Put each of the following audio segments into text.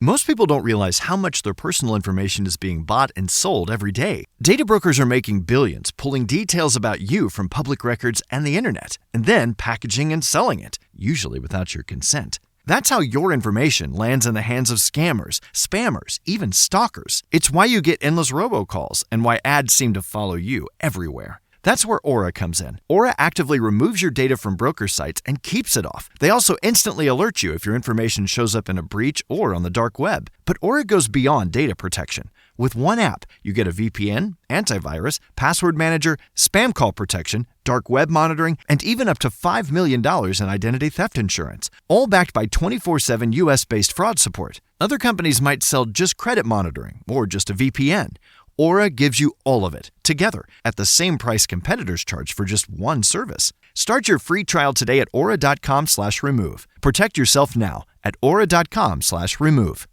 Most people don't realize how much their personal information is being bought and sold every day. Data brokers are making billions, pulling details about you from public records and the internet, and then packaging and selling it, usually without your consent. That's how your information lands in the hands of scammers, spammers, even stalkers. It's why you get endless robocalls and why ads seem to follow you everywhere. That's where Aura comes in. Aura actively removes your data from broker sites and keeps it off. They also instantly alert you if your information shows up in a breach or on the dark web. But Aura goes beyond data protection. With one app, you get a VPN, antivirus, password manager, spam call protection, dark web monitoring, and even up to $5 million in identity theft insurance. All backed by 24/7 US-based fraud support. Other companies might sell just credit monitoring or just a VPN. Aura gives you all of it, together, at the same price competitors charge for just one service. Start your free trial today at aura.com/remove. Protect yourself now at aura.com/remove.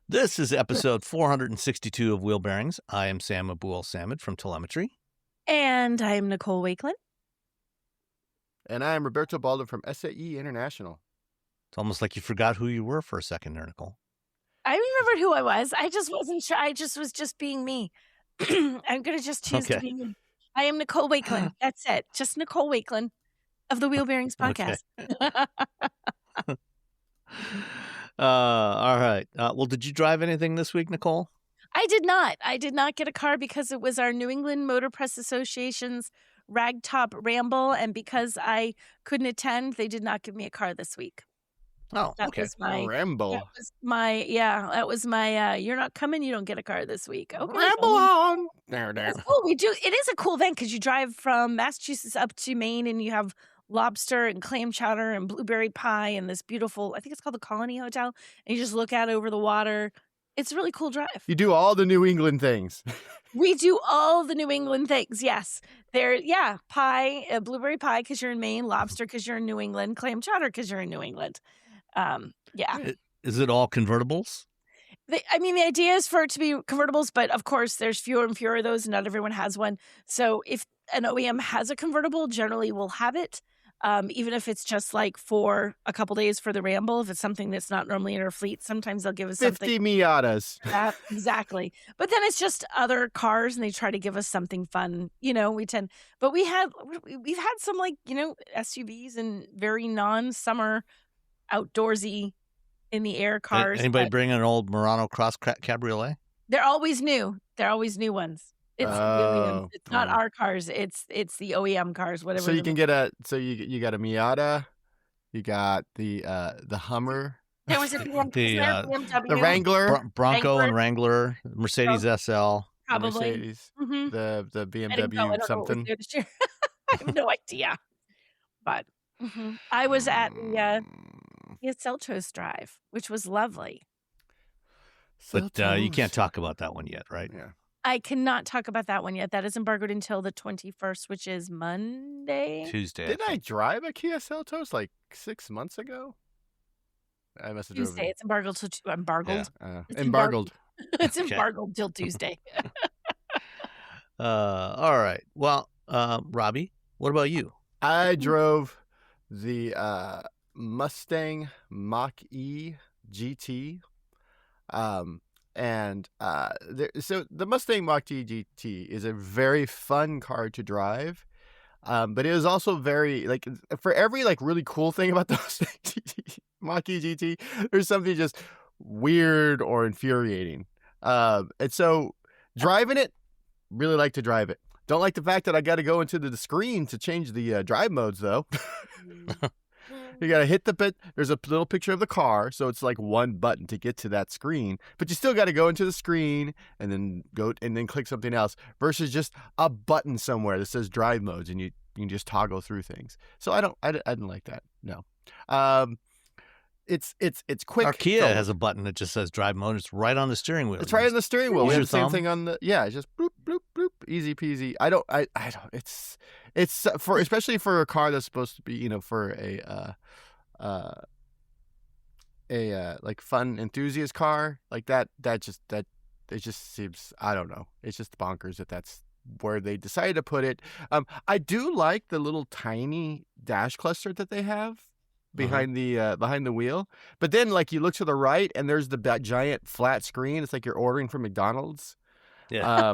This is episode 462 of Wheel Bearings. I am Sam Abul-Samad from Telemetry. And I am Nicole Wakeland. And I am Roberto Baldo from SAE International. It's almost like you forgot who you were for a second there, Nicole. I remembered who I was. I just wasn't sure. I just was being me. I'm going to just choose to be me. I am Nicole Wakeland. That's it. Just Nicole Wakeland of the Wheel Bearings podcast. All right. Well, did you drive anything this week, Nicole? I did not. I did not get a car because it was our New England Motor Press Association's Ragtop Ramble. And because I couldn't attend, they did not give me a car this week. Oh, that okay. was my Ramble. That was my you're not coming, you don't get a car this week. Okay. Ramble on. There. Oh, we do. It is a cool event because you drive from Massachusetts up to Maine and you have lobster and clam chowder and blueberry pie and this beautiful, I think it's called the Colony Hotel. And you just look out over the water. It's a really cool drive. You do all the New England things. We do all the New England things. Yes. Pie, blueberry pie because you're in Maine, lobster because you're in New England, clam chowder because you're in New England. Is it all convertibles? The idea is for it to be convertibles, but of course there's fewer and fewer of those. Not everyone has one. So if an OEM has a convertible, generally we'll have it. Even if it's just like for a couple days for the ramble, if it's something that's not normally in our fleet, sometimes they'll give us 50 Miatas. Exactly. But then it's just other cars and they try to give us something fun. We've had some SUVs and very non-summer outdoorsy in the air cars. Anybody bring an old Murano Cross Cabriolet? They're always new. They're always new ones. It's not our cars. It's the OEM cars. Whatever. So you can get you got a Miata, you got the Hummer. There was a BMW, the Wrangler, Bronco and Wrangler, Mercedes SL, probably Mercedes, the BMW something. I have no idea, but I was at the Seltos Drive, which was lovely. But you can't talk about that one yet, right? Yeah. I cannot talk about that one yet. That is embargoed until the 21st, which is Monday. Tuesday. Didn't I drive a Kia Seltos like 6 months ago? I must have driven. Tuesday. It's embargoed till embargoed. Yeah. It's embargoed. It's embargoed till Tuesday. All right. Well, Robbie, what about you? I drove the Mustang Mach-e GT. So the Mustang Mach-e GT is a very fun car to drive, but it is also very for every really cool thing about the Mustang Mach-e GT, there's something just weird or infuriating. And so driving it, really like to drive it. Don't like the fact that I got to go into the screen to change the drive modes though. You got to hit the bit. There's a little picture of the car. So it's like one button to get to that screen, but you still got to go into the screen and then click something else versus just a button somewhere that says drive modes and you can just toggle through things. So I didn't like that. No. It's quick. Our Kia has a button that just says drive mode. It's right on the steering wheel. It's right on the steering wheel. We have the same thumb? thing on it's just bloop, bloop, bloop, easy peasy. I don't, it's for, especially for a car that's supposed to be, for a like fun enthusiast car like that it just seems, I don't know. It's just bonkers that's where they decided to put it. I do like the little tiny dash cluster that they have. behind the wheel. But then like you look to the right and there's that giant flat screen. It's like you're ordering from McDonald's. Yeah.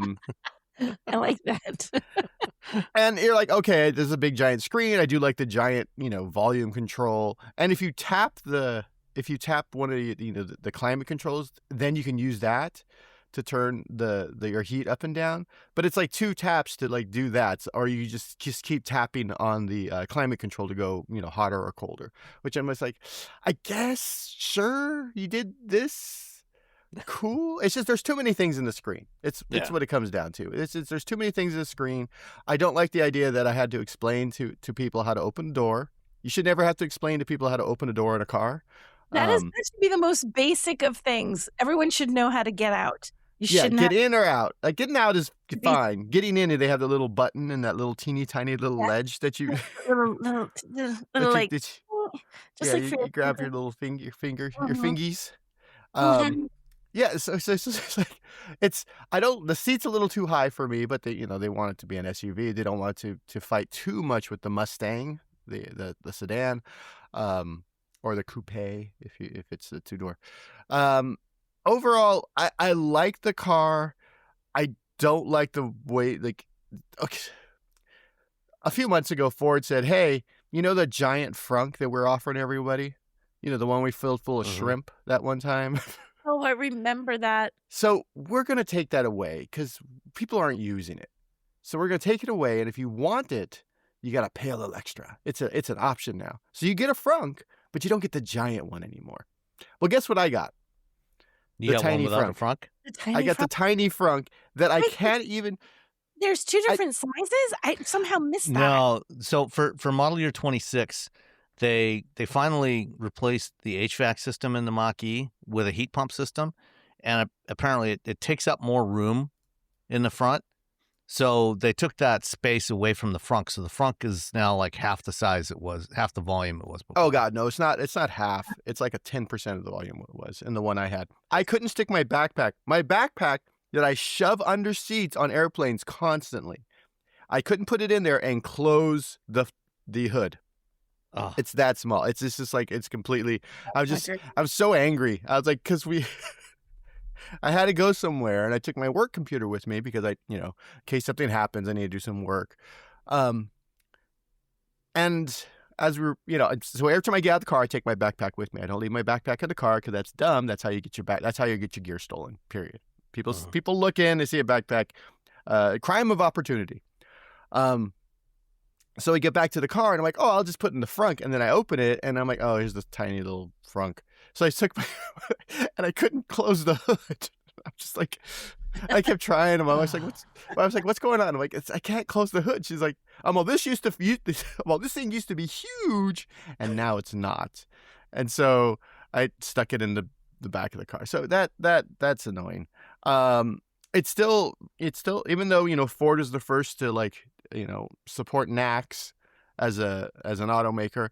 I like that. And you're like, okay, there's a big giant screen. I do like the giant, volume control. And if you tap one of the climate controls, then you can use that to turn your heat up and down. But it's like 2 taps to like do that, or you just keep tapping on the climate control to go, hotter or colder. Which I'm just like, I guess sure you did this. Cool. It's just there's too many things in the screen. It's what it comes down to. There's too many things in the screen. I don't like the idea that I had to explain to people how to open the door. You should never have to explain to people how to open a door in a car. That should be the most basic of things. Everyone should know how to get out. You shouldn't get in or out. Like getting out is fine. Getting in, they have the little button and that little teeny tiny little ledge that you little like just like you grab your little your fingies. Mhm. Yeah, so it's like the seat's a little too high for me, but they want it to be an SUV. They don't want it to fight too much with the Mustang, the sedan, or the coupe if it's a 2-door. Overall, I like the car. I don't like the way okay. A few months ago, Ford said, "Hey, the giant frunk that we're offering everybody? The one we filled full of shrimp that one time." Oh, I remember that. So we're going to take that away because people aren't using it. So we're going to take it away. And if you want it, you got to pay a little extra. It's an option now. So you get a frunk, but you don't get the giant one anymore. Well, guess what I got? You got tiny one without a frunk? I got the tiny frunk that I can't even. There's 2 different sizes? I somehow missed that. No. So for model year 26, they finally replaced the HVAC system in the Mach-e with a heat pump system, and apparently it takes up more room in the front. So they took that space away from the frunk. So the frunk is now like half the size it was, half the volume it was before. Oh God, no, it's not half. It's like a 10% of the volume it was in the one I had. I couldn't stick my backpack that I shove under seats on airplanes constantly. I couldn't put it in there and close the hood. Oh. It's that small. It's just like, it's completely, I was so angry. I was like, cause I had to go somewhere and I took my work computer with me because in case something happens, I need to do some work. And as we were, so every time I get out of the car, I take my backpack with me. I don't leave my backpack in the car because that's dumb. That's how you get your gear stolen, period. People look in, they see a backpack, crime of opportunity. So we get back to the car and I'm like, oh, I'll just put it in the frunk. And then I open it and I'm like, oh, here's this tiny little frunk. So I took and I couldn't close the hood. I'm just like, I kept trying. And my wife's like, what's going on? I'm like, I can't close the hood. She's like, this thing used to be huge and now it's not. And so I stuck it in the back of the car. So that's annoying. It's still, even though, Ford is the first to support NACS as an automaker.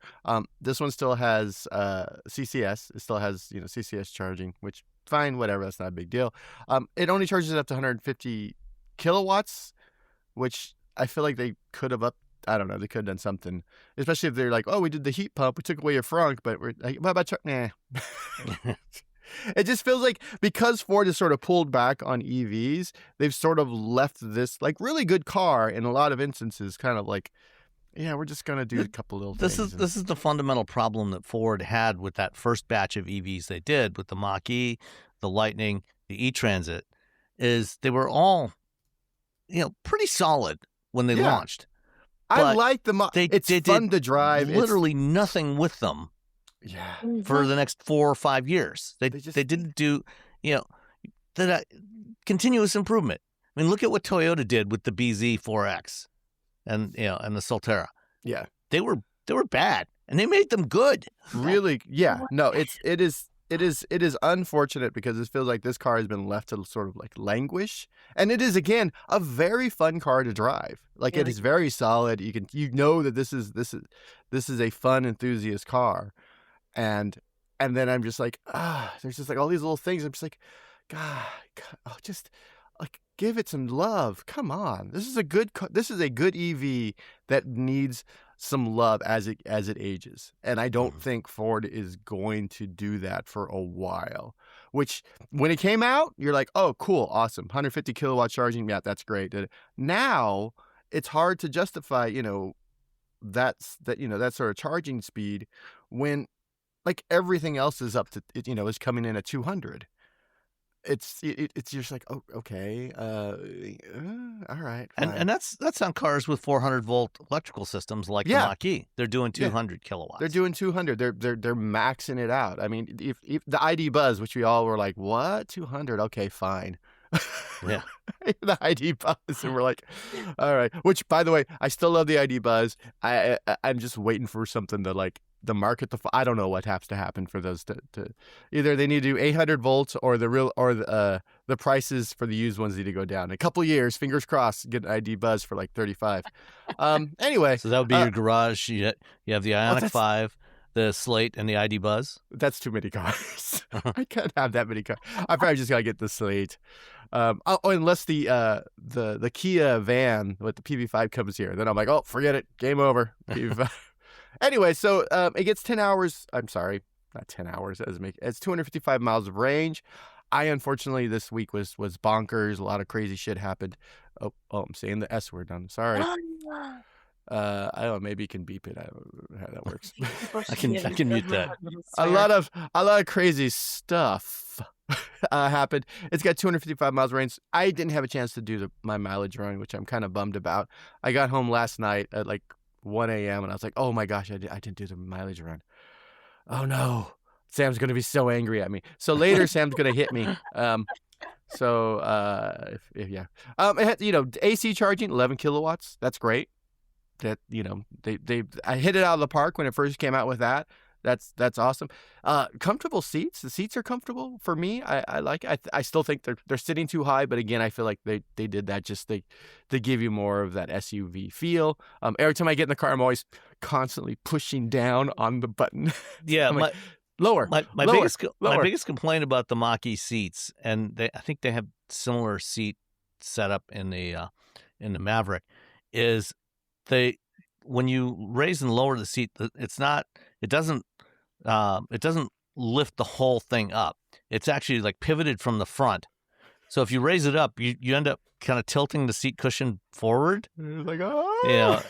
This one still has CCS. It still has CCS charging, which fine, whatever. That's not a big deal. It only charges up to 150 kilowatts, which I feel like they could have I don't know. They could have done something, especially if they're like, oh, we did the heat pump, we took away your frunk, but we're like, what about nah. It just feels like because Ford has sort of pulled back on EVs, they've sort of left this really good car in a lot of instances kind of like, yeah, we're just going to do a couple little things. This is the fundamental problem that Ford had with that first batch of EVs they did with the Mach-e, the Lightning, the E-Transit, is they were all, pretty solid when they launched. I like the it's fun to drive. Literally nothing with them. Yeah. For the next 4 or 5 years. They didn't do, that continuous improvement. I mean, look at what Toyota did with the BZ4X and the Solterra. Yeah. They were bad and they made them good. Really? Yeah. No, it is unfortunate because it feels like this car has been left to sort of languish. And it is, again, a very fun car to drive. It is very solid. That this is a fun enthusiast car. And then I'm just like, there's just all these little things. I'm just like, God, just give it some love. Come on. This is a good EV that needs some love as it ages. And I don't think Ford is going to do that for a while. Which, when it came out, you're like, oh, cool, awesome, 150 kilowatt charging, yeah, that's great. Now it's hard to justify, that sort of charging speed when like everything else is up to, is coming in at 200. It's just like, oh, okay, all right, fine. And that's on cars with 400 volt electrical systems like the Mach-e. They're doing 200 kilowatts. They're doing 200. They're maxing it out. I mean, if the ID Buzz, which we all were like, what, 200? Okay, fine. Yeah. The ID Buzz, and we're like, all right. Which, by the way, I still love the ID Buzz. I'm just waiting for something to like the market to. I don't know what has to happen for those to either they need to do 800 volts or the prices for the used ones need to go down. In a couple of years, fingers crossed, get an ID Buzz for like 35. Anyway, so that would be your garage. You have the Ioniq 5. The Slate and the ID Buzz? That's too many cars. I can't have that many cars. I probably just got to get the Slate. Unless the Kia van with the PV5 comes here. Then I'm like, oh, forget it. Game over. PV5. Anyway, so it gets 10 hours. I'm sorry. Not 10 hours. It's 255 miles of range. Unfortunately, this week was bonkers. A lot of crazy shit happened. Oh, I'm saying the S word. I'm sorry. I don't know, maybe you can beep it. I don't know how that works. I can mute that. A lot of crazy stuff happened. It's got 255 miles range. I didn't have a chance to do my mileage run, which I'm kind of bummed about. I got home last night at like 1 a.m. and I was like, oh my gosh, I didn't do the mileage run. Oh no, Sam's gonna be so angry at me. So later, Sam's gonna hit me. It had, AC charging, 11 kilowatts. That's great. That I hit it out of the park when it first came out with that. That's awesome. Comfortable seats. The seats are comfortable for me. I like it. I still think they're sitting too high, but again, I feel like they did that just to give you more of that SUV feel. Every time I get in the car, I'm always constantly pushing down on the button. Yeah, like, lower. My biggest complaint about the Mach-e seats, and I think they have similar seat setup in the Maverick, is when you raise and lower the seat, it doesn't lift the whole thing up. It's actually like pivoted from the front. So if you raise it up, you end up kind of tilting the seat cushion forward. Like, oh.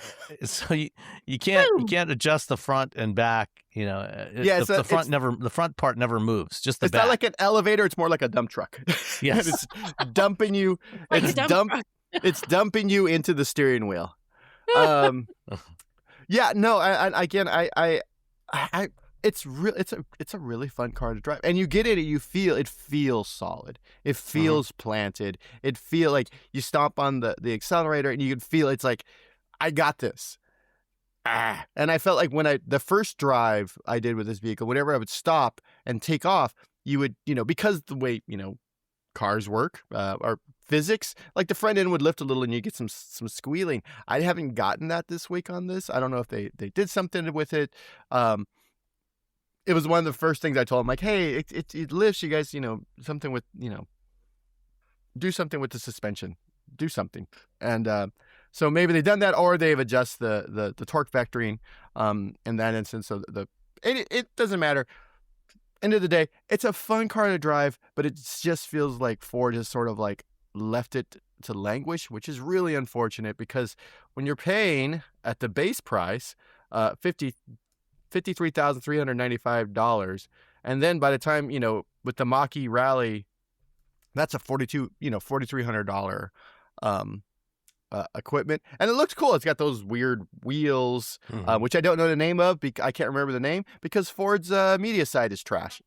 So you can't adjust the front and back. The front part never moves. Just the back. It's not like an elevator. It's more like a dump truck. Yes, it's dumping you. It's dumping you into the steering wheel. It's a really fun car to drive, and you get it. It feels solid. It feels planted. It feel like you stomp on the accelerator, and you can feel it's like, I got this. And I felt like when the first drive I did with this vehicle, whenever I would stop and take off, you would, because the way cars work, or physics, like the front end would lift a little and you get some squealing. I haven't gotten that this week on this. I don't know if they did something with it. It was one of the first things I told them, like, hey, it lifts, you guys, something with, do something with the suspension, do something. And so maybe they've done that, or they've adjusted the torque vectoring in that instance. So it doesn't matter. End of the day, it's a fun car to drive, but it just feels like Ford has sort of like left it to languish, which is really unfortunate, because when you're paying at the base price $53,395, and then by the time with the Mach-e Rally, that's a $4,300 equipment, and it looks cool. It's got those weird wheels, which I don't know the name of. I can't remember the name because Ford's media site is trash.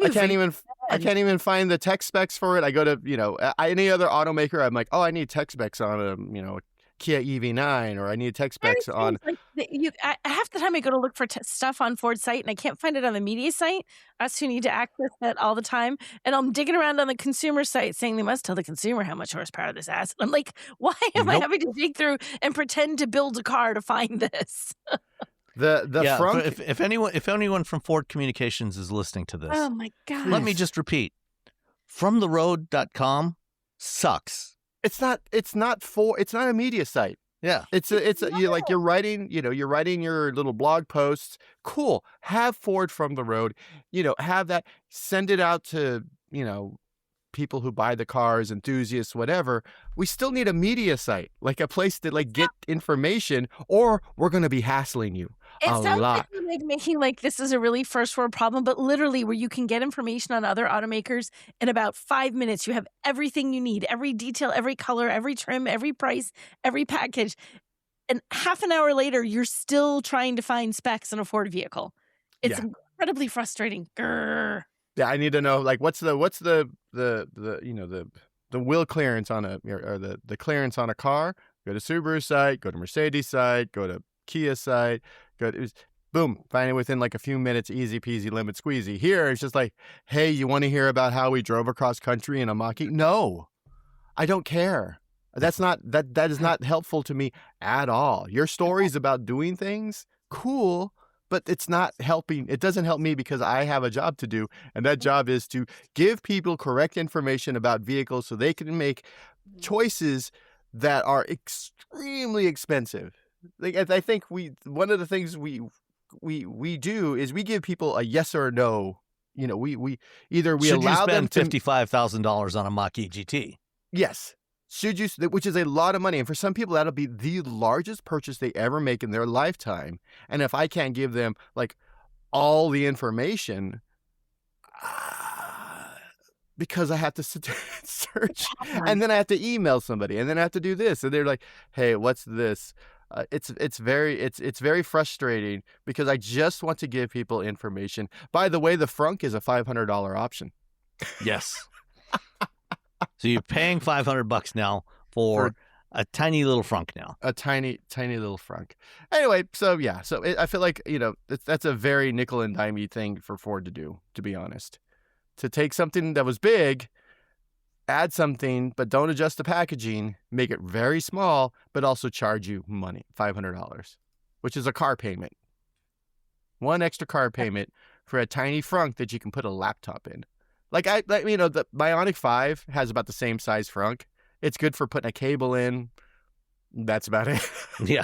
I can't even find the tech specs for it. I go to any other automaker. I'm like, oh, I need tech specs on a Kia EV9, or I need tech specs on. Half the time I go to look for stuff on Ford's site and I can't find it on the media site. Us who need to access that all the time, and I'm digging around on the consumer site saying they must tell the consumer how much horsepower this has. I'm like, why am I having to dig through and pretend to build a car to find this? Front. If anyone from Ford Communications is listening to this, oh my god, let me just repeat: FromTheRoad.com sucks. It's not a media site. Yeah. You're writing, you're writing your little blog posts. Cool. Have Ford from the road, have that, send it out to, people who buy the cars, enthusiasts, whatever. We still need a media site, like a place to get information, or we're going to be hassling you It a sounds lot. like you're making this is a really first world problem, but literally where you can get information on other automakers in about 5 minutes. You have everything you need, every detail, every color, every trim, every price, every package. And half an hour later, you're still trying to find specs in a Ford vehicle. It's incredibly frustrating. Grr. Yeah, I need to know what's the wheel clearance on the clearance on a car. Go to Subaru site, go to Mercedes site, go to Kia site, boom, find it within a few minutes, easy peasy, lemon squeezy. Here it's just hey, you want to hear about how we drove across country in a Mach-e? No, I don't care. That's not that is not helpful to me at all. Your stories about doing things, cool. But it's not helping. It doesn't help me because I have a job to do. And that job is to give people correct information about vehicles so they can make choices that are extremely expensive. I think one of the things we do is we give people a yes or no. We either we Should allow you them spend to $55,000 on a Mach-e GT? Yes. Should you, which is a lot of money. And for some people, that'll be the largest purchase they ever make in their lifetime. And if I can't give them all the information, because I have to sit there and search, and then I have to email somebody, and then I have to do this, and they're like, "Hey, what's this?" It's very frustrating because I just want to give people information. By the way, the frunk is a $500 option. Yes. So you're paying $500 now for a tiny little frunk now. A tiny little frunk. Anyway, so yeah, I feel like that's a very nickel and dimey thing for Ford to do. To be honest, to take something that was big, add something, but don't adjust the packaging, make it very small, but also charge you money, $500, which is a car payment. One extra car payment for a tiny frunk that you can put a laptop in. The Bionic 5 has about the same size frunk. It's good for putting a cable in. That's about it. Yeah.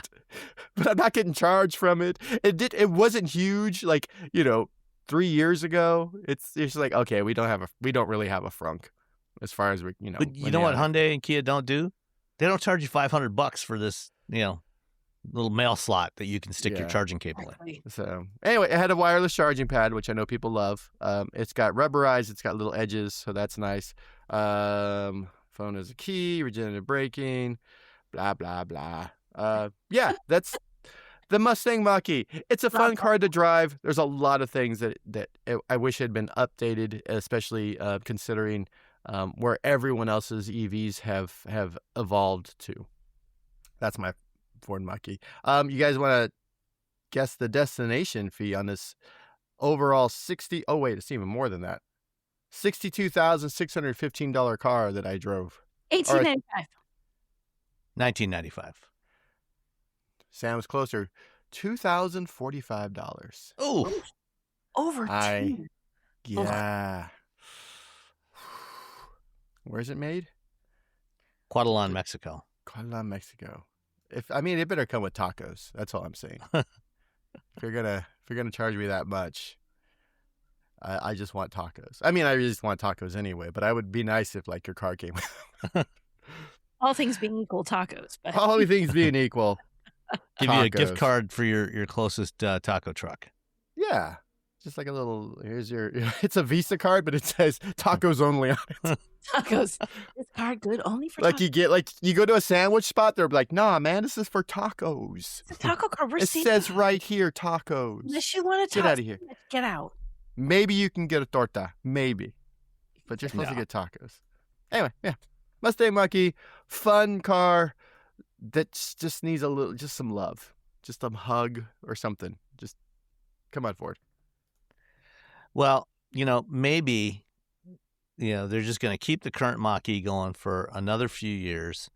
But I'm not getting charged from it. It wasn't huge 3 years ago. It's just okay, we don't really have a frunk as far as we. But you know what Hyundai and Kia don't do? They don't charge you $500 for this, little mail slot that you can stick your charging cable in. So anyway, it had a wireless charging pad, which I know people love. It's got rubberized. It's got little edges, so that's nice. Phone is a key, regenerative braking, blah, blah, blah. Yeah, that's the Mustang Mach-e. It's a fun car to drive. There's a lot of things that I wish had been updated, especially considering where everyone else's EVs have evolved to. That's my Ford Mach-e. You guys want to guess the destination fee on this overall it's even more than that. $62,615 car that I drove. $1,895. $1,995. Sam was closer. $2,045. Oh, over two. Yeah. Where's it made? Cuautitlán, Mexico. Cuautitlán, Mexico. It better come with tacos. That's all I'm saying. If you're gonna charge me that much, I just want tacos. I just want tacos anyway. But I would be nice if your car came with. All things being equal, tacos. But all things being equal, give you a gift card for your closest taco truck. Yeah, just a little. Here's your. It's a Visa card, but it says tacos only on it. Tacos. This card good only for tacos. You go to a sandwich spot, they're like, nah, man, this is for tacos. It's a taco card. It says right here, tacos. Unless you want to get out of here. Get out. Maybe you can get a torta. Maybe. But you're supposed to get tacos. Anyway, yeah. Mustang Mach-e, fun car that just needs just some love. Just a hug or something. Just come on, Ford. Well, maybe they're just going to keep the current Mach-e going for another few years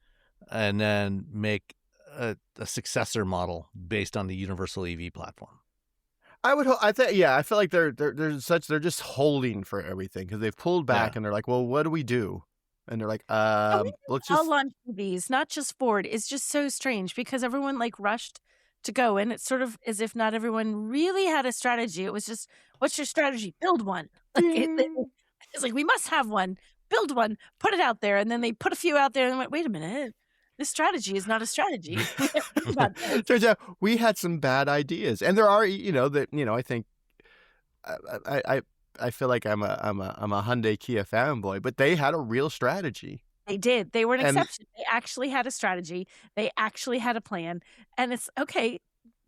and then make a successor model based on the universal EV platform. I would hope. I feel like they're just holding for everything because they've pulled back and they're like, well, what do we do? and they're like, I think let's all just launch EVs, not just Ford, is just so strange because everyone like rushed to go, and it's sort of as if not everyone really had a strategy. It was just, what's your strategy? Build one. ding. It's like we must have one. Build one. Put it out there, and then they put a few out there, and they went, wait a minute, this strategy is not a strategy. We have to think about this. Turns out we had some bad ideas, and there are, I think I feel like I'm a Hyundai Kia fanboy, but they had a real strategy. They did. They were an And exception. They actually had a strategy. They actually had a plan, and it's okay.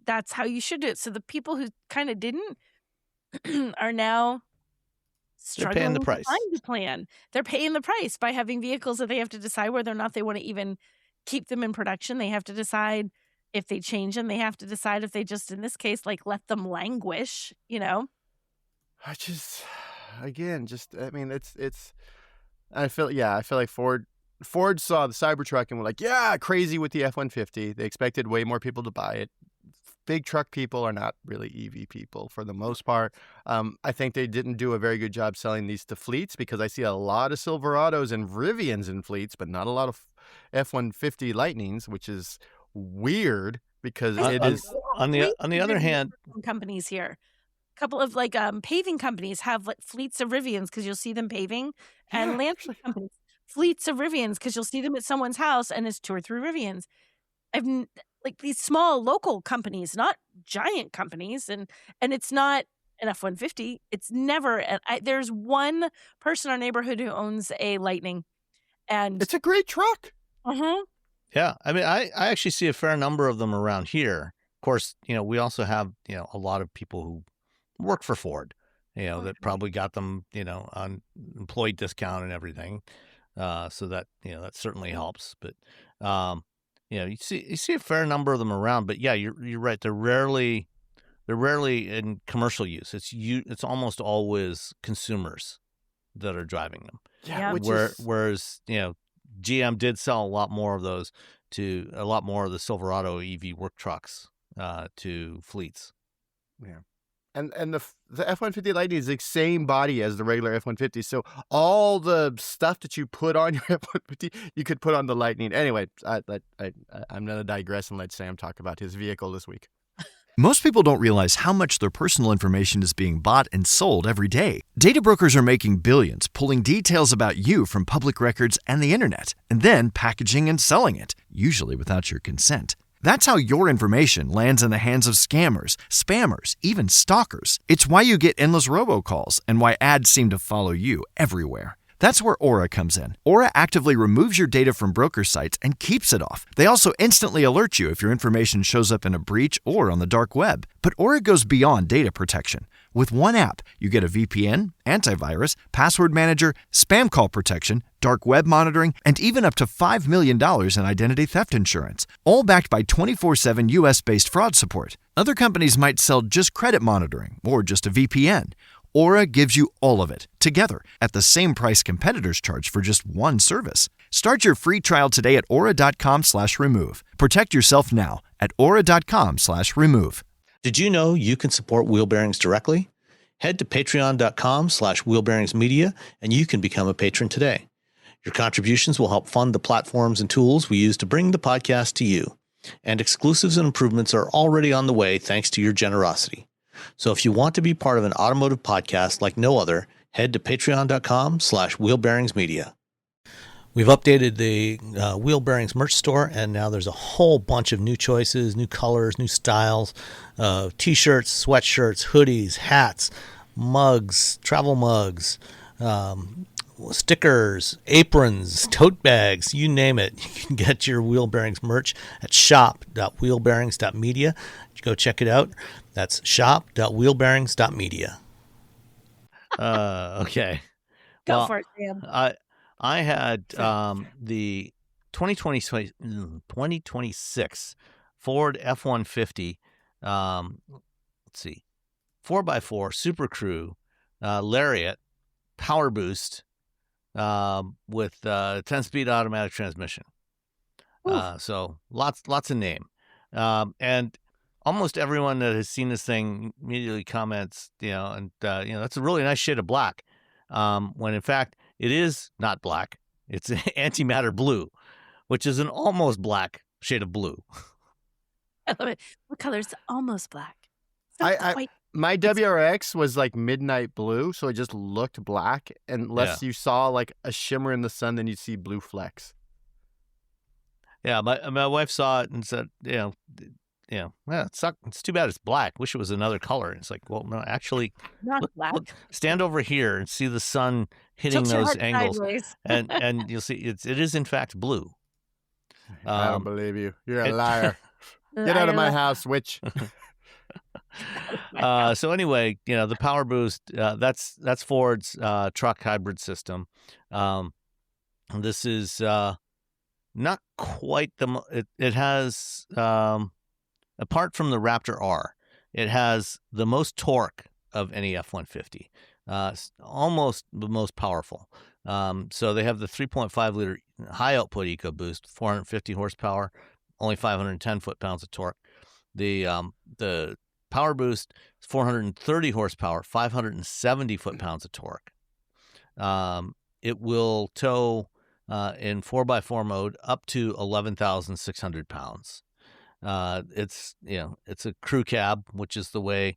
That's how you should do it. So the people who kind of didn't are now They're paying the struggling to price. find a plan. They're paying the price by having vehicles that they have to decide whether or not they want to even keep them in production. They have to decide if they change them. They have to decide if they just, in this case, like let them languish, I just, again, I mean, I feel like Ford saw the Cybertruck and were like, yeah, crazy with the F-150. They expected way more people to buy it. Big truck people are not really EV people for the most part. I think they didn't do a very good job selling these to fleets because I see a lot of Silverados and Rivians in fleets, but not a lot of F-150 Lightnings, which is weird because it is. On the other hand, companies here. A couple of like paving companies have like fleets of Rivians because you'll see them paving, and Yeah, landscape companies fleets of Rivians because you'll see them at someone's house and it's 2 or 3 Rivians. Like these small local companies, not giant companies, and it's not an F-150. It's never. There's one person in our neighborhood who owns a Lightning, and It's a great truck. yeah, I mean, I actually see a fair number of them around here. Of course, we also have, a lot of people who work for Ford, that probably got them, on employee discount and everything. So that, that certainly helps. But, you see a fair number of them around, but yeah, you're right. They're rarely in commercial use. It's almost always consumers that are driving them. Yeah. Whereas, GM did sell a lot more of those to a lot more of the Silverado EV work trucks to fleets. Yeah. And the F-150 Lightning is the same body as the regular F-150. So all the stuff that you put on your F-150, you could put on the Lightning. Anyway, I'm going to digress and let Sam talk about his vehicle this week. Most people don't realize how much their personal information is being bought and sold every day. Data brokers are making billions, pulling details about you from public records and the internet, and then packaging and selling it, usually without your consent. That's how your information lands in the hands of scammers, spammers, even stalkers. It's why you get endless robocalls and why ads seem to follow you everywhere. That's where Aura comes in. Aura actively removes your data from broker sites and keeps it off. They also instantly alert you if your information shows up in a breach or on the dark web. But Aura goes beyond data protection. With one app, you get a VPN, antivirus, password manager, spam call protection, dark web monitoring, and even up to $5 million in identity theft insurance, all backed by 24/7 US-based fraud support. Other companies might sell just credit monitoring or just a VPN. Aura gives you all of it, together, at the same price competitors charge for just one service. Start your free trial today at aura.com/remove. Protect yourself now at aura.com/remove. Did you know you can support Wheel Bearings directly? Head to patreon.com/wheelbearingsmedia and you can become a patron today. Your contributions will help fund the platforms and tools we use to bring the podcast to you. And exclusives and improvements are already on the way thanks to your generosity. So if you want to be part of an automotive podcast like no other, head to patreon.com/wheelbearingsmedia. We've updated the Wheel Bearings merch store, and now there's a whole bunch of new choices, new colors, new styles, t-shirts, sweatshirts, hoodies, hats, mugs, travel mugs, stickers, aprons, tote bags, you name it. You can get your Wheel Bearings merch at shop.wheelbearings.media. Go check it out. That's shop.wheelbearings.media. Okay. Go for it, Sam. I had the 2026 Ford F-150. Let's see, 4x4 Super Crew, Lariat, PowerBoost, with 10-speed automatic transmission. So lots of name, and almost everyone that has seen this thing immediately comments, that's a really nice shade of black. When in fact it is not black. It's antimatter blue, which is an almost black shade of blue. I love it. What color is almost black? It's not quite. My WRX was like midnight blue, so it just looked black. Unless you saw like a shimmer in the sun, then you'd see blue flecks. Yeah, my wife saw it and said, well, it's too bad it's black. Wish it was another color. And it's like, well, no, actually, Not black. look, stand over here and see the sun hitting Tilt your those head angles, sideways. and you'll see it is in fact blue. I don't believe you. You're a liar. Get out of my house, witch. So anyway, the PowerBoost, that's Ford's truck hybrid system. This is not quite it has, apart from the Raptor R, it has the most torque of any F-150. Almost the most powerful. So they have the 3.5 liter high output EcoBoost, 450 horsepower, only 510 foot-pounds of torque. The PowerBoost is 430 horsepower, 570 foot-pounds of torque. It will tow in 4x4 mode up to 11,600 pounds. It's a crew cab, which is the way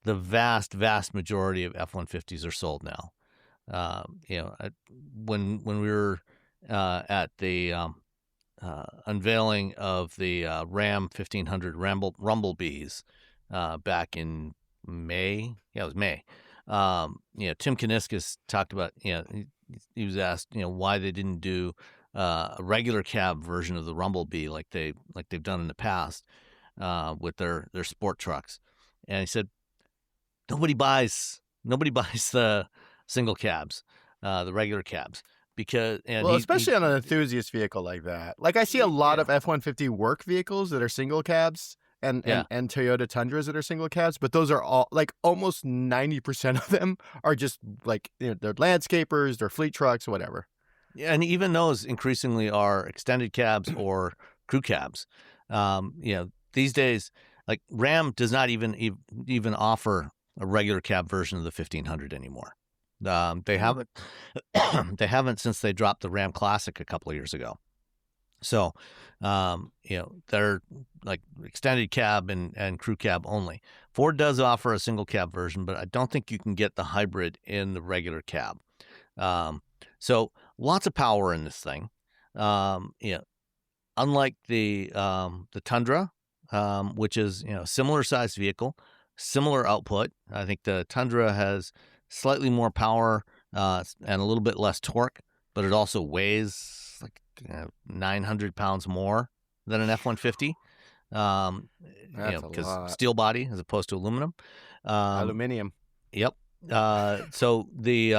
the vast majority of F-150s are sold now. When we were at the unveiling of the Ram 1500 Rumblebees back in May. Yeah, it was May. Tim Kuniskis talked about, he was asked, why they didn't do a regular cab version of the Rumblebee like they've done in the past with their sport trucks. And he said, nobody buys the single cabs, the regular cabs. Especially on an enthusiast vehicle like that. Like I see a lot of F-150 work vehicles that are single cabs and Toyota Tundras that are single cabs, but those are all like almost 90% of them are just like they're landscapers, they're fleet trucks, whatever. Yeah, and even those increasingly are extended cabs or crew cabs. These days, like Ram does not even offer a regular cab version of the 1500 anymore. They haven't since they dropped the Ram Classic a couple of years ago. So, they're like extended cab and crew cab only. Ford does offer a single cab version, but I don't think you can get the hybrid in the regular cab. So lots of power in this thing. Unlike the Tundra, which is, similar sized vehicle, similar output. I think the Tundra has slightly more power and a little bit less torque, but it also weighs like 900 pounds more than an F-150. Because steel body as opposed to aluminum. Aluminium. Yep. So this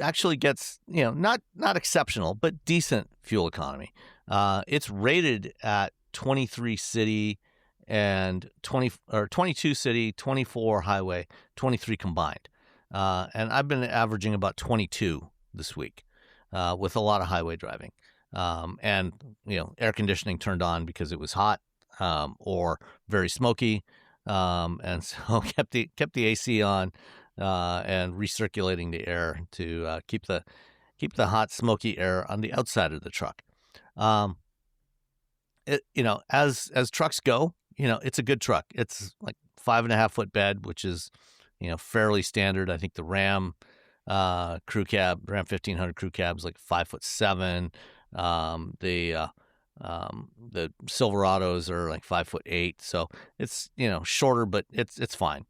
actually gets, not exceptional, but decent fuel economy. It's rated at 23 city and 22 city, 24 highway, 23 combined. And I've been averaging about 22 this week, with a lot of highway driving. And air conditioning turned on because it was hot, or very smoky. And so kept the AC on, and recirculating the air to keep the hot, smoky air on the outside of the truck. As trucks go, it's a good truck. It's like 5.5 foot bed, which is, fairly standard. I think the Ram crew cab, Ram 1500 crew cab is like 5'7". The Silverados are like 5'8". So it's, shorter, but it's fine.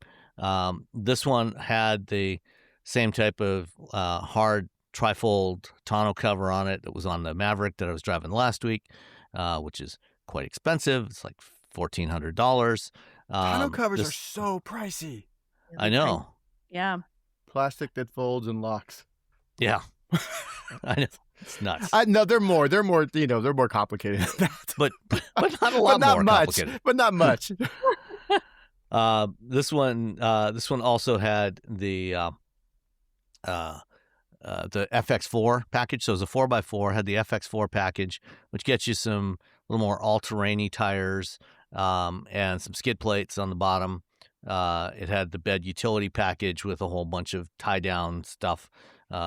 This one had the same type of hard trifold tonneau cover on it that was on the Maverick that I was driving last week, which is quite expensive. It's like $1,400. Tonneau covers are so pricey. I know. Yeah. Plastic that folds and locks. Yeah. I know. It's nuts. No, they're more, they're more complicated than that. But not a lot more complicated. But not much. This one also had the FX4 package. So it was a 4x4, had the FX4 package, which gets you some little more all-terrain tires, and some skid plates on the bottom It had the bed utility package with a whole bunch of tie-down stuff,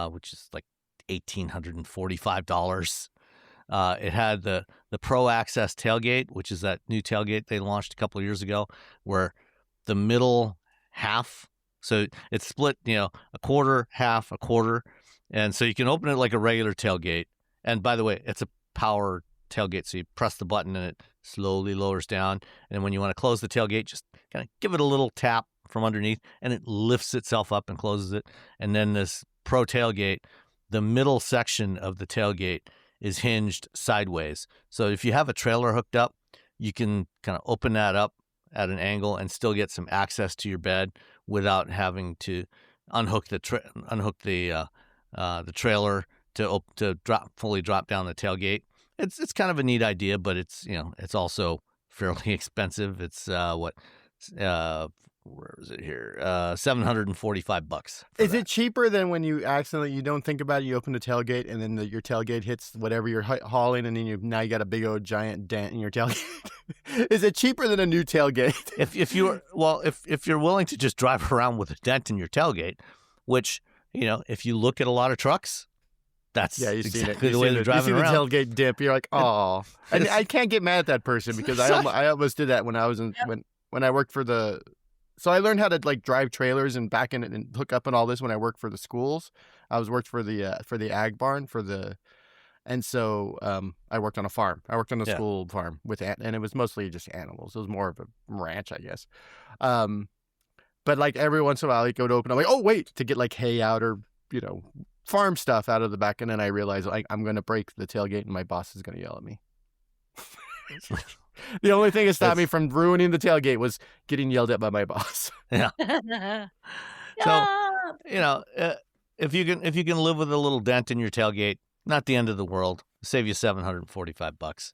which is like $1,845. It had the Pro Access tailgate, which is that new tailgate they launched a couple of years ago, where the middle half, so it's split, a quarter, half, a quarter, and so you can open it like a regular tailgate. And by the way, it's a power tailgate, so you press the button and it slowly lowers down. And when you want to close the tailgate, just kind of give it a little tap from underneath, and it lifts itself up and closes it. And then this Pro tailgate, the middle section of the tailgate is hinged sideways. So if you have a trailer hooked up, you can kind of open that up at an angle and still get some access to your bed without having to unhook the trailer to fully drop down the tailgate. It's kind of a neat idea, but it's also fairly expensive. It's where is it here? $745. Is it cheaper than when you don't think about it, you open the tailgate and then your tailgate hits whatever you're hauling, and then now you got a big old giant dent in your tailgate? Is it cheaper than a new tailgate? if you're willing to just drive around with a dent in your tailgate, which if you look at a lot of trucks, that's exactly the way they're driving around. You see the tailgate dip, you're like, oh. And I can't get mad at that person because I almost did that when I was when I worked for the. So I learned how to drive trailers and back in it and hook up and all this when I worked for the schools. I worked for the ag barn and so I worked on a farm. I worked on a school farm and it was mostly just animals. It was more of a ranch, I guess. But every once in a while, it would open. I'm like, oh wait, to get hay out or farm stuff out of the back, and then I realized I'm going to break the tailgate and my boss is going to yell at me. The only thing that stopped me from ruining the tailgate was getting yelled at by my boss. Yeah. So, if you can live with a little dent in your tailgate, not the end of the world. Save you $745.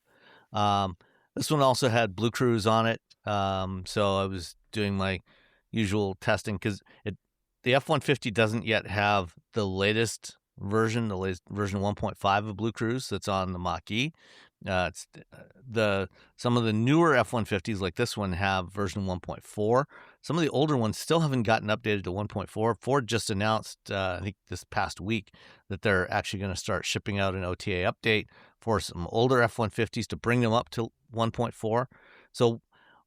This one also had Blue Cruise on it. So I was doing my usual testing because the F-150 doesn't yet have the latest version, version 1.5 of Blue Cruise that's on the Mach-e. Some of the newer F-150s like this one have version 1.4. Some of the older ones still haven't gotten updated to 1.4. Ford just announced, I think this past week, that they're actually going to start shipping out an OTA update for some older F-150s to bring them up to 1.4. So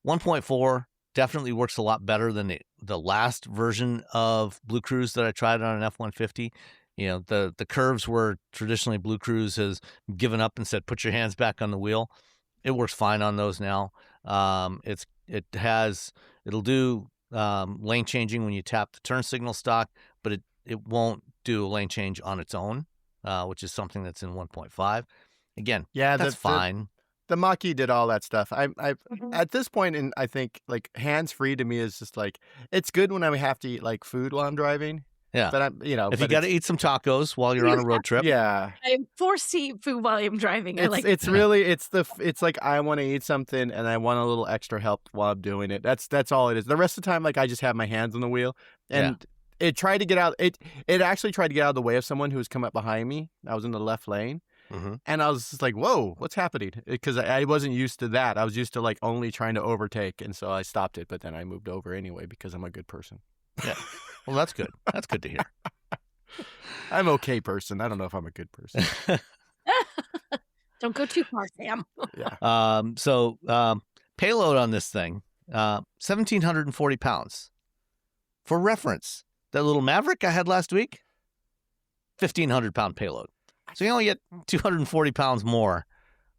1.4 definitely works a lot better than the last version of Blue Cruise that I tried on an F-150. The curves where traditionally Blue Cruise has given up and said, put your hands back on the wheel. It works fine on those now. It'll do lane changing when you tap the turn signal stalk, but it won't do a lane change on its own, which is something that's in 1.5. Again, that's fine. The Mach-e did all that stuff. At this point, and I think hands free to me is just it's good when I have to eat food while I'm driving. Yeah, but if you got to eat some tacos while you're on a road trip. Yeah, I'm forced to eat food while I'm driving. It's I want to eat something and I want a little extra help while I'm doing it. That's all it is. The rest of the time, I just have my hands on the wheel, and it tried to get out. It actually tried to get out of the way of someone who was coming up behind me. I was in the left lane. Mm-hmm. And I was just like, whoa, what's happening? Because I wasn't used to that. I was used to only trying to overtake. And so I stopped it. But then I moved over anyway because I'm a good person. Yeah. Well, that's good. That's good to hear. I'm an okay person. I don't know if I'm a good person. Don't go too far, Sam. Yeah. So payload on this thing, 1,740 pounds. For reference, that little Maverick I had last week, 1,500-pound payload. So you only get 240 pounds more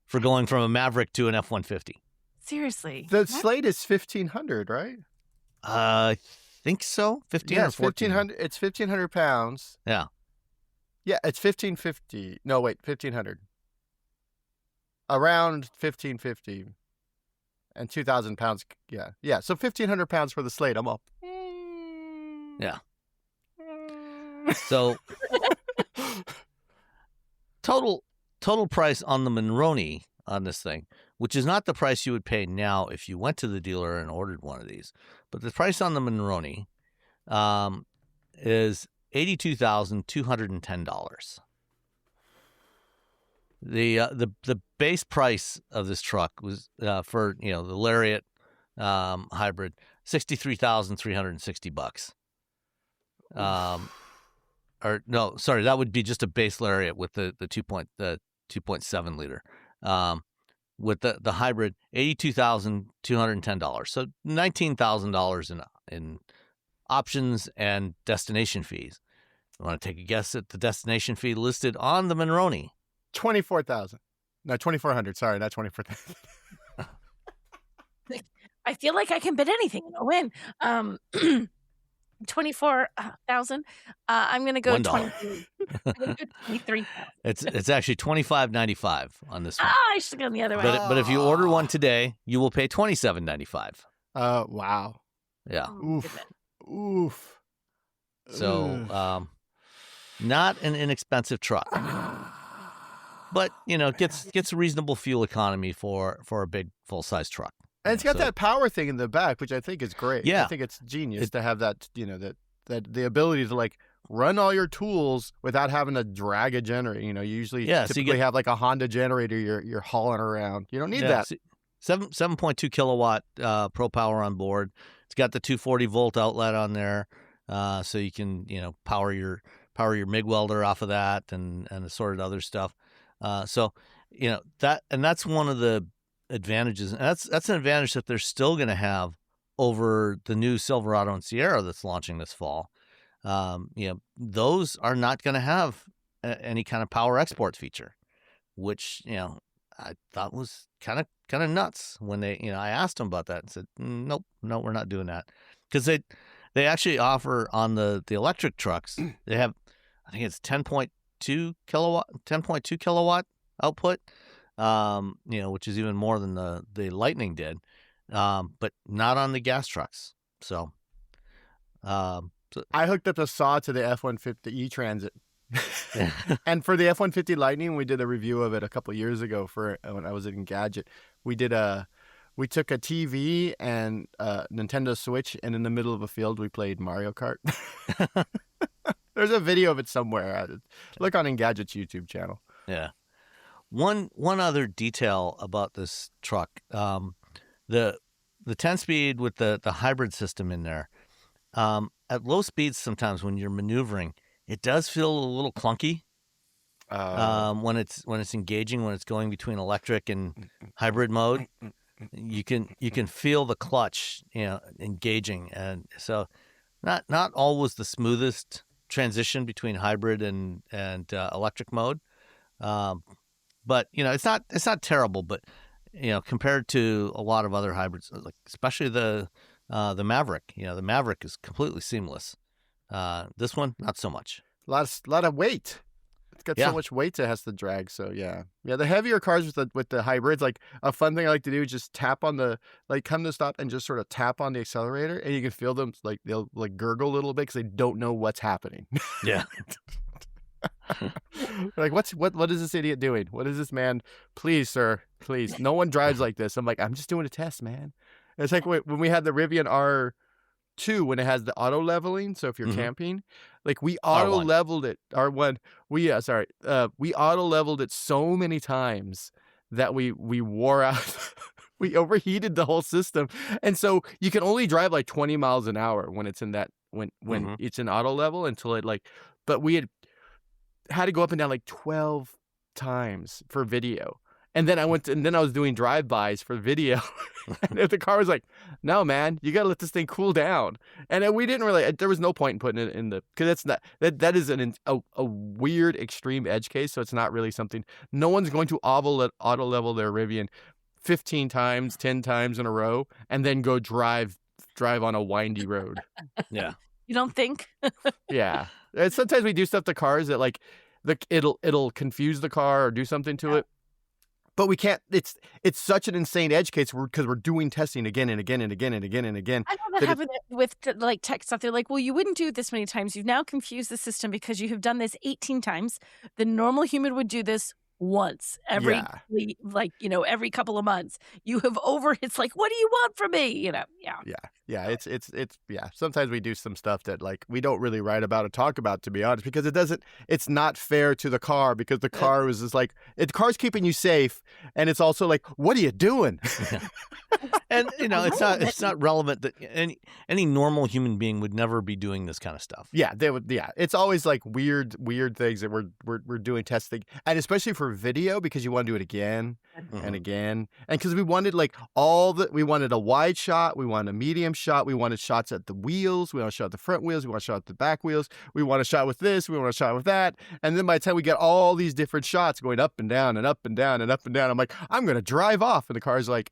for going from a Maverick to an F-150. Seriously. The Slate is 1,500, right? I think so. 15 or 14. 1,500. It's 1,500 pounds. Yeah. Yeah, it's 1,550. No, wait, 1,500. Around 1,550. And 2,000 pounds. Yeah. Yeah. So 1,500 pounds for the Slate. I'm all. Yeah. So total price on the Monroney on this thing, which is not the price you would pay now if you went to the dealer and ordered one of these, but the price on the Monroney is $82,210. The base price of this truck was for the Lariat hybrid $63,360. Or no, sorry, that would be just a base Lariat with the 2.7 liter. With the hybrid, $82,210. So $19,000 in options and destination fees. You want to take a guess at the destination fee listed on the Monroney? 24,000. No, 2,400. Sorry, not 24,000. I feel like I can bid anything and I'll win. 24,000. I'm gonna go $23. I'm gonna go $23,000. It's actually $25.95 on this one. I should go the other way. But if you order one today, you will pay $27.95. Wow. Yeah. Oof. So, not an inexpensive truck, but gets a reasonable fuel economy for a big full size truck. And it's got that power thing in the back, which I think is great. Yeah. I think it's genius to have that, that the ability to like run all your tools without having to drag a generator. You usually typically have like a Honda generator you're hauling around. You don't need that. 7.2 kilowatt Pro Power on board. It's got the 240 volt outlet on there, so you can power your MIG welder off of that and assorted other stuff. So that's one of the advantages, and that's an advantage that they're still going to have over the new Silverado and Sierra that's launching this fall. Those are not going to have any kind of power export feature, which I thought was kind of nuts when they I asked them about that and said nope, we're not doing that, because they actually offer on the electric trucks, they have, I think it's 10.2 kilowatt output. Which is even more than the Lightning did, but not on the gas trucks. So, I hooked up a saw to the F-150 E-Transit, and for the F-150 Lightning, we did a review of it a couple of years ago for when I was in Gadget. We took a TV and a Nintendo Switch, and in the middle of a field, we played Mario Kart. There's a video of it somewhere. Look on Engadget's YouTube channel. Yeah. One other detail about this truck, the 10-speed with the hybrid system in there, at low speeds sometimes when you're maneuvering, it does feel a little clunky when it's engaging, when it's going between electric and hybrid mode. You can feel the clutch engaging, and so not always the smoothest transition between hybrid and electric mode. But it's not terrible, but compared to a lot of other hybrids, like especially the Maverick, the Maverick is completely seamless. This one, not so much. A lot of weight. It's got so much weight it has to drag. So yeah. The heavier cars with the hybrids, like a fun thing I like to do is just tap on come to stop and just sort of tap on the accelerator, and you can feel them they'll gurgle a little bit because they don't know what's happening. Yeah. Like, what is this idiot doing? What is this man? Please, sir, please. No one drives like this. I'm like, I'm just doing a test, man. And it's like when we had the Rivian R2, when it has the auto leveling. So if you're camping, like we auto leveled it. R1. We auto leveled it so many times that we wore out. We overheated the whole system, and so you can only drive like 20 miles an hour when it's in that when it's in auto level until it But we had to go up and down like 12 times for video. And then I was doing drive-bys for video. And the car was like, no, man, you got to let this thing cool down. And we didn't really, there was no point in putting it in because that's not, that is a weird extreme edge case. So it's not really something, no one's going to auto level their Rivian 15 times, 10 times in a row, and then go drive on a windy road. Yeah. You don't think? Yeah. And sometimes we do stuff to cars that it'll confuse the car or do something to it. But we can't. It's such an insane edge case because we're doing testing again and again and again and again and again. I know that happened with tech stuff. They're like, well, you wouldn't do it this many times. You've now confused the system because you have done this 18 times. The normal human would do this once every every couple of months. You have it's like, what do you want from me? Yeah. Yeah, it's yeah. Sometimes we do some stuff that like we don't really write about or talk about, to be honest, because it's not fair to the car, because the car was just like, the car's keeping you safe, and it's also like, what are you doing? And it's not relevant that any normal human being would never be doing this kind of stuff. Yeah, they would. Yeah, it's always like weird things that we're doing testing, and especially for video, because you want to do it again and again, and because we wanted like we wanted a wide shot, we wanted a medium shot, we wanted shots at the wheels, we want a shot at the front wheels, we want a shot at the back wheels, we want a shot with this, we want a shot with that, and then by the time we get all these different shots going up and down and up and down and up and down, I'm like, I'm gonna drive off, and the car's like,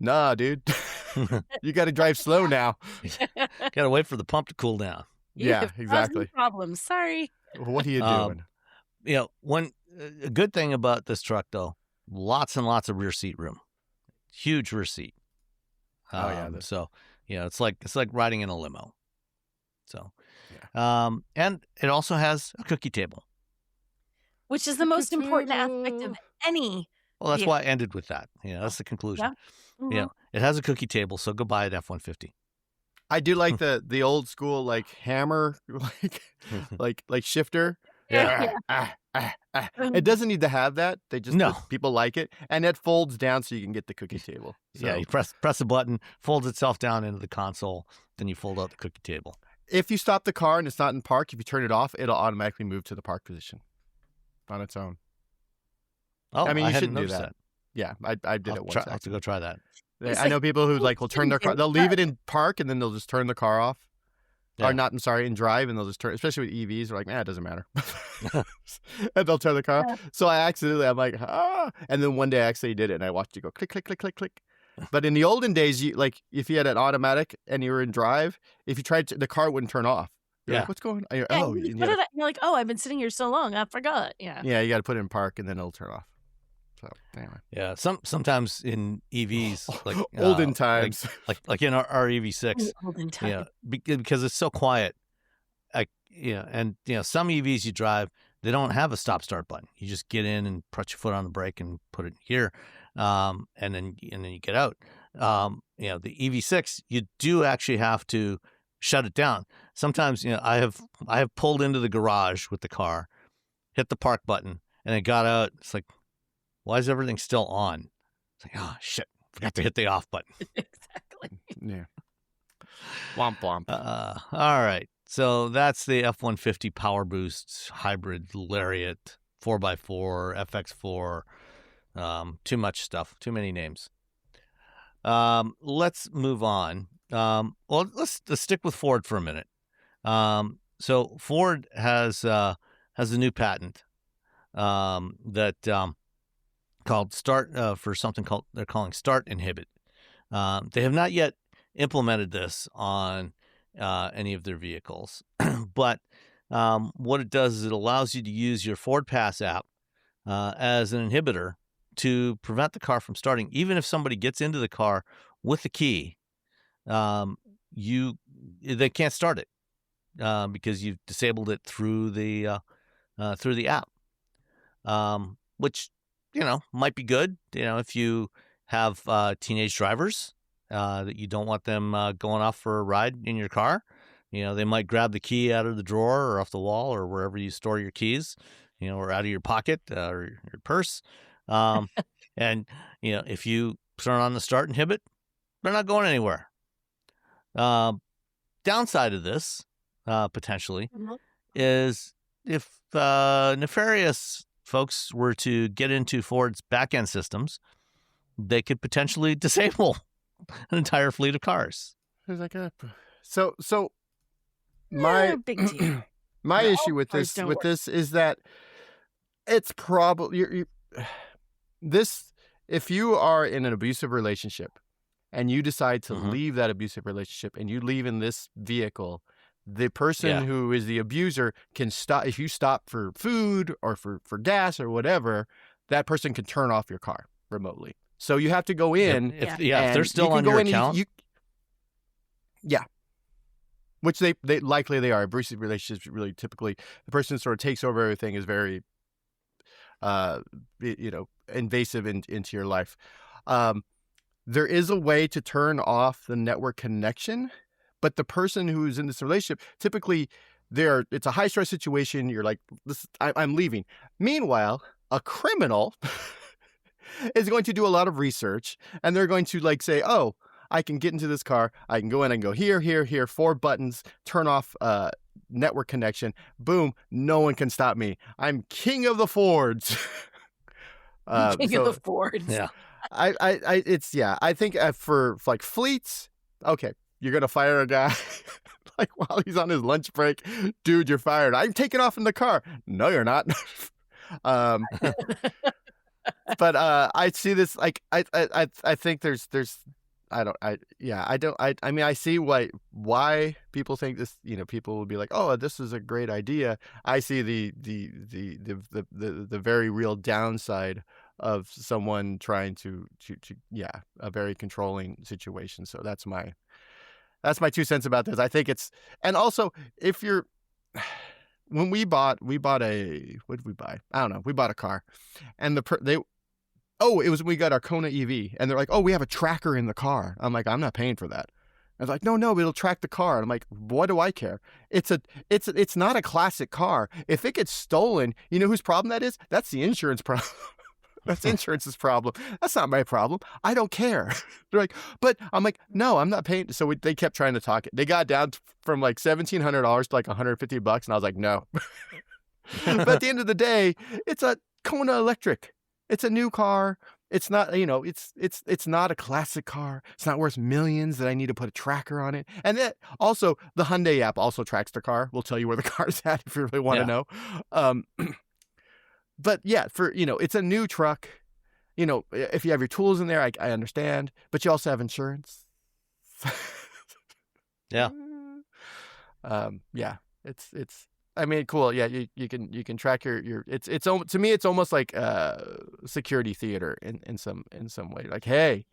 nah, dude, you got to drive slow now. Gotta wait for the pump to cool down. Yeah, exactly. Problems. Sorry. What are you doing? A good thing about this truck, though, lots and lots of rear seat room, huge rear seat. So it's like riding in a limo. So, and it also has a cookie table, which is the most important aspect of any. Well, that's why I ended with that. That's the conclusion. Yeah. It has a cookie table, so go buy an F-150. I do like the old school like hammer like shifter. Yeah. It doesn't need to have that. They just people like it, and it folds down so you can get the cookie table. So, yeah, you press a button, folds itself down into the console, then you fold out the cookie table. If you stop the car and it's not in park, if you turn it off, it'll automatically move to the park position on its own. Oh, I mean, you hadn't shouldn't do noticed that. Yeah, I did it once. I'll have to go try that. I know people who will turn their car. They'll leave it in park and then they'll just turn the car off. Yeah. Or not, I'm sorry, in drive, and they'll just turn, especially with EVs, they're like, it doesn't matter. And they'll turn the car off. So I'm like, and then one day I actually did it, and I watched it go click, click, click, click, click. But in the olden days, if you had an automatic and you were in drive, if you tried to, the car wouldn't turn off. You're like, what's going on? You're like, I've been sitting here so long, I forgot. Yeah. Yeah, you got to put it in park, and then it'll turn off. So anyway. Yeah, sometimes in EVs, like olden times, like in our EV6, olden time. because it's so quiet. And some EVs you drive, they don't have a stop start button. You just get in and press your foot on the brake and put it in gear, and then you get out. The EV6, you do actually have to shut it down. Sometimes I have pulled into the garage with the car, hit the park button, and it got out. It's like, why is everything still on? It's like, oh, shit, forgot to hit the off button. Exactly. Yeah. Womp womp. All right. So that's the F-150 PowerBoost hybrid Lariat 4x4, FX4. Too much stuff. Too many names. Let's move on. Let's stick with Ford for a minute. So Ford has a new patent that called Start for something they're calling Start Inhibit. They have not yet implemented this on any of their vehicles, but what it does is it allows you to use your Ford Pass app as an inhibitor to prevent the car from starting. Even if somebody gets into the car with the key, they can't start it because you've disabled it through the app, which might be good. If you have teenage drivers that you don't want them going off for a ride in your car, they might grab the key out of the drawer or off the wall or wherever you store your keys, or out of your pocket or your purse. And if you turn on the Start Inhibit, they're not going anywhere. Downside of this, potentially, is if nefarious folks were to get into Ford's back-end systems, they could potentially disable an entire fleet of cars. So my big deal. my issue with this is that it's probably this. If you are in an abusive relationship and you decide to leave that abusive relationship and you leave in this vehicle, the person who is the abuser can stop. If you stop for food or for gas or whatever, that person can turn off your car remotely. So you have to go in. If they're still on your account. Which they likely they are. Abusive relationships really typically the person sort of takes over everything, is very invasive into your life. there is a way to turn off the network connection, but the person who's in this relationship, typically it's a high stress situation. You're like, I'm leaving. Meanwhile, a criminal is going to do a lot of research, and they're going to like say, oh, I can get into this car. I can go in and go here, 4 buttons, turn off network connection. Boom. No one can stop me. I'm king of the Fords. King of the Fords. Yeah. I think for like fleets, okay, you're going to fire a guy like while he's on his lunch break. Dude, you're fired. I'm taking off in the car. No, you're not. But I see this like I think there's I mean, I see why people think this, people will be like, oh, this is a great idea. I see the very real downside of someone trying to a very controlling situation. So that's my 2 cents about this. I think it's, and also if you're, when we bought what did we buy? I don't know. We bought a car, and it was when we got our Kona EV, and they're like, oh, we have a tracker in the car. I'm like, I'm not paying for that. I was like, no, it'll track the car. And I'm like, what do I care? It's not a classic car. If it gets stolen, you know whose problem that is? That's the insurance problem. That's insurance's problem. That's not my problem. I don't care. They're like, but I'm like, no, I'm not paying. So they kept trying to talk it. They got down from like $1,700 to like $150, and I was like, no. But at the end of the day, it's a Kona electric. It's a new car. It's not, it's not a classic car. It's not worth millions that I need to put a tracker on it. And then also the Hyundai app also tracks the car. Will tell you where the car's at if you really want to know. But yeah, it's a new truck. If you have your tools in there, I understand. But you also have insurance. Yeah. Yeah. It's. I mean, cool. Yeah, you can track your. It's to me, it's almost like security theater in some way. Like, hey,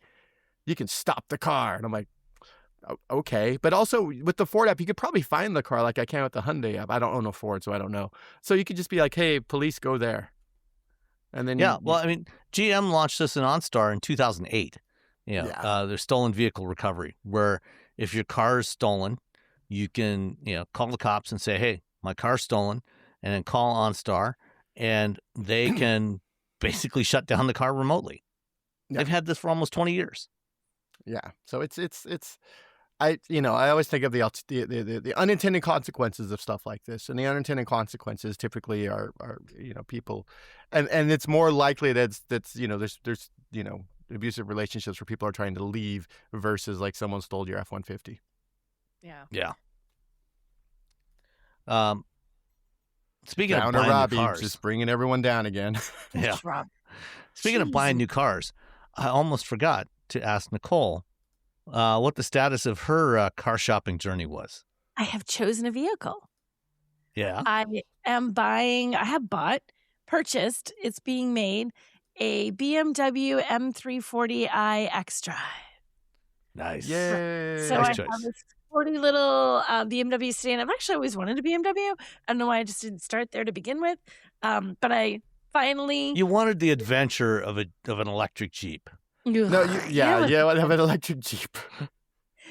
you can stop the car, and I'm like, okay. But also with the Ford app, you could probably find the car like I can with the Hyundai app. I don't own a Ford, so I don't know. So you could just be like, hey, police, go there. And then I mean, GM launched this in OnStar in 2008. There's stolen vehicle recovery, where if your car is stolen, you can call the cops and say, hey, my car's stolen, and then call OnStar, and they can basically shut down the car remotely. Yeah. They've had this for almost 20 years. Yeah, so it's I always think of the unintended consequences of stuff like this, and the unintended consequences typically are people, and it's more likely that's there's abusive relationships where people are trying to leave versus like someone stole your F-150. Yeah. Yeah. Speaking down of buying Robbie, new cars, just bringing everyone down again. Yeah. Speaking of buying new cars, I almost forgot to ask Nicole what the status of her car shopping journey was. I have chosen a vehicle. Yeah. I have purchased, it's being made, a BMW M340i X-Drive. Nice. Yay. So nice I choice. have this sporty little BMW sedan. I've actually always wanted a BMW. I don't know why I just didn't start there to begin with. But I finally... You wanted the adventure of an electric Jeep. No, I have an electric Jeep.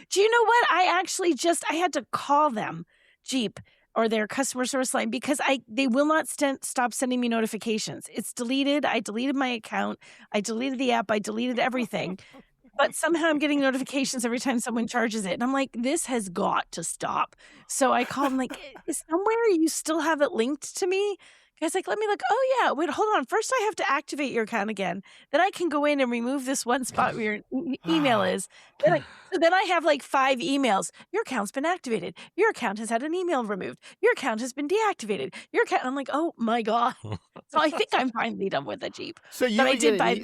Do you know what? I had to call them, Jeep, or their customer service line, because they will not stop sending me notifications. It's deleted. I deleted my account. I deleted the app. I deleted everything. But somehow I'm getting notifications every time someone charges it. And I'm like, this has got to stop. So I called them like, is somewhere you still have it linked to me? Guy's like, let me look. Oh, yeah. Wait, hold on. First, I have to activate your account again. Then I can go in and remove this one spot where your email is. Then I have like 5 emails. Your account's been activated. Your account has had an email removed. Your account has been deactivated. Your account. I'm like, oh, my God. So I think I'm finally done with the Jeep. So you but I did buy...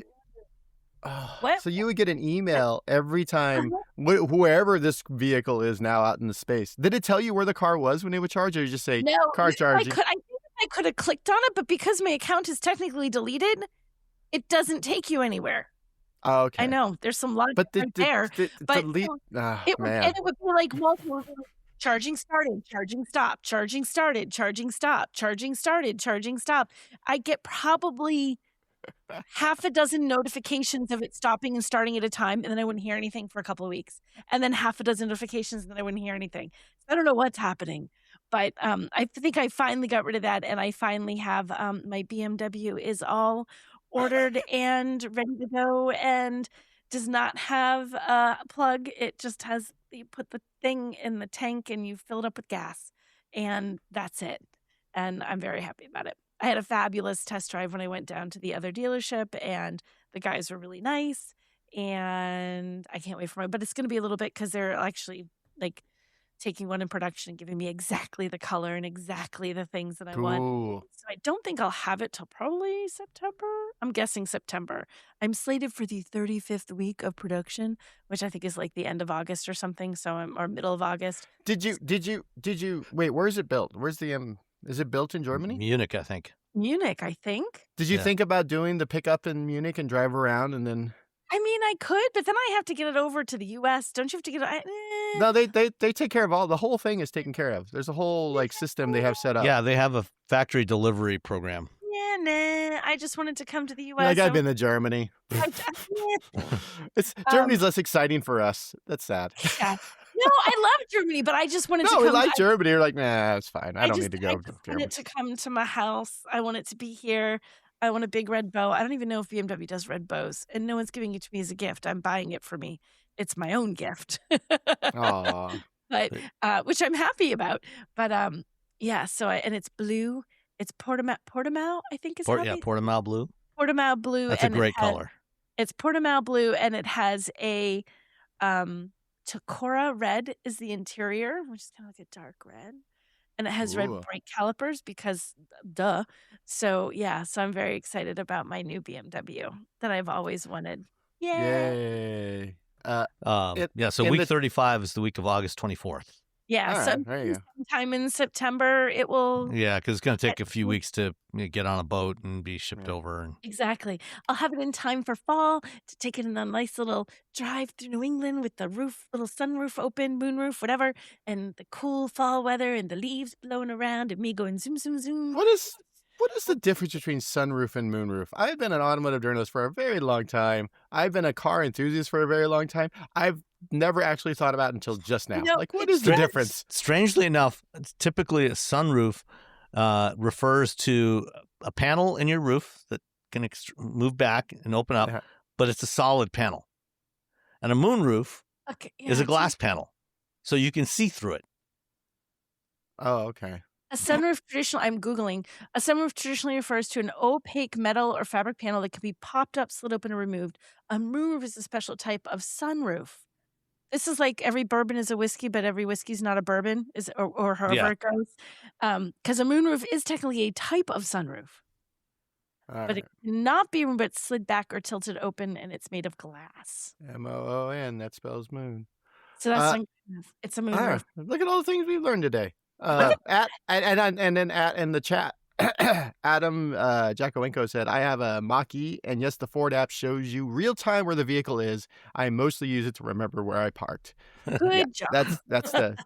What? So you would get an email every time whoever this vehicle is now out in the space. Did it tell you where the car was when it would charge, or you just say car charging? I could have clicked on it, but because my account is technically deleted, it doesn't take you anywhere. Oh, okay. I know there's some logic there, but delete. It would be like multiple. Charging started, charging stopped, charging started, charging stopped, charging started, charging stopped. I get probably half a dozen notifications of it stopping and starting at a time, and then I wouldn't hear anything for a couple of weeks. And then half a dozen notifications, and then I wouldn't hear anything. I don't know what's happening, but I think I finally got rid of that, and I finally have my BMW is all ordered and ready to go, and does not have a plug. It just has, you put the thing in the tank and you fill it up with gas, and that's it. And I'm very happy about it. I had a fabulous test drive when I went down to the other dealership, and the guys were really nice, and I can't wait for but it's going to be a little bit because they're actually like taking one in production and giving me exactly the color and exactly the things that I want. Cool. So I don't think I'll have it till probably September. I'm guessing September. I'm slated for the 35th week of production, which I think is like the end of August or something. So or middle of August. Did you wait? Where is it built? Where's the Is it built in Germany? Munich, I think. Munich, I think. Did you Yeah. think about doing the pickup in Munich and drive around and then? I mean, I could, but then I have to get it over to the U.S. Don't you have to get it? No, they take care of the whole thing is taken care of. There's a whole like system they have set up. Yeah, they have a factory delivery program. Yeah, nah. I just wanted to come to the U.S. Like I've been to Germany. Germany's less exciting for us. That's sad. Yeah. No, I love Germany, but I just wanted to come. No, we like Germany. You're like, nah, it's fine. I don't need to go I to just want Germany. it to come to my house. I want it to be here. I want a big red bow. I don't even know if BMW does red bows, and no one's giving it to me as a gift. I'm buying it for me. It's my own gift. Aw. But which I'm happy about. But yeah. So and it's blue. It's Portimao, I think is how they Portimao blue. Portimao blue. That's a and great color. It's Portimao blue, and it has a Tacora red is the interior, which is kind of like a dark red. And it has red Ooh. brake calipers because duh. So yeah, so I'm very excited about my new BMW that I've always wanted. Yay. Yay. So in week the- 35 is the week of August 24th. Yeah, All so right, there you go. sometime in September it will Yeah, because it's going to take a few weeks to get on a boat and be shipped Yeah. over. And exactly. I'll have it in time for fall to take it on a nice little drive through New England with the little sunroof open, moonroof, whatever, and the cool fall weather and the leaves blowing around and me going zoom, zoom, zoom. What is the difference between sunroof and moonroof? I've been an automotive journalist for a very long time. I've been a car enthusiast for a very long time. I've never actually thought about it until just now. You know, Like, what it's is the just- difference? strangely enough, typically a sunroof refers to a panel in your roof that can move back and open up, Yeah. but it's a solid panel. And a moonroof Okay, is a yeah, glass panel, so you can see through it. Oh, okay. A sunroof I'm Googling. A sunroof traditionally refers to an opaque metal or fabric panel that can be popped up, slid open, and removed. A moonroof is a special type of sunroof. This is like every bourbon is a whiskey, but every whiskey's not a bourbon, or however Yeah. it goes. Because a moonroof is technically a type of sunroof, All but it cannot be removed, but slid back or tilted open, and it's made of glass. right. MOON, that spells moon. So that's it's a All moonroof. right. Look at all the things we've learned today. And then in the chat, Adam Jakowenko said, I have a Mach-e, and yes, the Ford app shows you real time where the vehicle is. I mostly use it to remember where I parked. Good job. That's the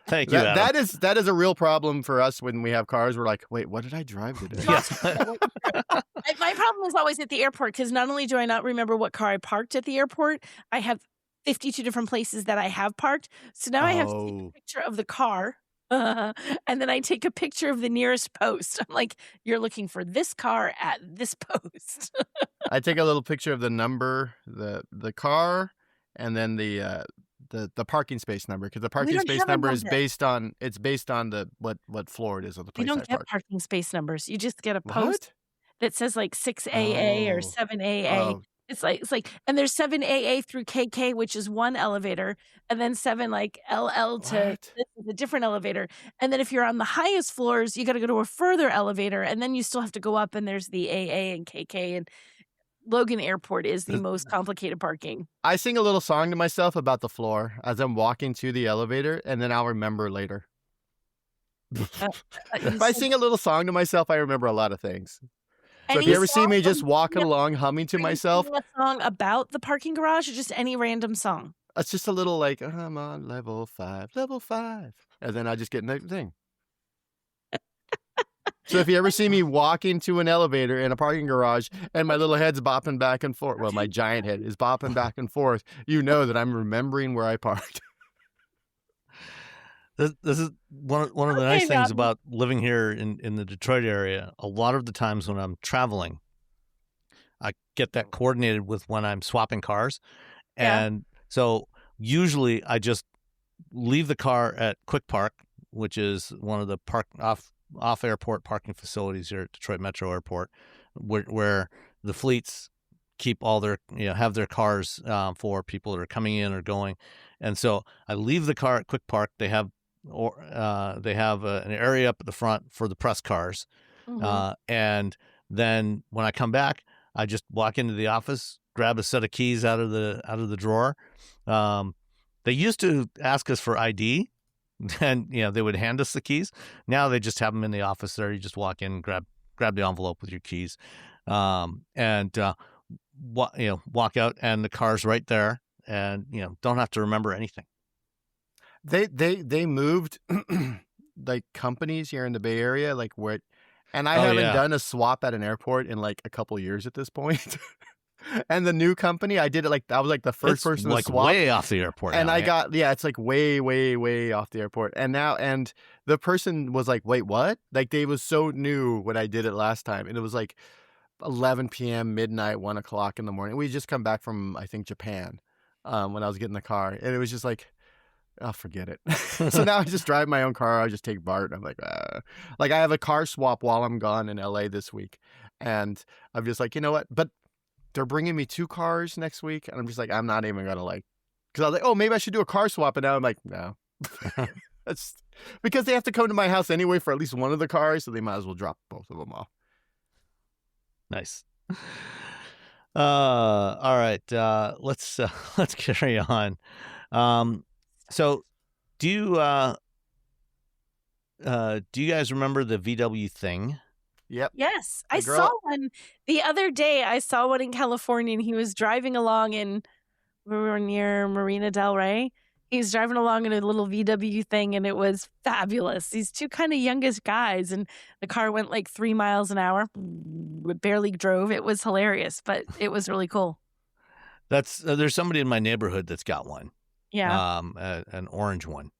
Thank you, Adam. that is a real problem for us when we have cars. We're like, wait, what did I drive today? My problem is always at the airport because not only do I not remember what car I parked at the airport, I have 52 different places that I have parked. So now I have to take a picture of the car and then I take a picture of the nearest post. I'm like, you're looking for this car at this post. I take a little picture of the number, the car, and then the parking space number, because the parking don't space have a number is number. based on the what floor it is of the You place don't I get parked. parking space numbers. You just get a post What? that says like 6AA or Oh. 7AA. Oh, It's like, and there's 7AA through KK, which is one elevator, and then 7 like LL to What? this is a different elevator. And then if you're on the highest floors, you got to go to a further elevator, and then you still have to go up, and there's the AA and KK. And Logan Airport is the most complicated parking. I sing a little song to myself about the floor as I'm walking to the elevator, and then I'll remember later. If I sing a little song to myself, I remember a lot of things. So if you ever see me just walking along, humming to myself, a song about the parking garage, or just any random song. it's just a little like, I'm on level 5, and then I just get in the thing. So if you ever see me walk into an elevator in a parking garage and my little head's bopping back and forth, well, my giant head is bopping back and forth, you know that I'm remembering where I parked. This is one of the nice things about living here in the Detroit area. A lot of the times when I'm traveling, I get that coordinated with when I'm swapping cars. And so usually I just leave the car at Quick Park, which is one of the off airport parking facilities here at Detroit Metro Airport, where the fleets keep all their, have their cars for people that are coming in or going. And so I leave the car at Quick Park. They have an area up at the front for the press cars. And then when I come back, I just walk into the office, grab a set of keys out of the drawer. They used to ask us for ID, and they would hand us the keys. Now they just have them in the office there. You just walk in, grab the envelope with your keys, and walk out, and the car's right there, and don't have to remember anything. They moved like companies here in the Bay Area, like where, and I haven't done a swap at an airport in like a couple years at this point. And the new company, I did it I was like the first person to swap. Way off the airport. And now, I got, it's like way, way, way off the airport. And the person was like, wait, what? Like they was so new when I did it last time. And it was like 11 p.m., midnight, 1 o'clock in the morning. We just come back from, I think, Japan when I was getting the car. And it was just like, I'll forget it. So now I just drive my own car. I just take Bart. I'm like, like I have a car swap while I'm gone in LA this week. And I'm just like, you know what? But they're bringing me 2 cars next week. And I'm just like, I'm not even going to because I was like, oh, maybe I should do a car swap. And now I'm like, no. That's because they have to come to my house anyway for at least one of the cars. So they might as well drop both of them off. Nice. All right. Let's carry on. So do you guys remember the VW thing? Yep. Yes. I saw one the other day. I saw one in California, and he was driving along we were near Marina Del Rey. He was driving along in a little VW thing, and it was fabulous. These 2 kind of youngest guys, and the car went like 3 miles an hour. It barely drove. It was hilarious, but it was really cool. There's somebody in my neighborhood that's got one. Yeah. An orange one.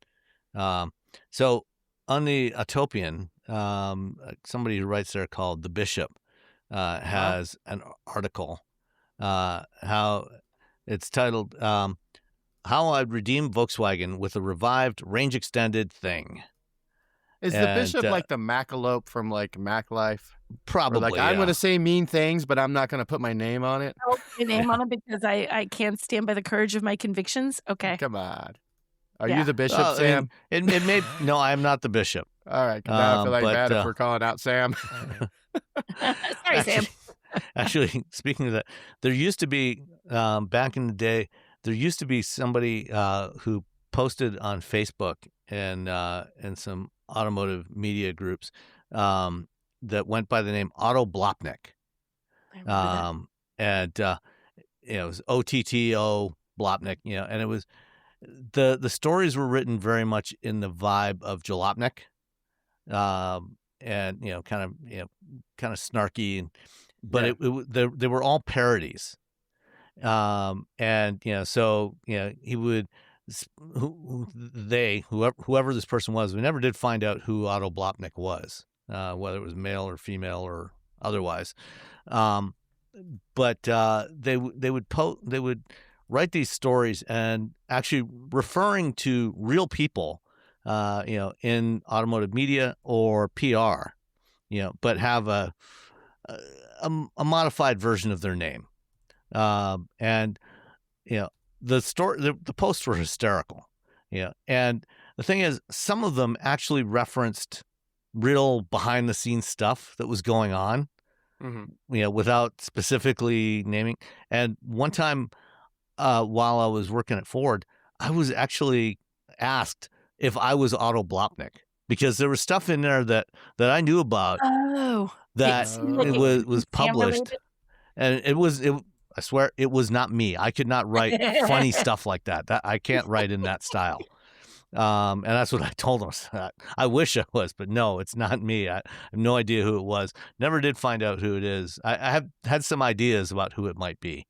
So on the Utopian, somebody who writes there called The Bishop has an article, how it's titled, How I'd Redeem Volkswagen with a Revived Range Extended Thing. Is the Bishop like the Macalope from like Mac Life? Probably. Or I'm going to say mean things, but I'm not going to put my name on it. I'll put my name on it because I can't stand by the courage of my convictions. Okay. Come on. Are you the Bishop, Sam? No, I'm not the Bishop. All right. Now I feel bad if we're calling out Sam. Sorry, Sam. Actually, speaking of that, there used to be, back in the day, there used to be somebody who posted on Facebook and some automotive media groups that went by the name Otto Blopnik. And it was OTTO Blopnik, and it was the stories were written very much in the vibe of Jalopnik, and kind of snarky, but they were all parodies, and so he would. Whoever this person was, we never did find out who Otto Blopnik was, whether it was male or female or otherwise. But they would write these stories and actually referring to real people, in automotive media or PR, but have a modified version of their name, and the posts were hysterical, and the thing is, some of them actually referenced real behind the scenes stuff that was going on, without specifically naming. And one time, while I was working at Ford, I was actually asked if I was Otto Blopnik because there was stuff in there that I knew about that it was published, and I swear it was not me. I could not write funny stuff like that. I can't write in that style. And that's what I told him. I wish I was, but no, it's not me. I have no idea who it was. Never did find out who it is. I have had some ideas about who it might be,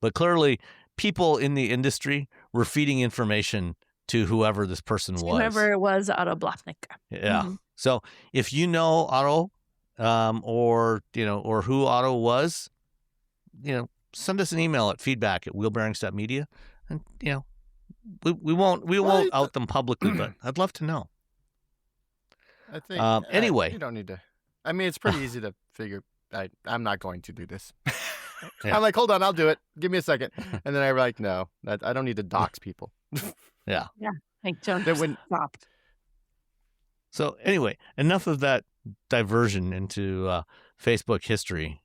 but clearly people in the industry were feeding information to whoever this person was. Whoever it was, Otto Blachnik. Yeah. So if you know Otto, or who Otto was, send us an email at feedback@wheelbearings.media, and we won't out them publicly, but I'd love to know. I think anyway, you don't need to. I mean, it's pretty easy to figure. I'm not going to do this. Yeah. I'm like, hold on, I'll do it. Give me a second, and then I'm like, no, I don't need to dox people. Yeah. Like, don't stop. So anyway, enough of that diversion into Facebook history.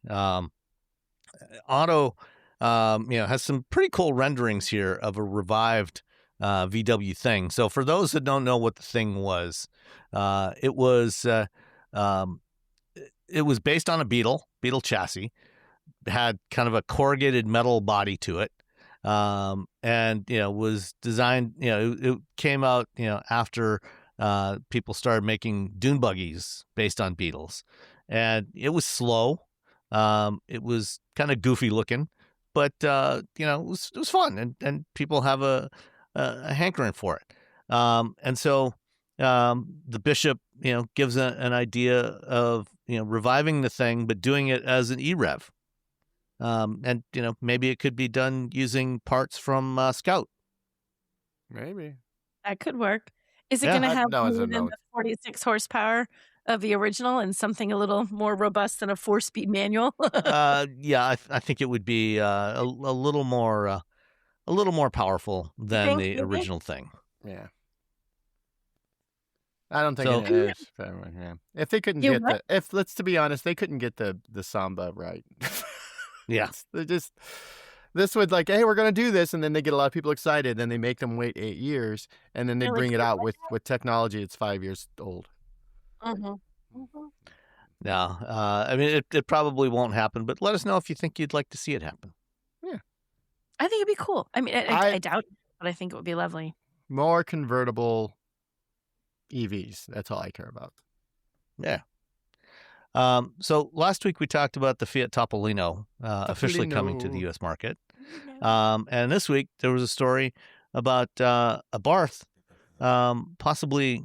Otto, has some pretty cool renderings here of a revived VW thing. So for those that don't know what the thing was, it was based on a Beetle chassis. It had kind of a corrugated metal body to it. And was designed, it came out, after people started making dune buggies based on Beetles, and it was slow. It was kind of goofy looking, but it was fun, and people have a hankering for it. And so the bishop, gives an idea of reviving the thing, but doing it as an EREV. And maybe it could be done using parts from Scout. Maybe That could work. Is it going to have more than the 46 horsepower of the original and something a little more robust than a 4-speed manual? Yeah, I think it would be a little more powerful than the original thing. Yeah. I don't think it is. Yeah. If they couldn't let's to be honest, they couldn't get the Samba right. Yeah. They just, this would like, hey, we're going to do this. And then they get a lot of people excited. Then they make them wait 8 years. And then they bring it out with technology. It's 5 years old. No, I mean, it probably won't happen, but let us know if you think you'd like to see it happen. Yeah. I think it'd be cool. I mean, I doubt it, but I think it would be lovely. More convertible EVs. That's all I care about. Yeah. So last week we talked about the Fiat Topolino officially coming to the U.S. market. And this week there was a story about Abarth possibly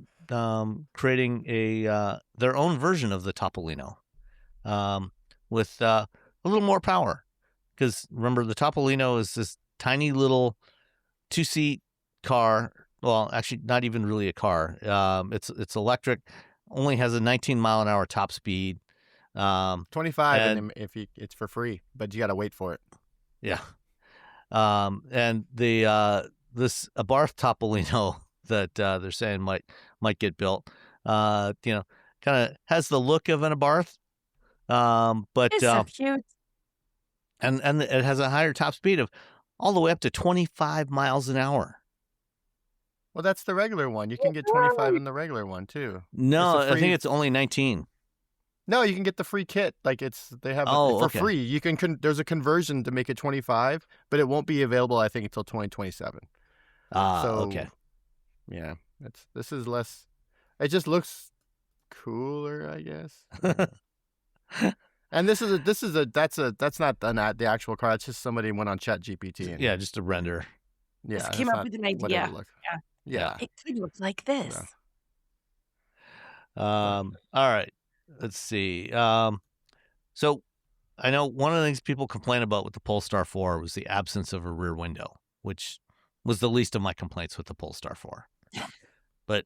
creating their own version of the Topolino with a little more power. Because remember, the Topolino is this tiny little 2-seat car. Well, actually, not even really a car. It's electric. Only has a 19-mile-an-hour top speed. 25, and if it's for free, but you got to wait for it. Yeah. And this Abarth Topolino that they're saying might get built, kind of has the look of an Abarth, but it's so cute. And it has a higher top speed of all the way up to 25 miles an hour. Well, that's the regular one. You can get 25 in the regular one too. No, I think it's only 19. No, you can get the free kit. Like they have for free. You can there's a conversion to make it 25, but it won't be available I think until 2027. Okay. Yeah, this is less. It just looks cooler, I guess. And that's not the actual car. It's just somebody went on ChatGPT. Yeah, just a render. Yeah, just came up with an idea. Yeah. It could look like this. All right. Let's see. So I know one of the things people complain about with the Polestar 4 was the absence of a rear window, which was the least of my complaints with the Polestar 4. But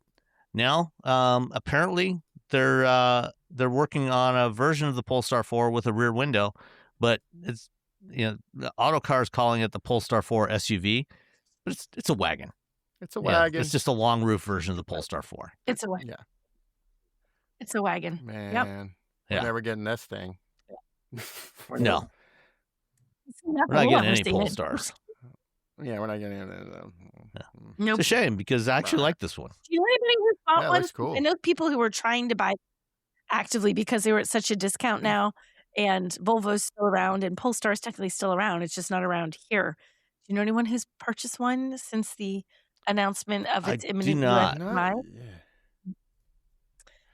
now, apparently, they're working on a version of the Polestar 4 with a rear window, but it's the Autocar is calling it the Polestar 4 SUV, but it's a wagon. It's a wagon. It's just a long roof version of the Polestar 4. It's a wagon. Yeah. It's a wagon. Man, we're never getting this thing. No. We're not getting any Polestars. Yeah, we're not getting it. Nope. It's a shame because I actually like this one. Do you know anybody who bought one? Looks cool. I know people who were trying to buy actively because they were at such a discount now, and Volvo's still around, and Polestar's technically still around. It's just not around here. Do you know anyone who's purchased one since the announcement of I its do imminent U.S. not. Not, demise? yeah.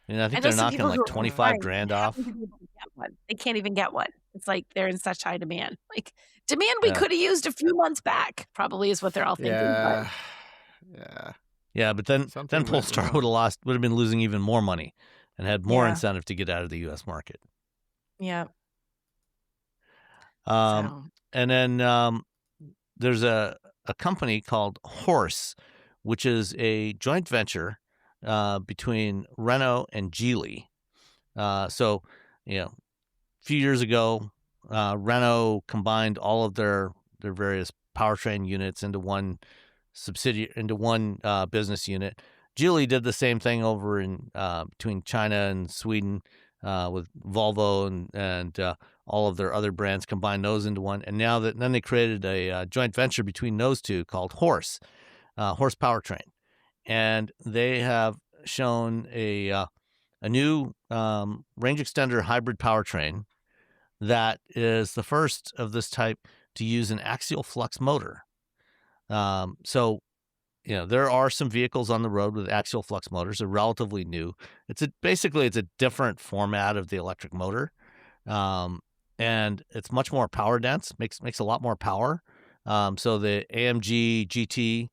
And I I think know they're some knocking people like who are 25 buying grand haven't off. been able to get one. They can't even get one. It's like they're in such high demand. Like demand we Yeah. could have used a few months back, probably is what they're all thinking. But Yeah. Yeah. Yeah, but then Something went Polestar wrong. would have been losing even more money and had more yeah, incentive to get out of the US market. yeah. Um, So and then there's a company called Horse, which is a joint venture between Renault and Geely. So, a few years ago, Renault combined all of their various powertrain units into one business unit. Geely did the same thing over in between China and Sweden with Volvo and all of their other brands, combined those into one. And then they created a joint venture between those two called Horse Powertrain, and they have shown a new range extender hybrid powertrain that is the first of this type to use an axial flux motor. So, there are some vehicles on the road with axial flux motors. They're relatively new. Basically it's a different format of the electric motor, and it's much more power dense. Makes a lot more power. So the AMG GT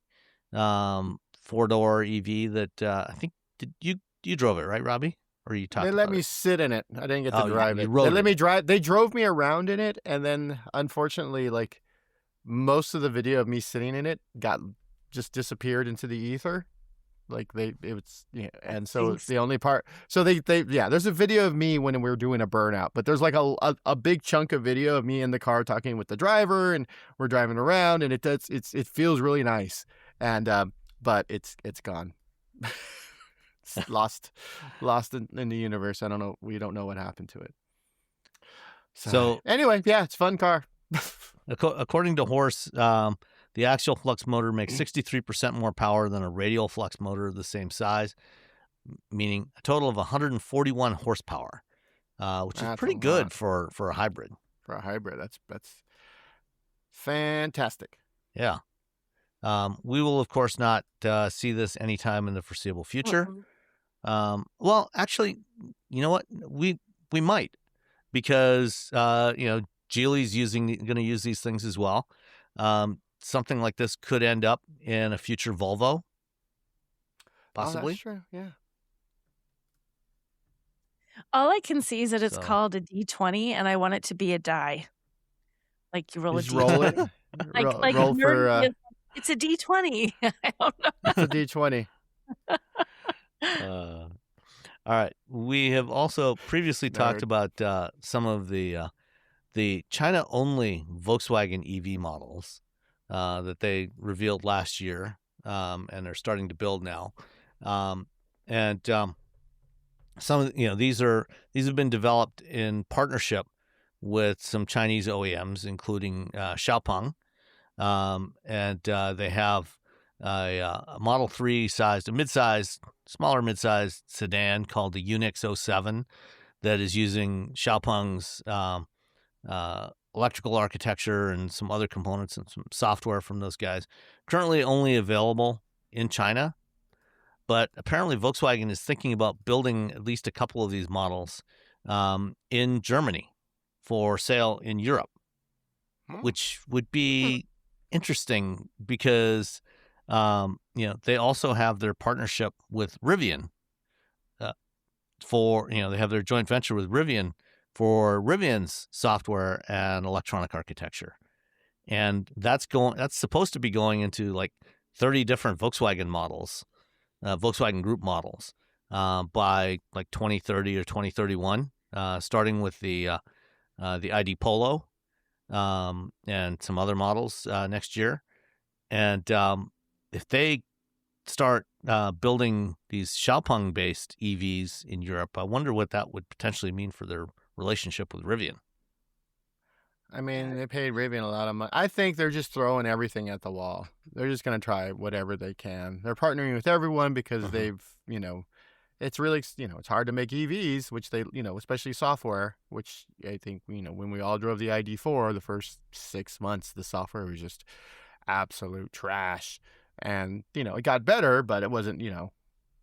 4-door EV that I think you drove it, right, Robbie? Or you talked They about let me it? sit in it. I didn't get to Oh, drive you it. They rode let in me it. drive. They drove me around in it, and then unfortunately, like most of the video of me sitting in it just disappeared into the ether. Like it was, yeah. And so stinks. the only part, so yeah. There's a video of me when we were doing a burnout, but there's like a big chunk of video of me in the car talking with the driver, and we're driving around, and it feels really nice, and but it's gone. It's lost in the universe. I don't know. We don't know what happened to it. So anyway, yeah, it's a fun car. according to Horse, the axial flux motor makes 63% more power than a radial flux motor of the same size, meaning a total of 141 horsepower, which is That's pretty a good lot for a hybrid. for a hybrid. That's fantastic. Yeah. We will, of course, not see this anytime in the foreseeable future. Well, actually, you know what? We might, because Geely's going to use these things as well. Something like this could end up in a future Volvo, Oh, possibly. that's true. Yeah. All I can see is that it's So- called a D20, and I want it to be a die. Like you roll Just a roll it. D20. like roll for. nerd is- it's a D20. I don't know. It's a D20. All right. We have also previously talked Nerd. about some of the China-only Volkswagen EV models that they revealed last year, and are starting to build now. Some of these have been developed in partnership with some Chinese OEMs, including Xiaopeng, and they have a Model 3 sized, smaller mid-sized sedan called the Unix 07 that is using Xiaopeng's electrical architecture and some other components and some software from those guys. Currently only available in China, but apparently Volkswagen is thinking about building at least a couple of these models in Germany for sale in Europe, which would be interesting because they also have their partnership with Rivian they have their joint venture with Rivian for Rivian's software and electronic architecture. And that's supposed to be going into like 30 different Volkswagen models, Volkswagen Group models, by like 2030 or 2031, starting with the ID Polo, and some other models next year. And if they start building these Xiaopeng-based EVs in Europe, I wonder what that would potentially mean for their relationship with Rivian. I mean, they paid Rivian a lot of money. I think they're just throwing everything at the wall. They're just going to try whatever they can. They're partnering with everyone because they've, it's really, it's hard to make EVs, which they, especially software, which I think, when we all drove the ID4, the first 6 months, the software was just absolute trash. and it got better, but it wasn't.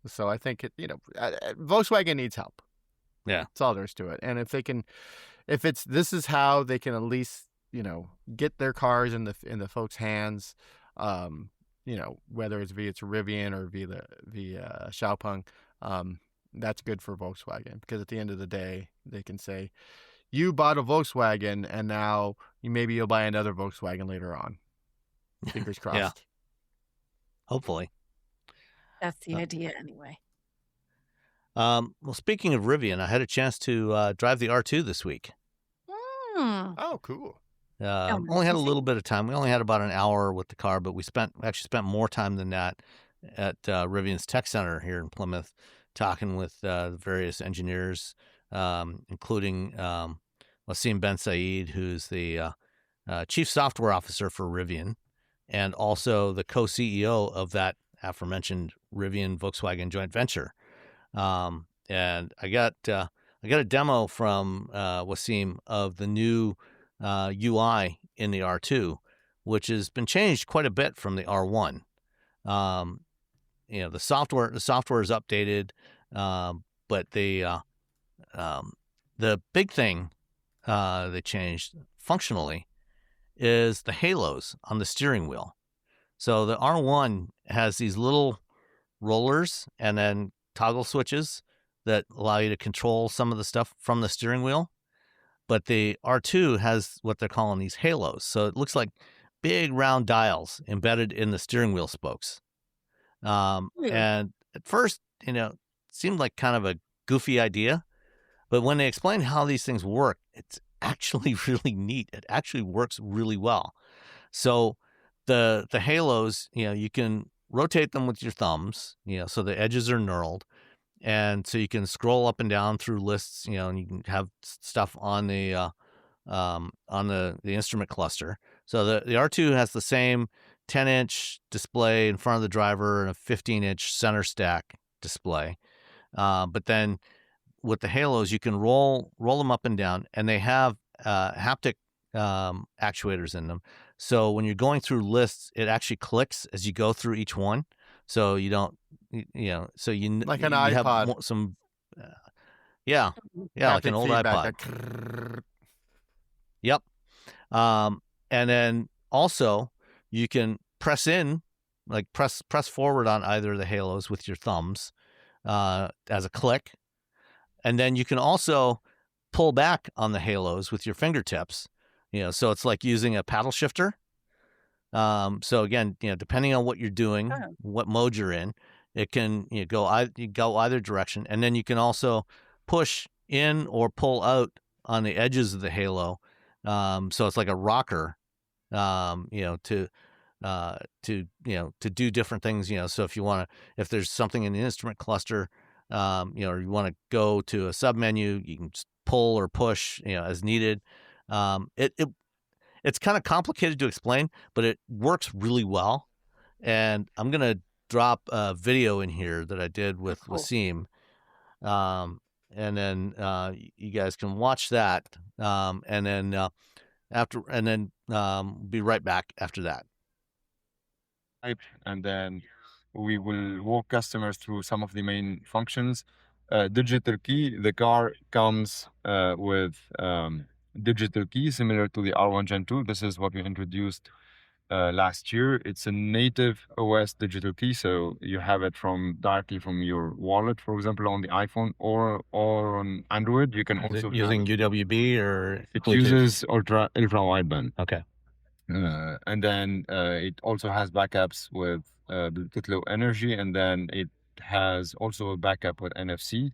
So I think Volkswagen needs help. Yeah. That's all there is to it. And this is how they can at least get their cars in the folks' hands, whether it's via Rivian or via Xiaopeng, that's good for Volkswagen, because at the end of the day they can say, you bought a Volkswagen and now maybe you'll buy another Volkswagen later on. Fingers crossed. Yeah. Hopefully. That's the idea anyway. Well, speaking of Rivian, I had a chance to drive the R2 this week. Oh, cool. Only had a little bit of time. We only had about an hour with the car, but we actually spent more time than that at Rivian's Tech Center here in Plymouth, talking with various engineers, including Wasim Ben Said, who's the chief software officer for Rivian, and also the co-CEO of that aforementioned Rivian Volkswagen joint venture. And I got a demo from Wasim of the new UI in the R2, which has been changed quite a bit from the R1. The software is updated, but the big thing they changed functionally is the halos on the steering wheel. So the R1 has these little rollers and then toggle switches that allow you to control some of the stuff from the steering wheel. But the R2 has what they're calling these halos. So it looks like big round dials embedded in the steering wheel spokes. And at first, it seemed like kind of a goofy idea. But when they explain how these things work, it's actually really neat. It actually works really well. So the halos, you can rotate them with your thumbs, so the edges are knurled. And so you can scroll up and down through lists, and you can have stuff on the instrument cluster. So the R2 has the same 10-inch display in front of the driver and a 15-inch center stack display. But then with the halos, you can roll them up and down, and they have haptic actuators in them. So when you're going through lists, it actually clicks as you go through each one. So you don't, so like an you iPod. have some, like an old feedback, iPod. Yep. And then also you can press forward on either of the halos with your thumbs as a click. And then you can also pull back on the halos with your fingertips, so it's like using a paddle shifter. So again, depending on what you're doing, what mode you're in, it can go either direction. And then you can also push in or pull out on the edges of the halo. So it's like a rocker, to do different things, so if there's something in the instrument cluster, or you want to go to a sub menu, you can just pull or push, as needed. It's kind of complicated to explain, but it works really well. And I'm going to drop a video in here that I did with Wasim. And then you guys can watch that. And then be right back after that. And then we will walk customers through some of the main functions. Digital key, the car comes with digital key similar to the R1 Gen 2. This is what we introduced last year. It's a native OS digital key, so you have it directly from your wallet, for example, on the iPhone or on Android. You can also using UWB or it Bluetooth? uses ultra wideband. Okay. And then it also has backups with Bluetooth Low Energy, and then it has also a backup with NFC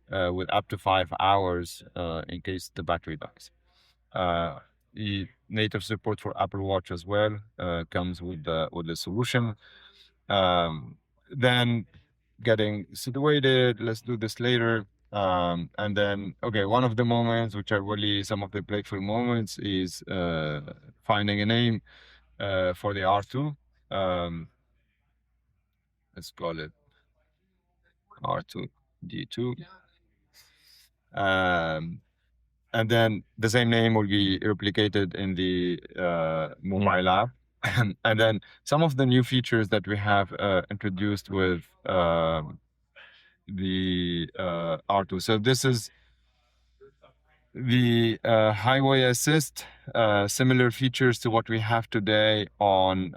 with up to 5 hours in case the battery dies. The native support for Apple Watch as well comes with the solution. Then getting situated, let's do this later. And then, one of the moments, which are really some of the playful moments, is finding a name for the R2. Let's call it R2D2. And then the same name will be replicated in the mobile app. And then some of the new features that we have introduced with the R2. So this is the highway assist, similar features to what we have today on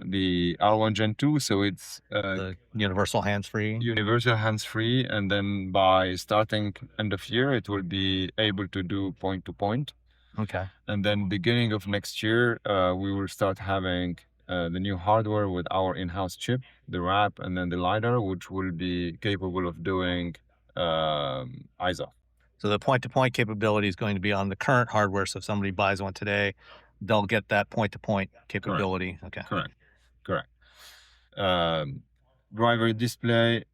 the R1 Gen 2. So it's The universal hands-free. universal hands-free, and then by starting end of year, it will be able to do point-to-point. Okay. And then beginning of next year, we will start having the new hardware with our in-house chip, the wrap, and then the LiDAR, which will be capable of doing eyes off. So the point-to-point capability is going to be on the current hardware. So if somebody buys one today, they'll get that point-to-point capability. Okay. Correct. Driver display.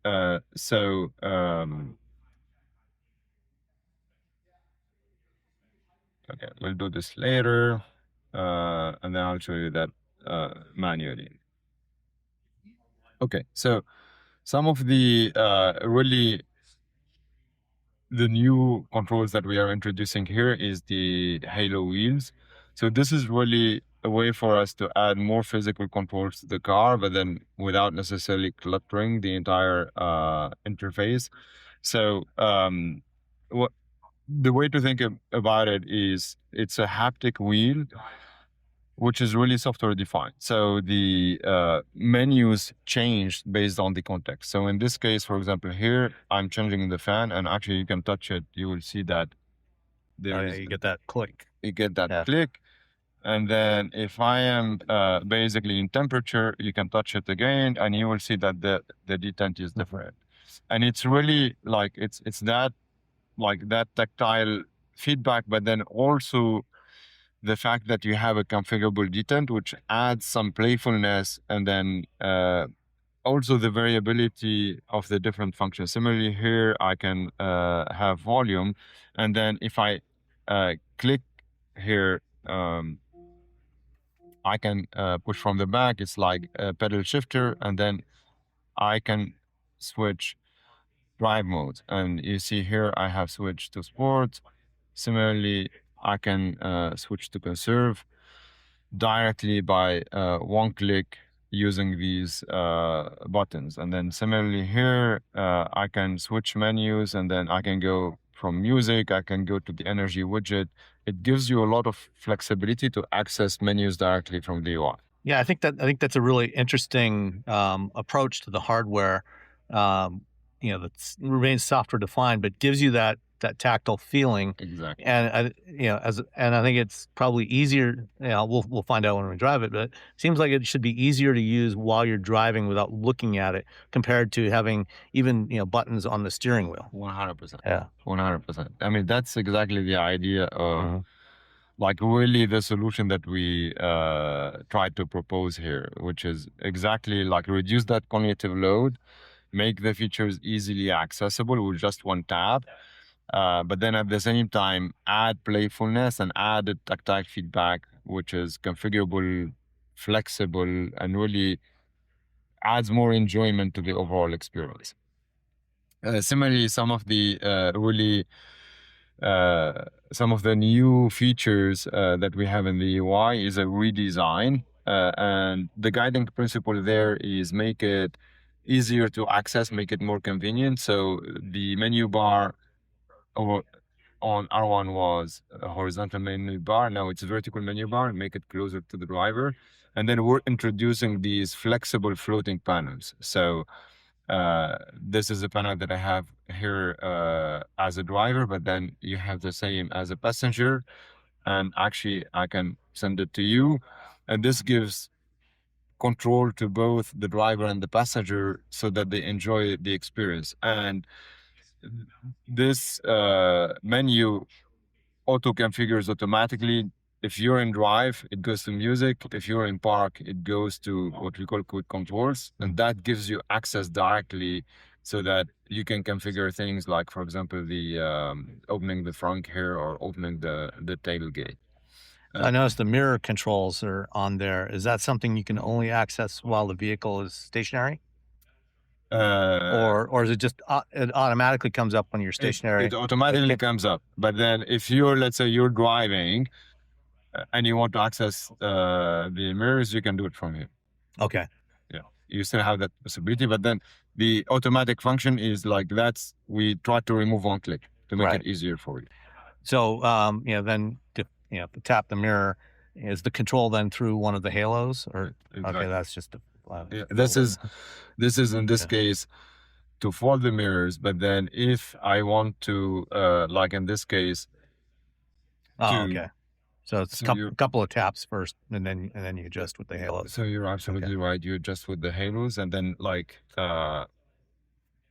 Okay, we'll do this later, and then I'll show you that manually. Okay, so some of the really the new controls that we are introducing here is the halo wheels. So this is really a way for us to add more physical controls to the car, but then without necessarily cluttering the entire interface. So the way to think about it is it's a haptic wheel, which is really software defined. So the menus changed based on the context. So in this case, for example, here I'm changing the fan, and actually you can touch it. You will see that you get that click. You get that click. And then if I am basically in temperature, you can touch it again, and you will see that the detent is different. And it's really like it's that like that tactile feedback, but then also the fact that you have a configurable detent, which adds some playfulness, and then also the variability of the different functions. Similarly here, I can have volume, and then if I click here, I can push from the back. It's like a pedal shifter, and then I can switch drive modes. And you see here, I have switched to sport. Similarly, I can switch to conserve directly by one click using these buttons. And then similarly here, I can switch menus, and then I can go from music, I can go to the energy widget. It gives you a lot of flexibility to access menus directly from the UI. Yeah, I think that's a really interesting approach to the hardware. That remains software defined, but gives you that tactile feeling. Exactly. And I think it's probably easier. We'll find out when we drive it, but it seems like it should be easier to use while you're driving without looking at it, compared to having even buttons on the steering wheel. 100%. Yeah, 100%. I mean, that's exactly the idea of like really the solution that we tried to propose here, which is exactly like reduce that cognitive load, make the features easily accessible with just one tap. But then at the same time, add playfulness and add a tactile feedback, which is configurable, flexible, and really adds more enjoyment to the overall experience. Similarly, some of the new features that we have in the UI is a redesign. And the guiding principle there is make it easier to access, make it more convenient. So the menu bar on R1 was a horizontal menu bar. Now it's a vertical menu bar, make it closer to the driver. And then we're introducing these flexible floating panels. So this is a panel that I have here as a driver, but then you have the same as a passenger. And actually, I can send it to you. And this gives control to both the driver and the passenger so that they enjoy the experience. And this menu auto configures automatically. If you're in drive, it goes to music. If you're in park, it goes to what we call quick controls. And that gives you access directly so that you can configure things like, for example, the opening the trunk here or opening the tailgate. I noticed the mirror controls are on there. Is that something you can only access while the vehicle is stationary? Or is it just it automatically comes up when you're stationary? It automatically comes up. But then if you're, let's say you're driving and you want to access the mirrors, you can do it from here. Okay. Yeah, you still have that possibility, but then the automatic function is like we try to remove one click to make it easier for you. So, then to tap the mirror, is the control then through one of the halos, or okay, that's just this is in this case to fold the mirrors, but then if I want to, like in this case, okay. So it's a couple of taps first, and then you adjust with the halos. So you're absolutely right. You adjust with the halos, and then like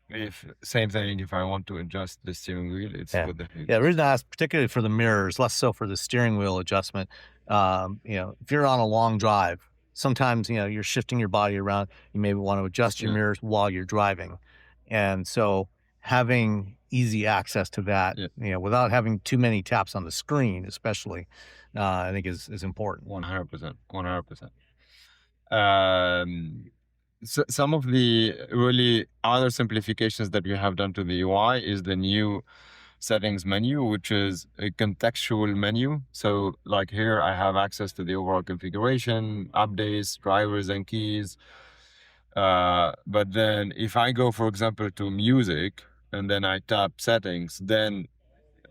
if same thing. If I want to adjust the steering wheel, it's with the halos. Yeah, the reason I asked particularly for the mirrors, less so for the steering wheel adjustment. If you're on a long drive, sometimes you're shifting your body around. You maybe want to adjust your mirrors while you're driving, and so having easy access to that, without having too many taps on the screen, especially, I think is important. 100%. 100%. So some of the really other simplifications that we have done to the UI is the new settings menu, which is a contextual menu. So like here, I have access to the overall configuration, updates, drivers, and keys. But then if I go, for example, to music, and then I tap settings, then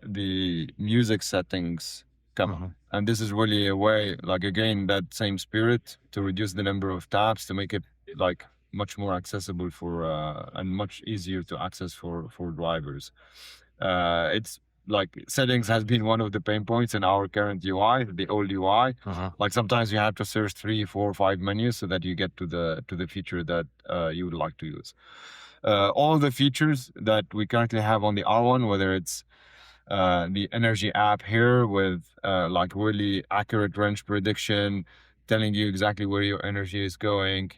the music settings come up. And this is really a way, like again, that same spirit to reduce the number of taps, to make it like much more accessible for and much easier to access for drivers. It's like settings has been one of the pain points in our current UI, the old UI. Like sometimes you have to search 3, 4, 5 menus so that you get to the feature that you would like to use. All the features that we currently have on the R1, whether it's the energy app here with like really accurate range prediction, telling you exactly where your energy is going,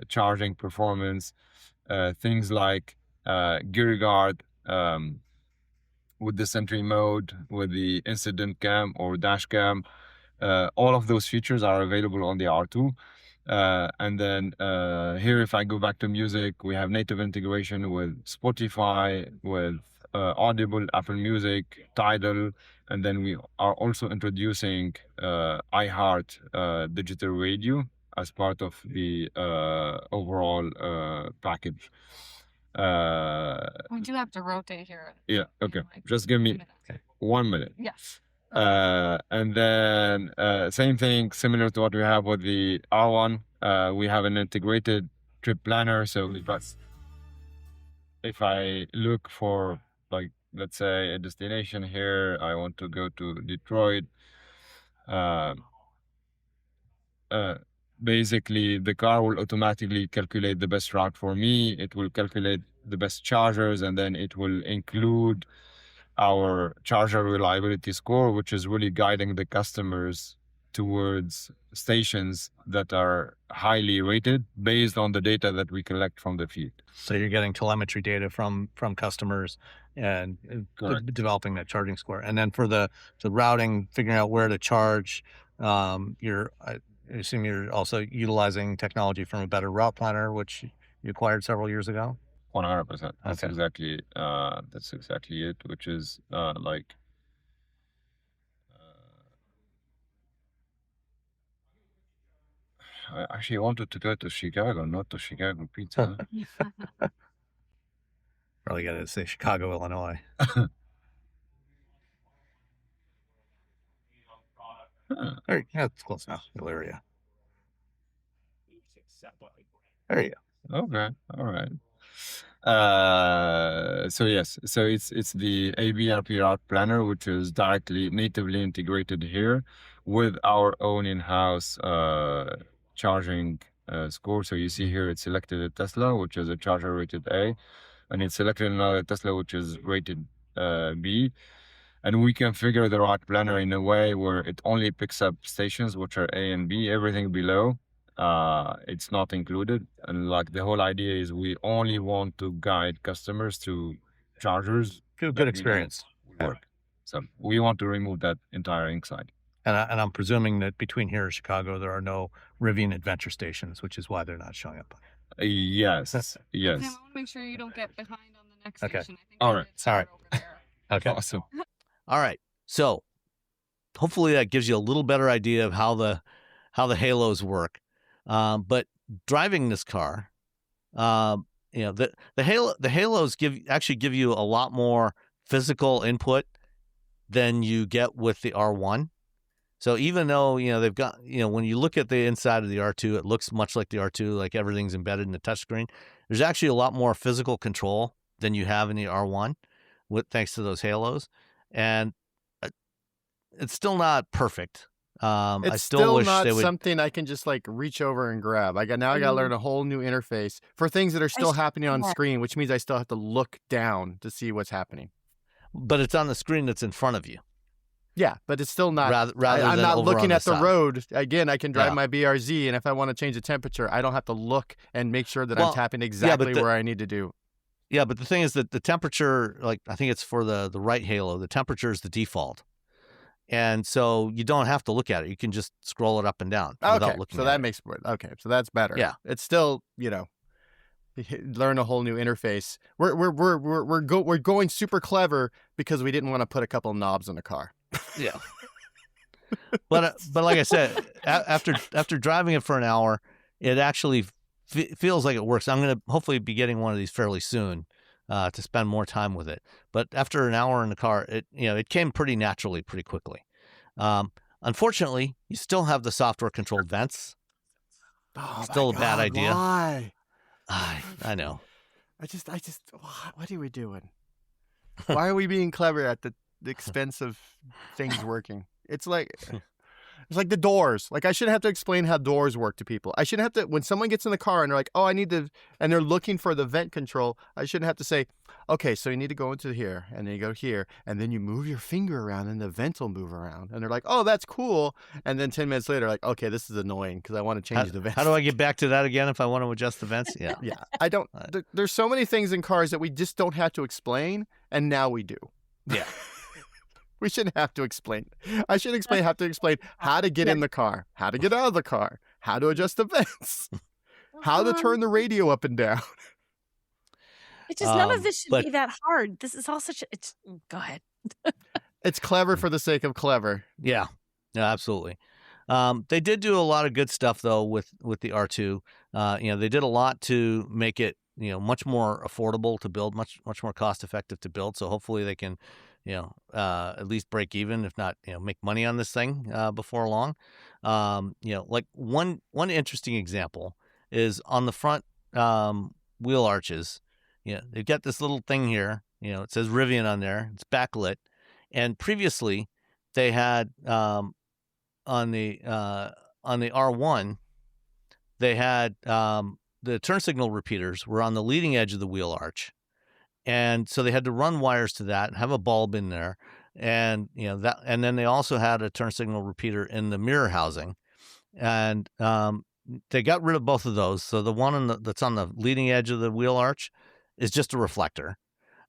charging performance, things like gear guard with the sentry mode, with the incident cam or dash cam. All of those features are available on the R2. And then here, if I go back to music, we have native integration with Spotify, with Audible, Apple Music, Tidal, and then we are also introducing iHeart digital radio as part of the overall package. We do have to rotate here. Yeah, okay. Just give me 1 minute. Yes. And then same thing, similar to what we have with the R1, we have an integrated trip planner. So if I look for, like, let's say a destination here, I want to go to Detroit. Basically, the car will automatically calculate the best route for me. It will calculate the best chargers, and then it will include our charger reliability score, which is really guiding the customers towards stations that are highly rated based on the data that we collect from the field. So you're getting telemetry data from customers and developing that charging score. And then for the routing, figuring out where to charge, I assume you're also utilizing technology from a better route planner, which you acquired several years ago. 100%. That's exactly it. Which is like. I actually wanted to go to Chicago, not to Chicago Pizza. Probably got to say Chicago, Illinois. Yeah, it's close enough. Area. There you go. Okay, all right. So yes, so it's the ABRP route planner, which is natively integrated here with our own in-house charging score. So you see here, it's selected a Tesla, which is a charger rated A, and it's selected another Tesla, which is rated B. And we configure the route planner in a way where it only picks up stations which are A and B. Everything below, it's not included. And like the whole idea is we only want to guide customers to chargers. Good experience. Work. So we want to remove that entire anxiety. And I'm presuming that between here and Chicago, there are no Rivian adventure stations, which is why they're not showing up. Yes. I want to make sure you don't get behind on the next station. I think all right. Sorry. Okay. Awesome. All right. So hopefully that gives you a little better idea of how the halos work. But driving this car, the halos actually give you a lot more physical input than you get with the R1. So even though, they've got, when you look at the inside of the R2, it looks much like the R2, like everything's embedded in the touchscreen. There's actually a lot more physical control than you have in the R1 thanks to those halos. And it's still not perfect. I It's still wish not they would. something I can just like reach over and grab. I got to learn a whole new interface for things that are still happening on screen, which means I still have to look down to see what's happening. But it's on the screen that's in front of you. Yeah, but it's still not. Rather I'm than not over looking on at the side. road. Again, I can drive Yeah. my BRZ, and if I want to change the temperature, I don't have to look and make sure that I'm Well, tapping yeah, exactly but where I need to do. Yeah, but the thing is that the temperature, like I think it's for the right halo, the temperature is the default. And so you don't have to look at it. You can just scroll it up and down Okay, without looking so at that it. makes okay, so that's better. Yeah. It's still learn a whole new interface. We're going super clever because we didn't want to put a couple knobs in the car. Yeah. But like I said, after driving it for an hour, it actually feels like it works. I'm going to hopefully be getting one of these fairly soon to spend more time with it. But after an hour in the car, it came pretty naturally, pretty quickly. Unfortunately, you still have the software controlled vents. Oh, Still a bad idea. Why? I know. I just, what are we doing? Why are we being clever at the expense of things working? It's like the doors. Like I shouldn't have to explain how doors work to people. I shouldn't have to, when someone gets in the car and they're like, oh, I need to, and they're looking for the vent control, I shouldn't have to say, okay, so you need to go into here, and then you go here, and then you move your finger around, and the vent will move around. And they're like, oh, that's cool. And then 10 minutes later, like, okay, this is annoying because I want to change the vents. How do I get back to that again if I want to adjust the vents? Yeah. Yeah. I don't, there's so many things in cars that we just don't have to explain, and now we do. Yeah. We shouldn't have to explain. I should have to explain how to get in the car, how to get out of the car, how to adjust the vents, how to turn the radio up and down. It's just none of this should be that hard. This is all go ahead. It's clever for the sake of clever. Yeah, absolutely. They did do a lot of good stuff though with the R2. They did a lot to make it much more affordable to build, much more cost effective to build. So hopefully they can at least break even, if not make money on this thing before long. Like one interesting example is on the front wheel arches. They've got this little thing here. It says Rivian on there. It's backlit, and previously they had on the R1 they had the turn signal repeaters were on the leading edge of the wheel arch. And so they had to run wires to that and have a bulb in there. And, and then they also had a turn signal repeater in the mirror housing. And they got rid of both of those. So the one that's on the leading edge of the wheel arch is just a reflector.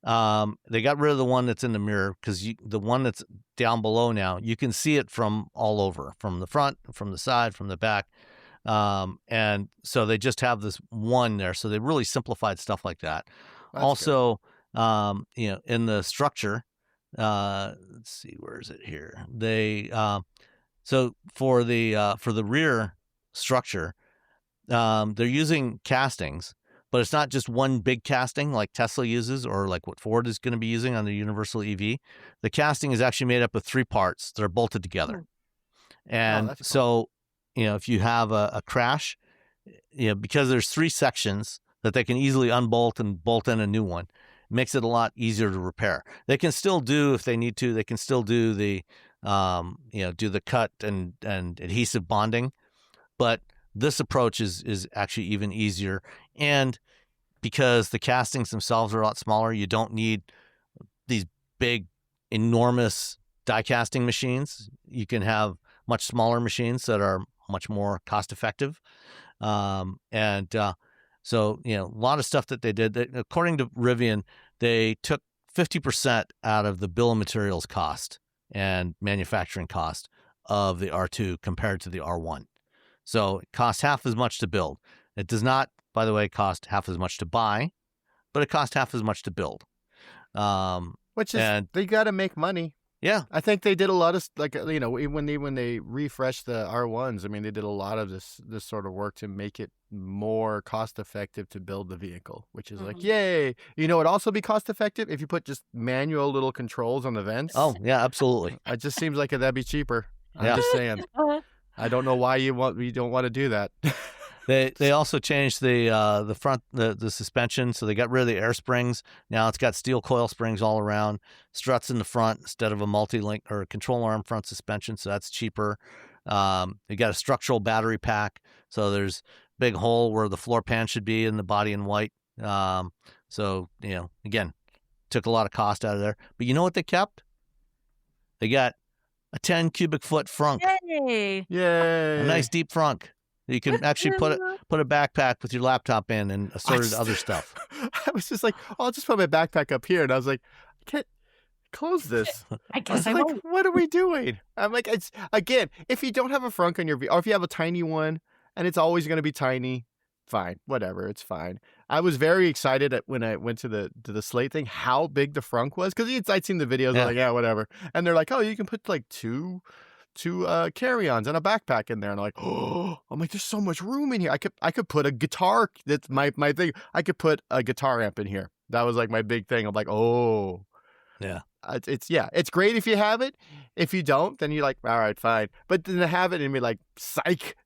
They got rid of the one that's in the mirror because the one that's down below now, you can see it from all over, from the front, from the side, from the back. And so they just have this one there. So they really simplified stuff like that. That's also, in the structure, let's see, where is it here? They, so for the rear structure, they're using castings, but it's not just one big casting like Tesla uses or like what Ford is going to be using on the universal EV. The casting is actually made up of 3 parts that are bolted together. And so, if you have a crash, because there's 3 sections that they can easily unbolt and bolt in a new one, it makes it a lot easier to repair. They can still do, if they need to, they can still do the, do the cut and adhesive bonding, but this approach is actually even easier. And because the castings themselves are a lot smaller, you don't need these big, enormous die casting machines. You can have much smaller machines that are much more cost effective. So, a lot of stuff that they did, according to Rivian, they took 50% out of the bill of materials cost and manufacturing cost of the R2 compared to the R1. So it costs half as much to build. It does not, by the way, cost half as much to buy, but it costs half as much to build. Which is, they got to make money. Yeah. I think they did a lot of when they refreshed the R1s. I mean, they did a lot of this sort of work to make it more cost effective to build the vehicle, which is like, yay! It'd also be cost effective if you put just manual little controls on the vents. Oh, yeah, absolutely. It just seems like that'd be cheaper. I'm Yeah. just saying. I don't know why you don't want to do that. They also changed the front the suspension, so they got rid of the air springs. Now it's got steel coil springs all around, struts in the front instead of a multi-link or control arm front suspension, so that's cheaper. They got a structural battery pack, so there's a big hole where the floor pan should be in the body in white. So again, took a lot of cost out of there. But you know what they kept? They got a 10 cubic foot frunk. Yay! Yay! A nice deep frunk. You can actually put a backpack with your laptop in and assorted other stuff. I was just like, I'll just put my backpack up here, and I was like, I can't close this. I guess I was like, won't. what are we doing? I'm like, it's again, if you don't have a frunk on your or if you have a tiny one and it's always going to be tiny, fine, whatever, it's fine. I was very excited when I went to the Slate thing, how big the frunk was, because I'd seen the videos. Yeah. I'm like, yeah, whatever, and they're like, oh, you can put like two carry-ons and a backpack in there, and I'm like, oh, there's so much room in here. I could put a guitar. That's my thing. I could put a guitar amp in here. That was like my big thing. I'm like, oh, yeah. It's great if you have it. If you don't, then you're like, all right, fine. But then to have it and be like, psych,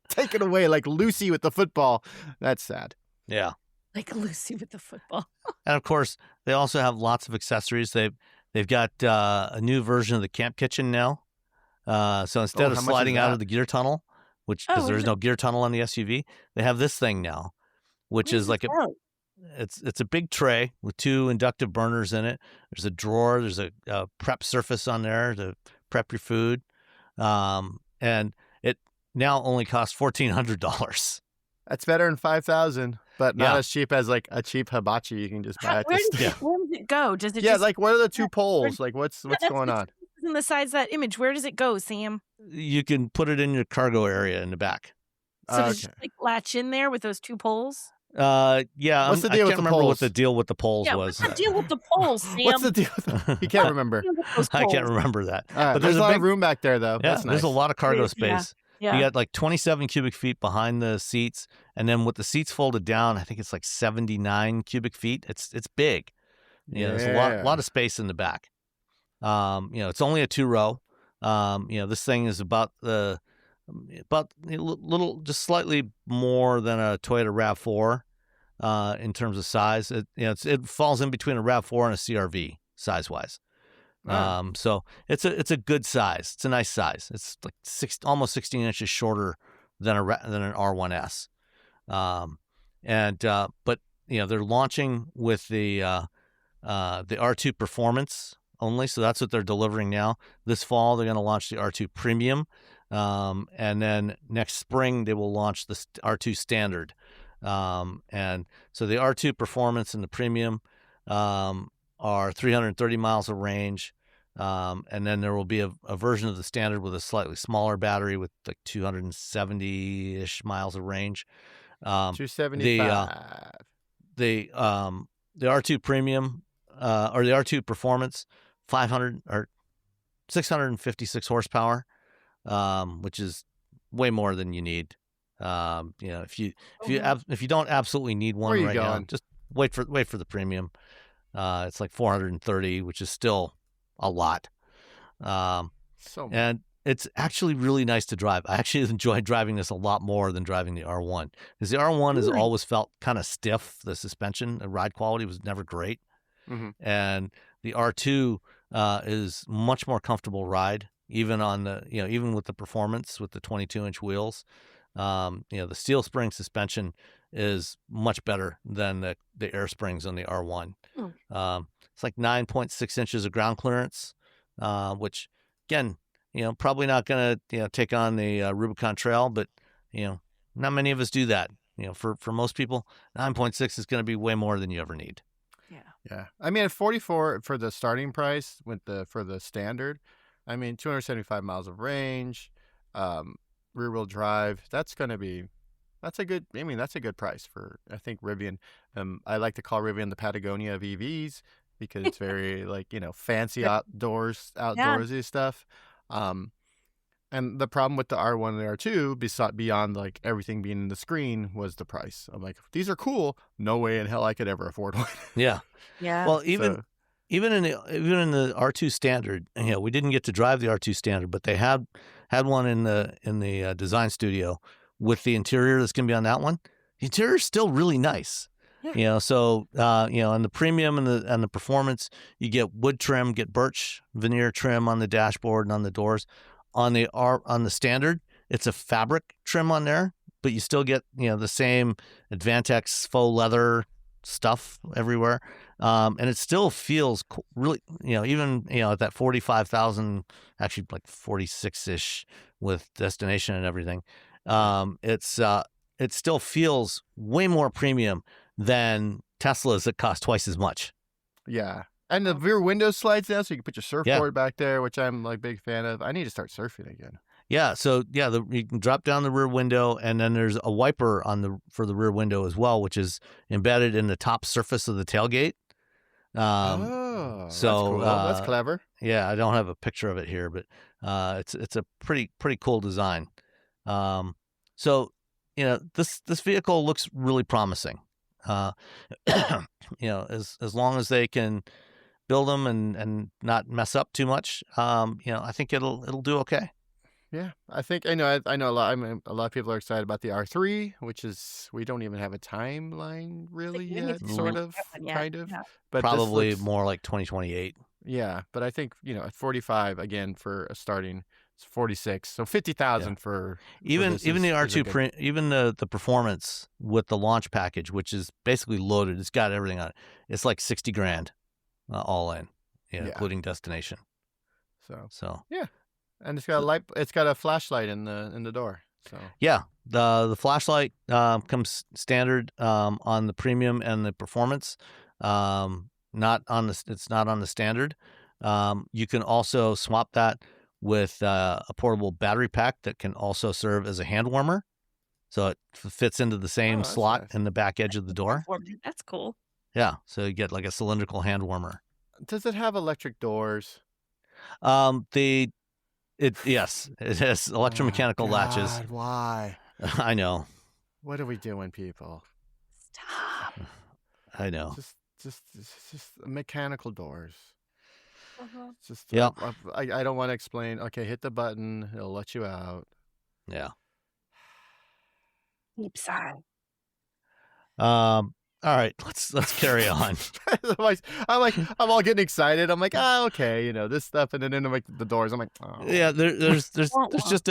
take it away like Lucy with the football. That's sad. Yeah. Like Lucy with the football. And of course, they also have lots of accessories. They've got a new version of the camp kitchen now. So instead of how much is sliding out that? of the gear tunnel, because there's no gear tunnel on the SUV, they have this thing now, which is like it's a big tray with two inductive burners in it. There's a drawer. There's a prep surface on there to prep your food, and it now only costs $1,400. That's better than $5,000, but not Yeah. as cheap as like a cheap hibachi you can just buy at Where the does store. it go? Does it Yeah, just like what are the two poles? Like what's that's going on? in the sides of that image? Where does it go, Sam? You can put it in your cargo area in the back. So does it Okay. just, like latch in there with those two poles? Yeah. What's the I deal with can't the remember what poles? the deal with the poles Yeah, was. what's the deal with the poles, Sam? What's the deal with them? You can't remember. What's the deal with those I can't poles? remember that. All right, But there's there's a a lot big of room back there, though. Yeah, That's there's a nice. lot of cargo Yeah. space. Yeah. You got like 27 cubic feet behind the seats, and then with the seats folded down, I think it's like 79 cubic feet. It's big. There's a lot of space in the back. It's only a 2-row. This thing is about a little, just slightly more than a Toyota RAV4 in terms of size. It falls in between a RAV4 and a CRV size wise. Ah. So it's a good size. It's a nice size. It's like almost 16 inches shorter than an R1S. But they're launching with the R2 Performance only, so that's what they're delivering now. This fall they're going to launch the R2 Premium, and then next spring they will launch the R2 Standard. And so the R2 Performance and the Premium are 330 miles of range, and then there will be a version of the Standard with a slightly smaller battery with like 270-ish miles of range. 275. The R2 Premium or the R2 Performance, 656 horsepower, which is way more than you need. If you don't absolutely need one Where are you right now, going? just wait for the Premium. It's like 430, which is still a lot. So And it's actually really nice to drive. I actually enjoyed driving this a lot more than driving the R1, because the R1 has always felt kind of stiff. The suspension, the ride quality was never great. Mhm. And the R2 is much more comfortable ride, even on the even with the Performance with the 22-inch wheels. The steel spring suspension is much better than the air springs on the R1. It's like 9.6 inches of ground clearance, which again, probably not going to take on the Rubicon Trail, but not many of us do that. For most people, 9.6 is going to be way more than you ever need. yeah, I mean, at 44 for the starting price for the Standard, I mean, 275 miles of range, rear wheel drive. That's a good price for, I think, Rivian. I like to call Rivian the Patagonia of EVs, because it's very fancy outdoorsy stuff. And the problem with the R1 and the R2, beyond like everything being in the screen, was the price. I'm like, these are cool. No way in hell I could ever afford one. Yeah. Well, even in the R2 standard, we didn't get to drive the R2 standard, but they had one in the design studio with the interior that's going to be on that one. The interior is still really nice. Yeah. So in the premium and the performance, you get wood trim, get birch veneer trim on the dashboard and on the doors. On the standard, it's a fabric trim on there, but you still get the same Advantex faux leather stuff everywhere, and it still feels really even at that 45,000, actually like 46-ish with destination and everything. It still feels way more premium than Teslas that cost twice as much. Yeah. And the rear window slides down, so you can put your surfboard back there, which I'm like big fan of. I need to start surfing again. Yeah, so you can drop down the rear window, and then there's a wiper for the rear window as well, which is embedded in the top surface of the tailgate. That's cool. That's clever. Yeah, I don't have a picture of it here, but it's a pretty cool design. So this vehicle looks really promising. As long as they can build them and not mess up too much, I think it'll do okay. Yeah, I know a lot. A lot of people are excited about the R3, which is we don't even have a timeline really yet, sort of, kind of. Yeah. But probably more like 2028. Yeah, but I think at 45 again for a starting, it's 46, so 50,000 for even the R2 even the performance with the launch package, which is basically loaded. It's got everything on it. It's like $60,000 all in, including destination. So yeah. And it's got a light. It's got a flashlight in the door. So yeah, the flashlight comes standard on the premium and the performance. It's not on the standard. You can also swap that with a portable battery pack that can also serve as a hand warmer. So it fits into the same slot in the back edge of the door. That's cool. Yeah, so you get like a cylindrical hand warmer. Does it have electric doors? Yes, it has electromechanical latches. Why? I know. What are we doing, people? Stop. I know. Just mechanical doors. Just I don't want to explain. Okay, hit the button. It'll let you out. Yeah. Deep sigh. All right, let's carry on. I'm all getting excited. I'm like, okay, this stuff, and then into like the doors. I'm like, oh. Yeah, there's just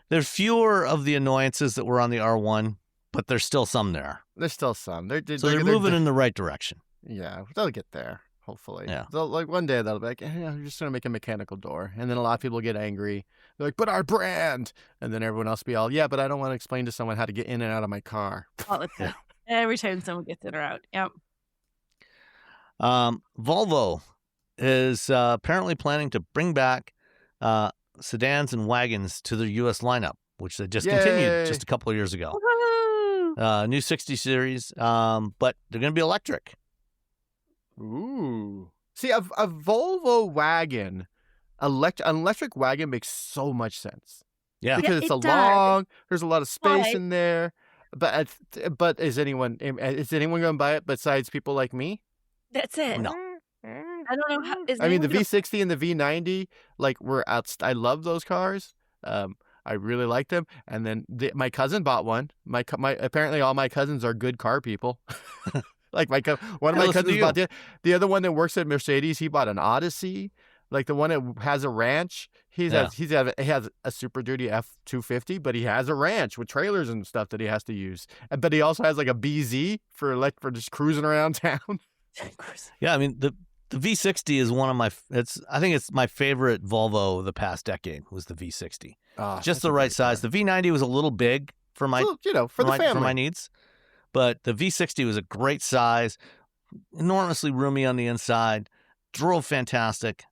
there's fewer of the annoyances that were on the R1, but there's still some there. There's still some. They're moving in the right direction. Yeah, they'll get there. Hopefully. Yeah. Like one day they'll be like, I'm just gonna make a mechanical door, and then a lot of people get angry. They're like, but our brand, and then everyone else will be all, yeah, but I don't want to explain to someone how to get in and out of my car. Every time someone gets in or out. Yep. Volvo is apparently planning to bring back sedans and wagons to their U.S. lineup, which they just continued just a couple of years ago. New 60 series, but they're going to be electric. Ooh. See, a Volvo wagon, an electric wagon makes so much sense. Yeah. Because there's a lot of space in there. But is anyone going to buy it besides people like me? That's it. No. I don't know how. I mean, the V60 and the V90, like, were out. I love those cars. I really like them. And then my cousin bought one. Apparently all my cousins are good car people. Like one of my cousins bought the other one that works at Mercedes. He bought an Odyssey. Like the one that has a ranch, he has a Super Duty F250, but he has a ranch with trailers and stuff that he has to use. But he also has like a BZ for just cruising around town. Yeah, I mean the V60 is one of my. I think it's my favorite Volvo of the past decade was the V60. Just the right size. The V90 was a little big for my for my needs, but the V60 was a great size, enormously roomy on the inside, drove fantastic.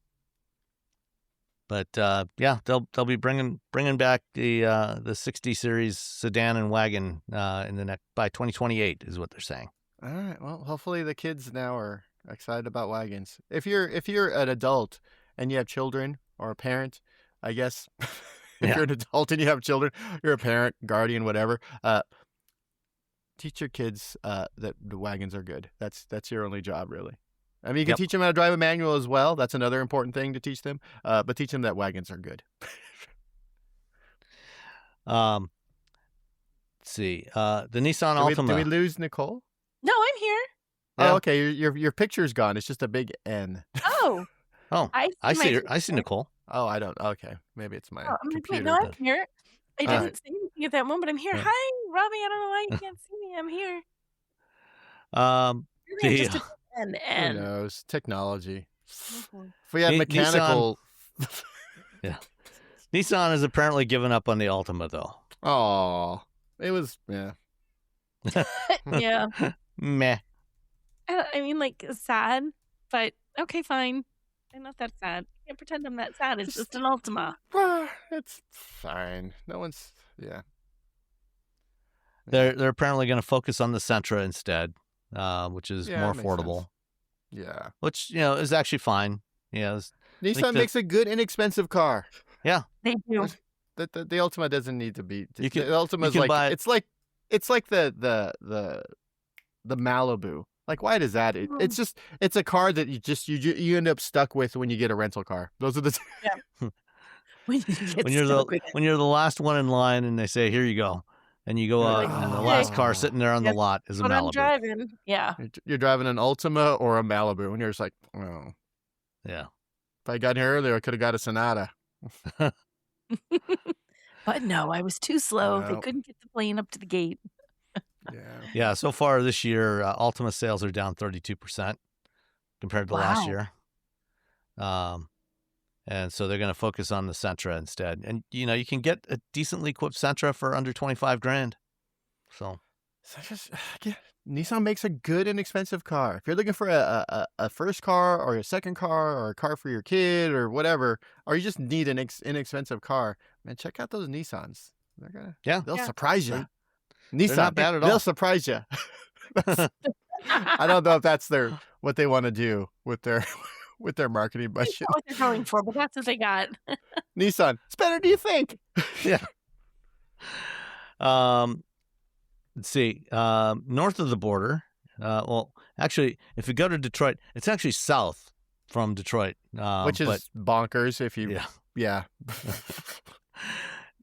But they'll be bringing back the 60 series sedan and wagon by 2028 is what they're saying. All right. Well, hopefully the kids now are Excited about wagons. If you're an adult and you have children or a parent, I guess if Yeah. you're an adult and you have children, you're a parent, guardian, whatever. Teach your kids that the wagons are good. That's your only job, really. I mean, you can Yep. teach them how to drive a manual as well. That's another important thing to teach them. But teach them that wagons are good. Let's see. The Nissan Did we Altima. lose Nicole? No, I'm here. Yeah. Oh, okay. Your picture's gone. It's just a big N. Oh, Oh, I my see her. I see picture. Nicole. Oh, I don't. Okay, maybe it's my Oh, I'm like, wait, computer. no, I'm but- here. I All didn't right. say anything at that moment. I'm here. Yeah. Hi, Robbie. I don't know why you can't see me. I'm here. Um, Really, I'm the just an Who N. knows? Technology. Okay. If we had Nissan- mechanical. Nissan has apparently given up on the Altima, though. Oh, it was yeah. Yeah. Meh. I mean, like, sad, but okay, fine. I'm not that sad. I can't pretend I'm that sad. It's just an Ultima. It's fine. No one's yeah. They're apparently going to focus on the Sentra instead, which is Yeah, more that makes sense. affordable, Yeah. which is actually fine. Yeah, Nissan the- makes a good inexpensive car. They do. The Ultima doesn't need to be. You can- the Ultima is you can like buy it- it's like the Malibu. Like, why does that? It's a car that you end up stuck with when you get a rental car. Those are the When you get when you're stuck with it. when you're the last one in line and they say, "Here you go," and you go out, and the last car sitting there on the That's lot is a What I'm Malibu. driving. Yeah. you're driving an Ultima or a Malibu, and you're just like, oh, Yeah. if I got here earlier, I could have got a Sonata. But no, I was too slow. They No. couldn't get the plane up to the gate. Yeah. Yeah, so far this year, Altima sales are down 32% compared to last Wow. year. And so they're going to focus on the Sentra instead. And, you can get a decently equipped Sentra for under 25 grand. So, Nissan makes a good inexpensive car. If you're looking for a first car or a second car or a car for your kid or whatever, or you just need an inexpensive car, man, check out those Nissans. They'll Yeah. surprise you. they're Nissan, not bad at they'll all. surprise you. I don't know if that's what they want to do with their marketing That's budget. not what they're going for, but that's what they got. Nissan, it's better. Do you think? Let's see. North of the border, well, actually, if you go to Detroit, it's actually south from Detroit. Which is bonkers. If you, Yeah. yeah.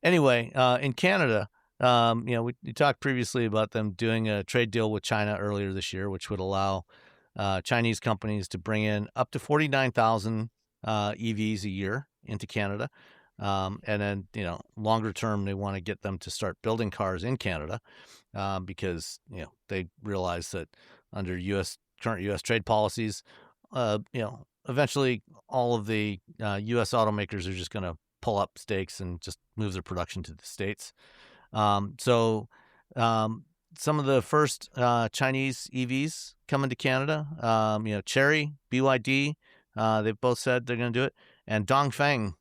Anyway, in Canada, we talked previously about them doing a trade deal with China earlier this year, which would allow Chinese companies to bring in up to 49,000 EVs a year into Canada. And then, longer term, they want to get them to start building cars in Canada because, they realize that under current U.S. trade policies, eventually all of the U.S. automakers are just going to pull up stakes and just move their production to the States. So some of the first Chinese EVs coming to Canada, Chery, BYD, they've both said they're going to do it. And Dongfeng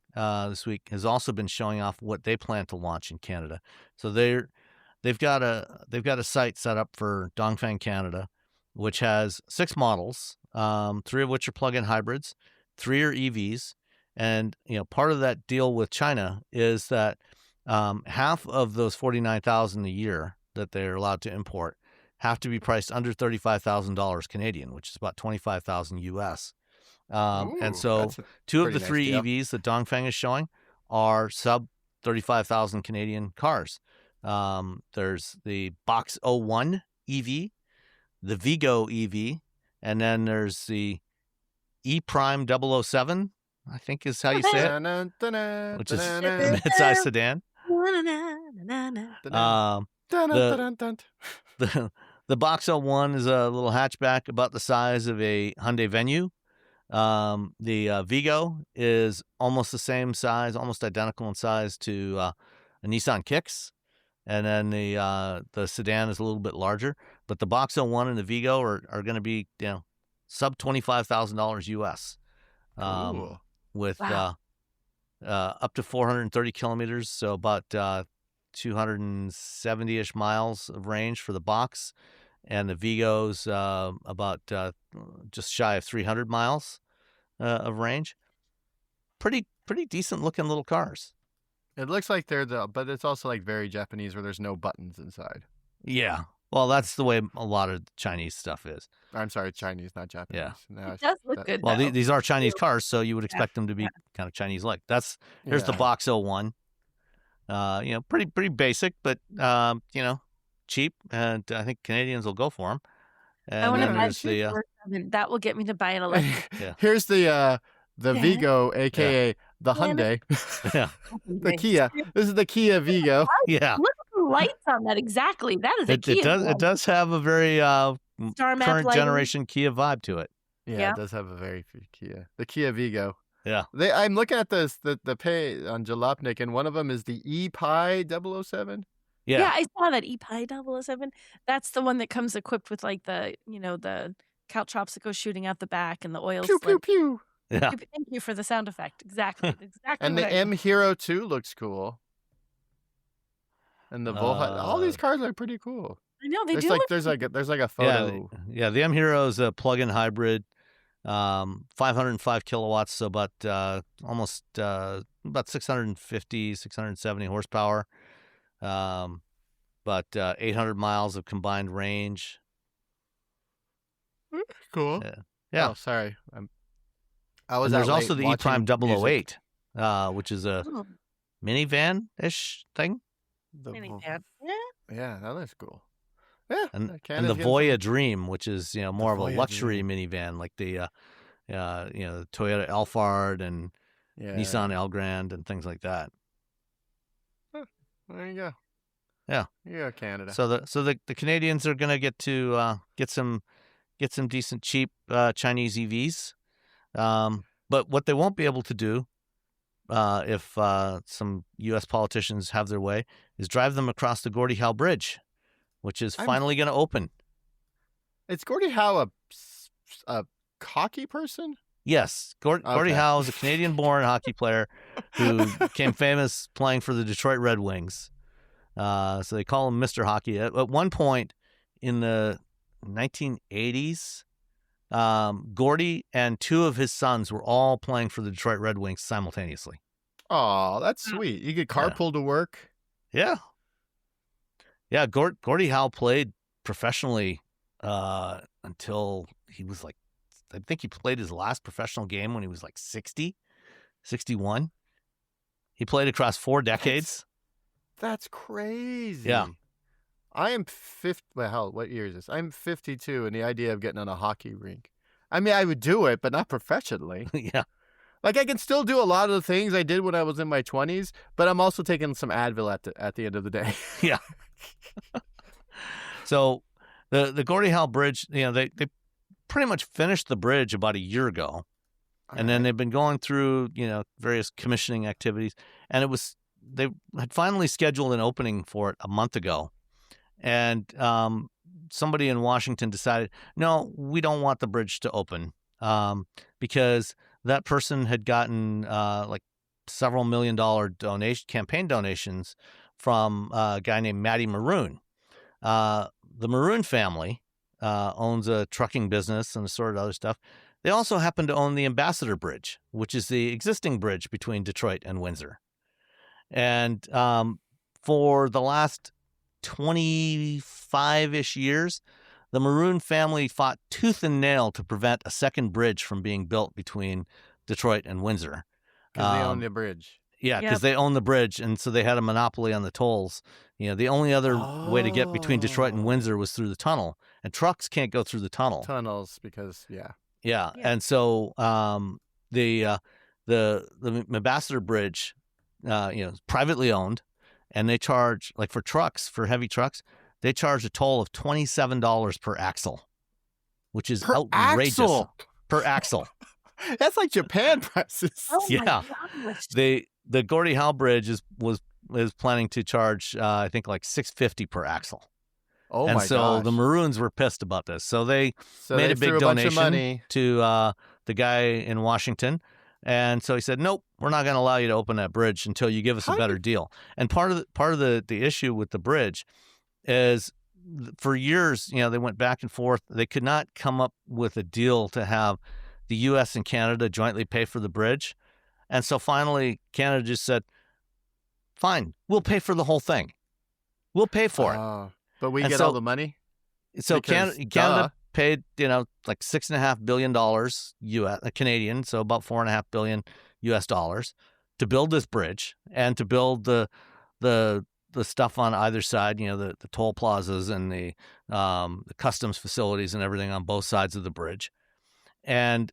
this week has also been showing off what they plan to launch in Canada. So they've got a site set up for Dongfeng Canada, which has 6 models, 3 of which are plug-in hybrids, 3 are EVs. And, part of that deal with China is that half of those 49,000 a year that they're allowed to import have to be priced under $35,000 Canadian, which is about 25,000 US. And so that's a 2 of the pretty 3 nice deal. EVs that Dongfeng is showing are sub 35,000 Canadian cars. There's the Box 01 EV, the Vigo EV, and then there's the E Prime 007, I think is how you say it, which is a midsize sedan. The Box 01 is a little hatchback about the size of a Hyundai Venue. The Vigo is almost the same size, almost identical in size to a Nissan Kicks. And then the sedan is a little bit larger. But the Box 01 and the Vigo are going to be, sub $25,000 US. Cool. With Wow. up to 430 kilometers, so about 270-ish miles of range for the Box, and the Vigo's about just shy of 300 miles of range. Pretty decent looking little cars. It looks like but it's also like very Japanese where there's no buttons inside. Yeah. Well, that's the way a lot of Chinese stuff is. I'm sorry, Chinese, not Japanese. Yeah. No, It does look good. Well, though. these are Chinese cars, so you would expect them to be kind of Chinese-like. Here's the Box 01. Pretty basic, but cheap, and I think Canadians will go for them. And I want to then buy there's the that will get me to buy an electric. Yeah. Here's the Vigo, aka the Hyundai, yeah, the Kia. This is the Kia Vigo. yeah. Look at the lights on that. Exactly. That is a It Kia. does have a very Star map current lighting. generation Kia vibe to it. Yeah, it does have a very Kia. The Kia Vigo. Yeah. I'm looking at the pay on Jalopnik, and one of them is the E-Pi 007. Yeah, I saw that E-Pi 007. That's the one that comes equipped with like the caltrops that go shooting out the back and the oil Pew, pew, slick. pew. Yeah. Thank you for the sound effect. Exactly. And what the I- M Hero 2 looks cool. And the Volvo, all these cars are pretty cool. I know they There's do. like look there's like a photo. The M Hero is a plug-in hybrid, 505 kilowatts, so about almost about 650, 670 horsepower, but 800 miles of combined range. Cool. Yeah. Oh, sorry. I was And there's out also late the E-Prime watching music. 008, which is a Oh, minivan-ish thing. The minivan. Yeah, that looks cool. Yeah, And the Canada's getting Voya Dream, which is more of a Voya luxury minivan, like the Toyota Alphard and Yeah. Nissan Elgrand and things like that. There you go. Yeah. Yeah, Canada. So the Canadians are gonna get to get some decent cheap Chinese EVs, but what they won't be able to do if some U.S. politicians have their way is drive them across the Gordie Howe Bridge, which is finally going to open. Is Gordie Howe a hockey person? Yes, Gordie Howe is a Canadian-born hockey player who became famous playing for the Detroit Red Wings. So they call him Mr. Hockey. At one point in the 1980s, Gordie and two of his sons were all playing for the Detroit Red Wings simultaneously. Oh, that's sweet. You could carpool to work. Yeah. Yeah, Gordie Howe played professionally until he was like, I think he played his last professional game when he was like 60, 61. He played across 4 decades. That's crazy. Yeah. I am 50. Well, hell, what year is this? I'm 52, and the idea of getting on a hockey rink. I mean, I would do it, but not professionally. Yeah. Like, I can still do a lot of the things I did when I was in my 20s, but I'm also taking some Advil at the end of the day. Yeah. So the Gordie Howe Bridge, they pretty much finished the bridge about a year ago. And then they've been going through, various commissioning activities. And they had finally scheduled an opening for it a month ago. And somebody in Washington decided, no, we don't want the bridge to open because that person had gotten like several $1 million campaign donations from a guy named Matty Maroon. The Maroon family owns a trucking business and a sort of other stuff. They also happen to own the Ambassador Bridge, which is the existing bridge between Detroit and Windsor. And for the last 25-ish years, the Maroon family fought tooth and nail to prevent a second bridge from being built between Detroit and Windsor. Because they own the bridge. Yeah, because they own the bridge, and so they had a monopoly on the tolls. The only other way to get between Detroit and Windsor was through the tunnel, and trucks can't go through the tunnel. Tunnels, because, Yeah, and so the Ambassador Bridge, is privately owned, and they charge, like for trucks, for heavy trucks, they charge a toll of $27 per axle, which is outrageous. Axle? Per axle. That's like Japan prices. Oh Yeah. my gosh. The Gordie Howe Bridge is planning to charge I think like $650 per axle. Oh and my so gosh. the Maroons were pissed about this. So they made they a big threw a bunch of donation money. to the guy in Washington. And so he said, nope, we're not going to allow you to open that bridge until you give us a better deal. And part of the issue with the bridge is for years, they went back and forth. They could not come up with a deal to have the U.S. and Canada jointly pay for the bridge. And so finally, Canada just said, fine, we'll pay for the whole thing. We'll pay for it. But we And get so- all the money? So Because, Canada paid, like $6.5 billion US Canadian, so about $4.5 billion US dollars to build this bridge and to build the stuff on either side, the toll plazas and the customs facilities and everything on both sides of the bridge. And,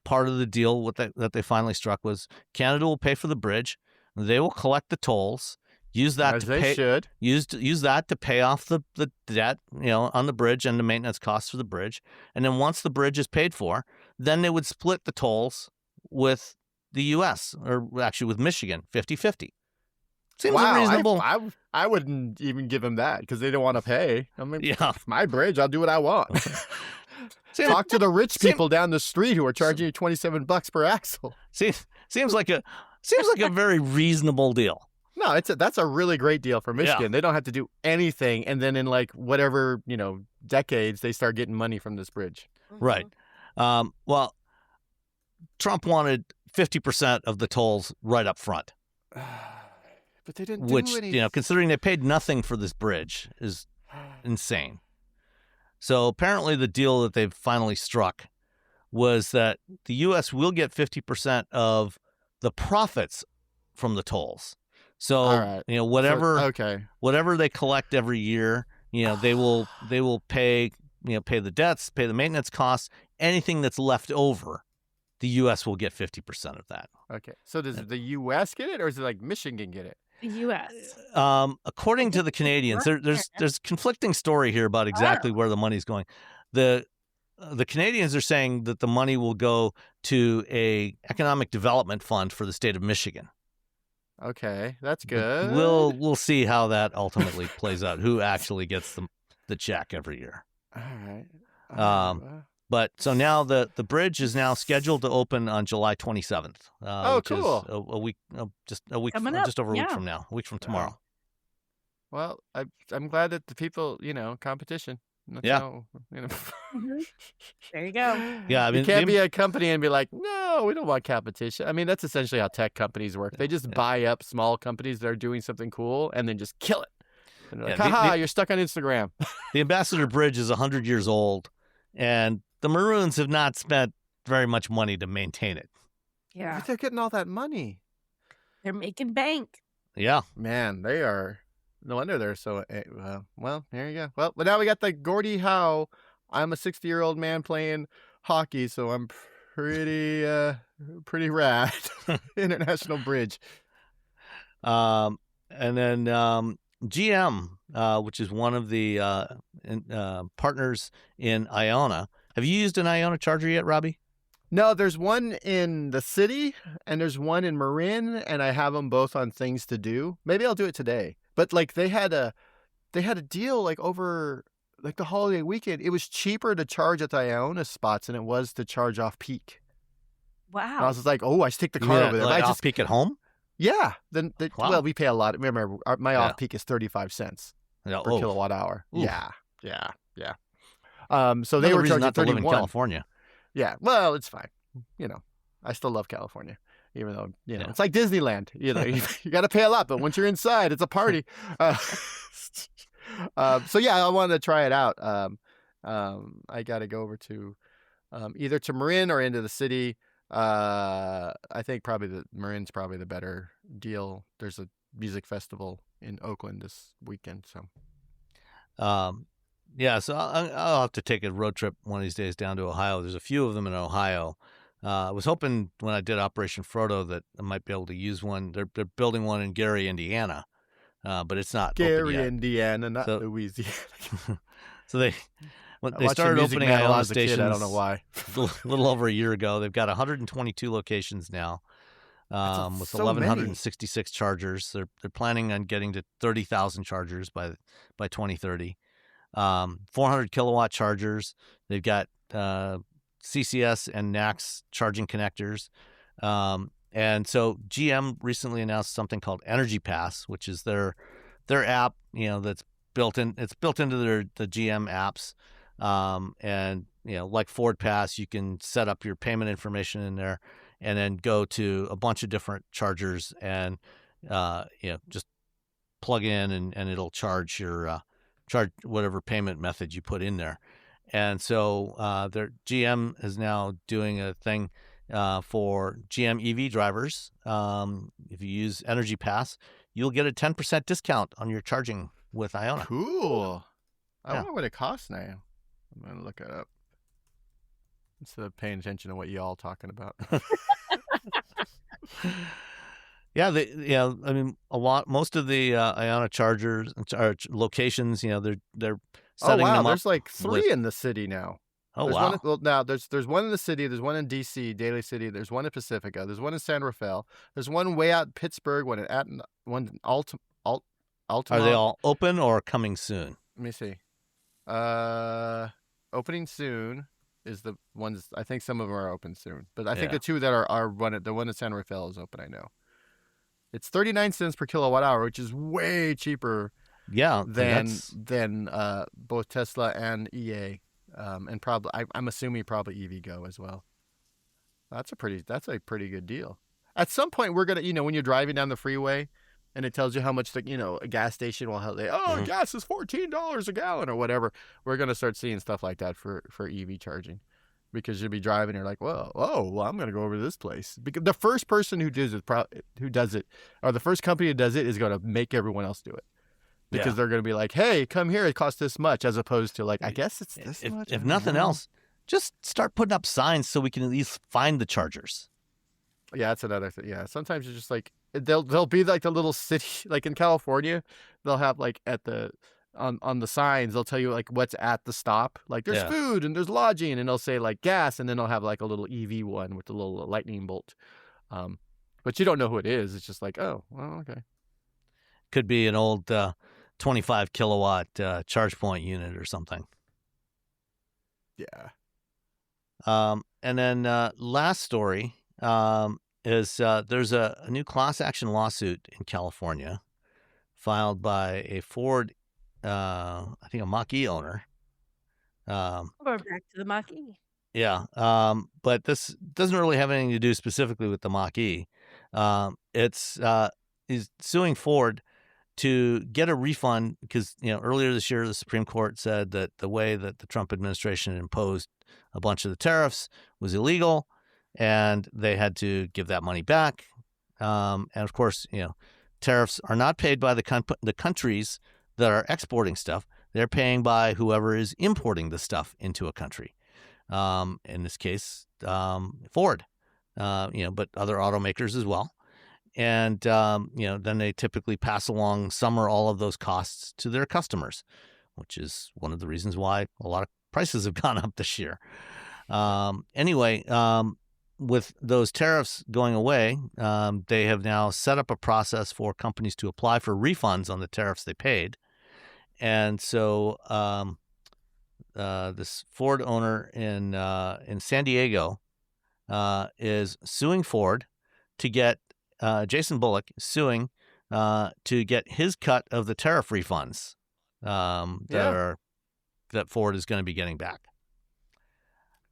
part of the deal that they finally struck was Canada will pay for the bridge. They will collect the tolls. Use that As to they pay. should. Use that to pay off the debt, on the bridge and the maintenance costs for the bridge. And then once the bridge is paid for, then they would split the tolls with the U.S. or actually with Michigan, 50-50. Seems reasonable. I wouldn't even give them that because they don't want to pay. I mean, Yeah. it's my bridge. I'll do what I want. Talk to the rich people down the street who are charging you $27 per axle. Seems like a very reasonable deal. No, that's a really great deal for Michigan. Yeah. They don't have to do anything, and then in like whatever decades, they start getting money from this bridge. Right. Well, Trump wanted 50% of the tolls right up front, But they didn't which, do anything. considering they paid nothing for this bridge, is insane. So apparently the deal that they've finally struck was that the U.S. will get 50% of the profits from the tolls. So, All right. whatever they collect every year, they will pay the debts, pay the maintenance costs, anything that's left over, the U.S. will get 50% of that. Okay. So does the U.S. get it, or is it like Michigan get it? The U.S. According to the Canadians, there's conflicting story here about exactly where the money's going. The Canadians are saying that the money will go to a economic development fund for the state of Michigan. Okay, that's good. We'll see how that ultimately plays out. Who actually gets the check every year? All right. But so now the bridge is now scheduled to open on July 27th. Which cool. is a week, just Coming up, just over a week yeah. from now, a week from tomorrow. Well, I'm glad that the people, competition. That's Yeah. how, There you go. Yeah, I mean, you can't be a company and be like, no, we don't want competition. I mean, that's essentially how tech companies work. They just buy up small companies that are doing something cool and then just kill it. And they're like, haha, you're stuck on Instagram. The Ambassador Bridge is 100 years old, and the Maroons have not spent very much money to maintain it. Yeah. But they're getting all that money. They're making bank. Yeah. Man, they are. No wonder they're so. Well, there you go. Well, but now we got the Gordie Howe. I'm a 60-year-old man playing hockey, so I'm pretty rad. International Bridge. And then GM, which is one of the partners in Iona. Have you used an Iona charger yet, Robbie? No, there's one in the city and there's one in Marin, and I have them both on things to do. Maybe I'll do it today. But like they had a deal like over like the holiday weekend. It was cheaper to charge at the Iona spots than it was to charge off peak. And I Wow. was just like, oh, I stick the car over there. Like But I off peak at home? Yeah. Then Wow. well, we pay a lot. Remember, my Yeah. off peak is 35 cents Yeah. per kilowatt hour. Oof. Yeah. So they Another were reason charging not to live in 31. California. Yeah. Well, it's fine. I still love California, even though Yeah. it's like Disneyland. You got to pay a lot, but once you're inside, it's a party. So yeah, I wanted to try it out. I got to go over to either to Marin or into the city. I think probably the Marin's probably the better deal. There's a music festival in Oakland this weekend, so Yeah, so I'll have to take a road trip one of these days down to Ohio. There's a few of them in Ohio. I was hoping when I did Operation Frodo that I might be able to use one. They're building one in Gary, Indiana, but it's not open Gary, yet. Indiana, not So- Louisiana. So they Watched started Music opening Man a lot Iona as a kid, stations. I don't know why. A little over a year ago. They've got 122 locations now, with so 1,166 chargers. They're planning on getting to 30,000 chargers by 2030. 400 kilowatt chargers. They've got CCS and NACS charging connectors. And so GM recently announced something called Energy Pass, which is their app, that's built in. It's built into the GM apps, and like Ford Pass, you can set up your payment information in there, and then go to a bunch of different chargers, and just plug in, and it'll charge your charge whatever payment method you put in there. And so their GM is now doing a thing for GM EV drivers. If you use Energy Pass, you'll get a 10% discount on your charging with Iona. Cool. I Yeah. wonder what it costs now. I'm going to look it up instead of paying attention to what y'all talking about. Yeah, I mean, most of the Iona chargers locations, they're Oh, setting wow. them up. There's like 3 with- in the city now. Oh, There's wow. one, well, now there's one in the city. There's one in DC, Daly City. There's one in Pacifica. There's one in San Rafael. There's one way out in Pittsburgh. One in Altamont. Are they all open or coming soon? Let me see. Opening soon is the ones. I think some of them are open soon, but I think Yeah. the 2 that are running. The one in San Rafael is open. I know. It's 39 cents per kilowatt hour, which is way cheaper Yeah, than both Tesla and EA, and probably I'm assuming probably EVgo as well. That's a pretty good deal. At some point, we're gonna when you're driving down the freeway, and it tells you how much a gas station will Mhm. gas is $14 a gallon or whatever. We're gonna start seeing stuff like that for EV charging, because you'll be driving, and you're like, well, I'm gonna go over to this place, because the first person who does it, or the first company that does it, is gonna make everyone else do it. Because they're going to be like, hey, come here, it costs this much, as opposed to like, I guess it's this much. If nothing else, just start putting up signs so we can at least find the chargers. Yeah, that's another thing. Yeah, sometimes you're just like, they'll be like the little city, like in California, they'll have like at the on the signs, they'll tell you like what's at the stop. Like there's food and there's lodging, and they'll say like gas, and then they'll have like a little EV one with a little lightning bolt. But you don't know who it is. It's just like, oh, well, okay. Could be an old 25 kilowatt charge point unit or something. Yeah. And then last story is there's a new class action lawsuit in California filed by a Ford, I think a Mach-e owner. We're back to the Mach-e. Yeah, but this doesn't really have anything to do specifically with the Mach-e. He's suing Ford to get a refund because, earlier this year, the Supreme Court said that the way that the Trump administration imposed a bunch of the tariffs was illegal, and they had to give that money back. And of course, tariffs are not paid by the countries that are exporting stuff. They're paying by whoever is importing the stuff into a country. In this case, Ford, but other automakers as well. And, then they typically pass along some or all of those costs to their customers, which is one of the reasons why a lot of prices have gone up this year. Anyway, with those tariffs going away, they have now set up a process for companies to apply for refunds on the tariffs they paid. And so this Ford owner in San Diego is suing Ford to get Jason Bullock suing to get his cut of the tariff refunds that Ford is going to be getting back.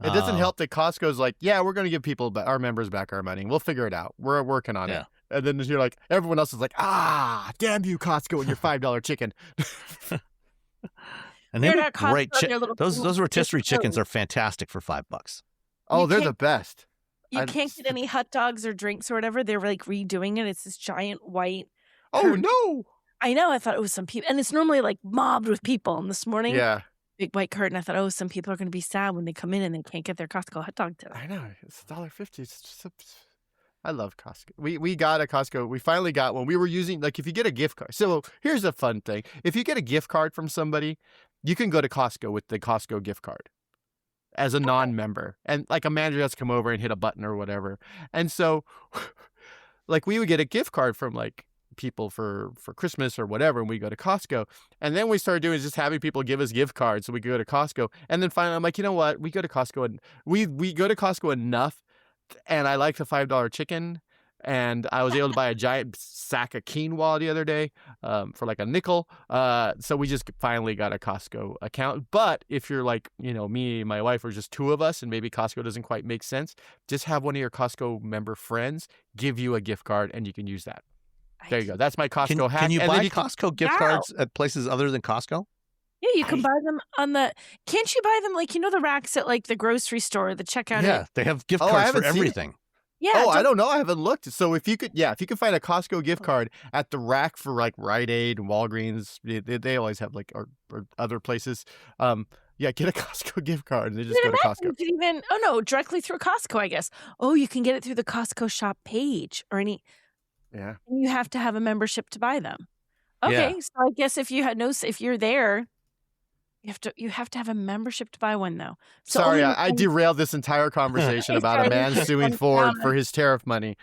It doesn't help that Costco's like, yeah, we're going to give our members back our money. We'll figure it out. We're working on it. And then you're like, everyone else is like, damn you, Costco, and your $5 chicken. And they make great Costco, those rotisserie chickens are fantastic for $5. Oh, they're the best. You can't get any hot dogs or drinks or whatever. They're like redoing it. It's this giant white. Oh, no. I know. I thought it was some people. And it's normally like mobbed with people. And this morning, big white curtain. I thought, some people are going to be sad when they come in and they can't get their Costco hot dog today. I know. It's $1.50. It's just I love Costco. We got a Costco. We finally got one. We were using, like, if you get a gift card. So here's a fun thing. If you get a gift card from somebody, you can go to Costco with the Costco gift card as a non-member, and like a manager has to come over and hit a button or whatever. And so like we would get a gift card from like people for Christmas or whatever, and we go to Costco, and then we started doing is just having people give us gift cards so we could go to Costco. And then finally I'm like, you know what, we go to Costco, and we go to Costco enough, and I like the $5 chicken, And I was able to buy a giant sack of quinoa the other day for like a nickel. So we just finally got a Costco account. But if you're like, me and my wife are just two of us and maybe Costco doesn't quite make sense, just have one of your Costco member friends give you a gift card and you can use that. There you go. That's my Costco hack. Can you And buy then Costco gift cards at places other than Costco? Yeah, you can buy them on the. Can't you buy them like the racks at like the grocery store, the checkout? Yeah, they have gift I cards for haven't seen it. everything. Yeah. I don't know. I haven't looked. So if you could find a Costco gift card at the rack for like Rite Aid and Walgreens, they always have like or other places. Get a Costco gift card and they just go to Costco. You can even directly through Costco, I guess. Oh, you can get it through the Costco shop page or any. Yeah. And you have to have a membership to buy them. Okay, Yeah. so I guess if you're there, you have to have a membership to buy one though. So Sorry, only I derailed this entire conversation about a man suing Ford for his tariff money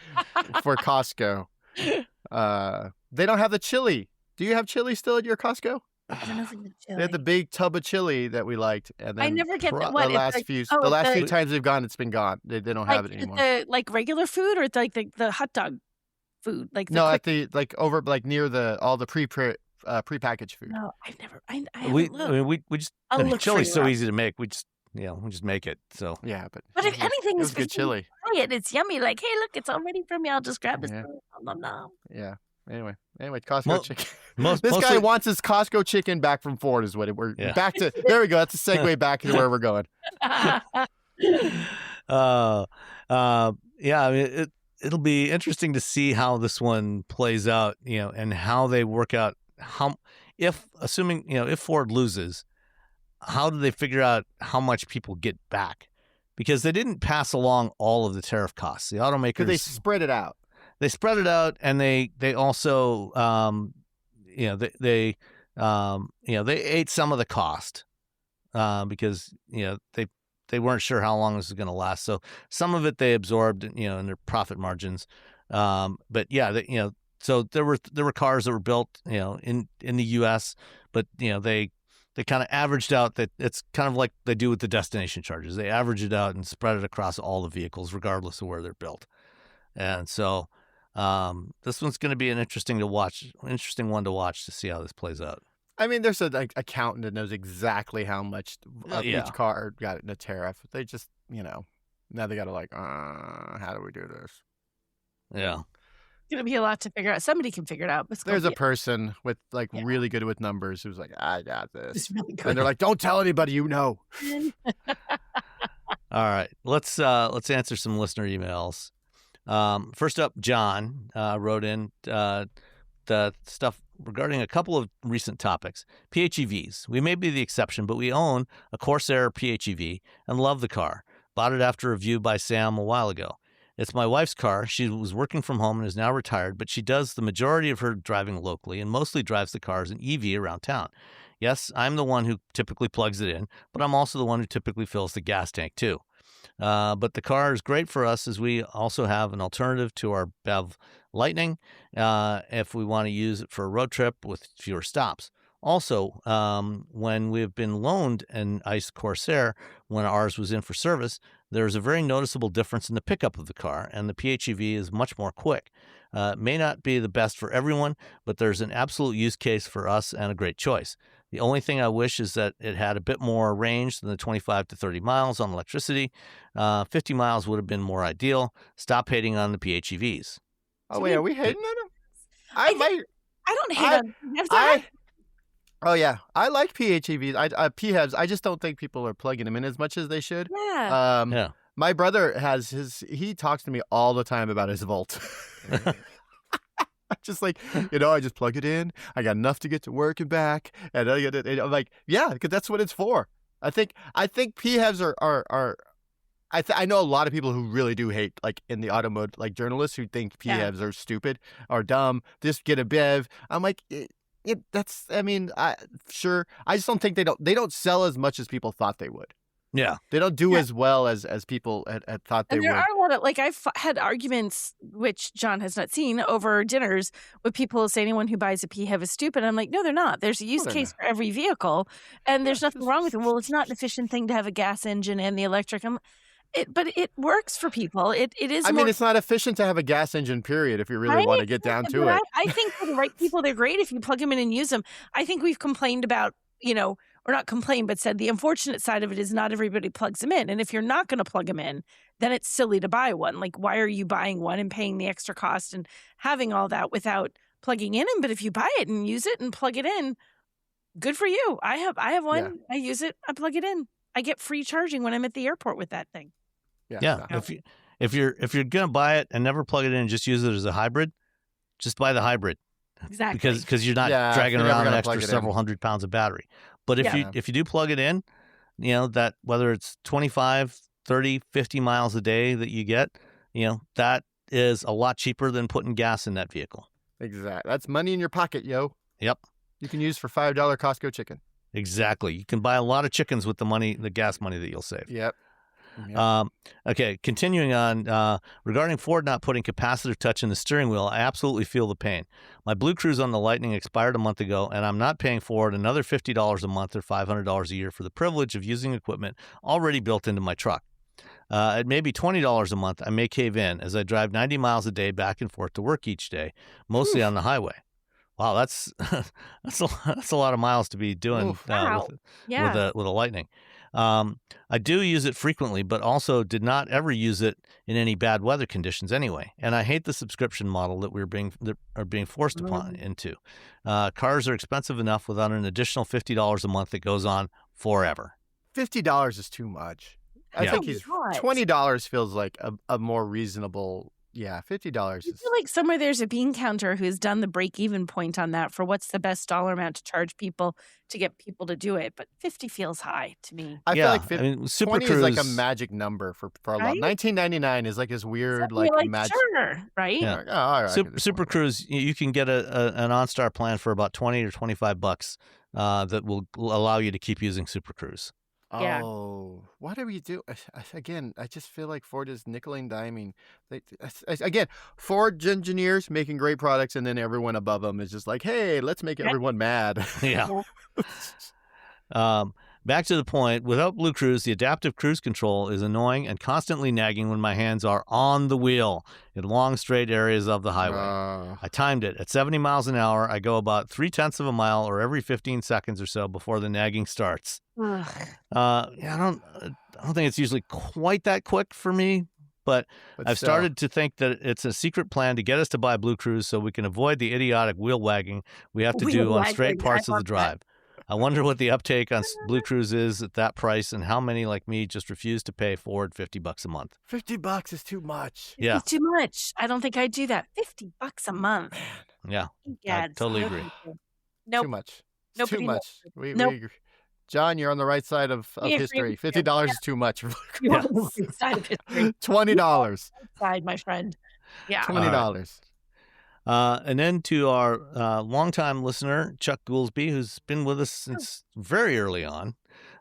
for Costco. They don't have the chili. Do you have chili still at your Costco? I don't know if we have They had the big tub of chili that we liked, and then I never get that. the What? It's last like- few oh, the it's last the- few times they've gone, it's been gone. They don't have it anymore. The like regular food or like the hot dog food, like the No, quick- at the over near all the prepackaged food. No, I've never. I haven't We looked. we just I'll look for chili's you so up. easy to make. We just make it. So Yeah, but But if anything it is was good chili. it's yummy. Like, hey, look, it's all ready for me. I'll just grab this. Yeah. Nom, nom, nom. Yeah. Anyway, Costco Mo- chicken. most This guy mostly- wants his Costco chicken back from Ford. Is what we're Yeah. back to. There we go. That's a segue back to where we're going. Yeah, I mean, it'll be interesting to see how this one plays out, and how they work out if Ford loses, how do they figure out how much people get back? Because they didn't pass along all of the tariff costs. The automakers Because they spread it out. They spread it out, and they also they ate some of the cost because they weren't sure how long this was going to last. So some of it they absorbed, in their profit margins. But yeah, so there were cars that were built, in the U.S., but they kind of averaged out that it's kind of like they do with the destination charges. They average it out and spread it across all the vehicles, regardless of where they're built. And so this one's going to be an interesting one to watch to see how this plays out. I mean, there's an accountant that knows exactly how much of Yeah. each car got in a tariff. They just, now they got to how do we do this? Yeah. It's gonna be a lot to figure out. Somebody can figure it out. But it's gonna There's a be- person with really good with numbers who's like, I got this. It's really good. And they're like, don't tell anybody All right, let's answer some listener emails. First up, John wrote in the stuff regarding a couple of recent topics. PHEVs. We may be the exception, but we own a Corsair PHEV and love the car. Bought it after a review by Sam a while ago. It's my wife's car. She was working from home and is now retired, but she does the majority of her driving locally and mostly drives the car as an EV around town. Yes, I'm the one who typically plugs it in, but I'm also the one who typically fills the gas tank too. But the car is great for us as we also have an alternative to our BEV Lightning if we want to use it for a road trip with fewer stops. Also, when we have been loaned an ICE Corsair when ours was in for service, there's a very noticeable difference in the pickup of the car, and the PHEV is much more quick. It may not be the best for everyone, but there's an absolute use case for us and a great choice. The only thing I wish is that it had a bit more range than the 25 to 30 miles on electricity. 50 miles would have been more ideal. Stop hating on the PHEVs. Oh, wait, are we hating on them? I don't hate on Oh, yeah. I like PHEVs. PHEVs. I just don't think people are plugging them in as much as they should. Yeah. Yeah. My brother has he talks to me all the time about his Volt. Just like, I just plug it in. I got enough to get to work and back. And I'm like, yeah, because that's what it's for. I think PHEVs are I know a lot of people who really do hate, like in the automotive, like journalists who think PHEVs are stupid or dumb. Just get a BEV. I'm like, sure. I just don't think they don't sell as much as people thought they would. Yeah. They don't do as well as people had thought they And there would. are a lot of, like, I've had arguments, which John has not seen, over dinners with people who say anyone who buys a PHEV is stupid. I'm like, no, they're not. There's a use they're case for every vehicle, and there's nothing wrong with it. Well, it's not an efficient thing to have a gas engine and the electric. but it works for people. It is. I more, mean, it's not efficient to have a gas engine, period, if you really want to get down to but it. I think for the right people, they're great if you plug them in and use them. I think we've complained about, or not complained, but said the unfortunate side of it is not everybody plugs them in. And if you're not going to plug them in, then it's silly to buy one. Like, why are you buying one and paying the extra cost and having all that without plugging in them? But if you buy it and use it and plug it in, good for you. I have one. Yeah. I use it. I plug it in. I get free charging when I'm at the airport with that thing. Yeah. If you're gonna buy it and never plug it in and just use it as a hybrid, just buy the hybrid. Exactly. Because you're not Yeah, dragging if you're never around an gonna extra plug it in. several hundred pounds of battery. But if Yeah. you do plug it in, that whether it's 25, 30, 50 miles a day that you get, that is a lot cheaper than putting gas in that vehicle. Exactly. That's money in your pocket, yo. Yep. You can use for $5 Costco chicken. Exactly. You can buy a lot of chickens with the gas money that you'll save. Yep. Okay, continuing on, regarding Ford not putting capacitive touch in the steering wheel, I absolutely feel the pain. My Blue Cruise on the Lightning expired a month ago, and I'm not paying Ford another $50 a month or $500 a year for the privilege of using equipment already built into my truck. At maybe $20 a month, I may cave in as I drive 90 miles a day back and forth to work each day, mostly on the highway. Wow, that's a lot of miles to be doing with a Lightning. I do use it frequently, but also did not ever use it in any bad weather conditions anyway. And I hate the subscription model that are being forced upon into. Cars are expensive enough without an additional $50 a month that goes on forever. $50 is too much. I think $20 feels like a more reasonable. Yeah, $50 I is. feel like somewhere there's a bean counter who's done the break-even point on that for what's the best dollar amount to charge people to get people to do it. But 50 feels high to me. I feel like 20 is like a Cruise- magic number for a lot. Right? $19.99 is like this weird So you're magic. sure, right? Yeah. Like, oh, all right, I can do Super 20. Cruise, you can get an OnStar plan for about $20 or $25 that will allow you to keep using Super Cruise. Yeah. Oh, what do we do? Again, I just feel like Ford is nickel and diming. Again, Ford engineers making great products, and then everyone above them is just like, hey, let's make everyone mad. Yeah. Back to the point, without Blue Cruise, the adaptive cruise control is annoying and constantly nagging when my hands are on the wheel in long, straight areas of the highway. I timed it. At 70 miles an hour, I go about 0.3 of a mile or every 15 seconds or so before the nagging starts. I don't think it's usually quite that quick for me, but I've started to think that it's a secret plan to get us to buy Blue Cruise so we can avoid the idiotic wheel wagging we have to do on straight parts of the drive. I wonder what the uptake on Blue Cruise is at that price and how many like me just refuse to pay Ford $50 a month. $50 is too much. Yeah. It's too much. I don't think I'd do that. $50 a month. Yeah. I totally agree. Nope. Too much. It's Nobody too much. We Nope. agree. John, you're on the right side of We agree history. with you. $50 is too much. You're on the right side of history. $20. Side, my friend. Yeah. $20. And then to our longtime listener, Chuck Goolsby, who's been with us since very early on.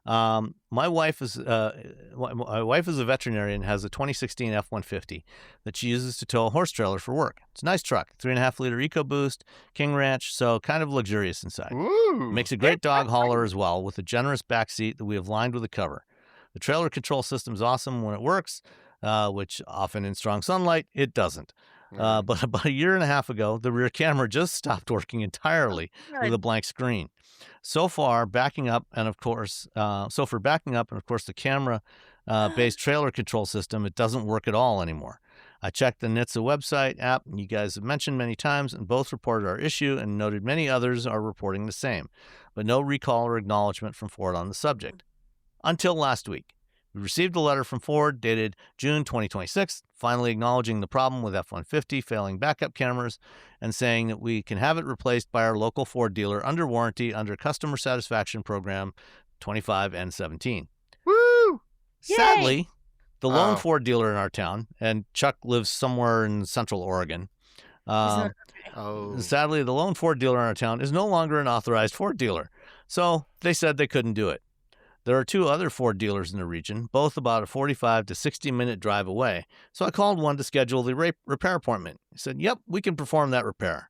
My wife is a veterinarian and has a 2016 F-150 that she uses to tow a horse trailer for work. It's a nice truck, 3.5-liter EcoBoost, King Ranch, so kind of luxurious inside. Ooh. Makes a great dog hauler as well, with a generous back seat that we have lined with a cover. The trailer control system is awesome when it works, which often in strong sunlight, it doesn't. But about a year and a half ago, the rear camera just stopped working entirely with a blank screen. So for backing up, and of course, the camera-based trailer control system, it doesn't work at all anymore. I checked the NHTSA website app, and you guys have mentioned many times, and both reported our issue and noted many others are reporting the same, but no recall or acknowledgement from Ford on the subject. Until last week. We received a letter from Ford dated June 2026, finally acknowledging the problem with F-150 failing backup cameras and saying that we can have it replaced by our local Ford dealer under warranty under Customer Satisfaction Program 25N17. Woo! Sadly, the lone Ford dealer in our town, and Chuck lives somewhere in Central Oregon, sadly, the lone Ford dealer in our town is no longer an authorized Ford dealer. So they said they couldn't do it. There are 2 other Ford dealers in the region, both about a 45 to 60-minute drive away, so I called one to schedule the repair appointment. He said, yep, we can perform that repair,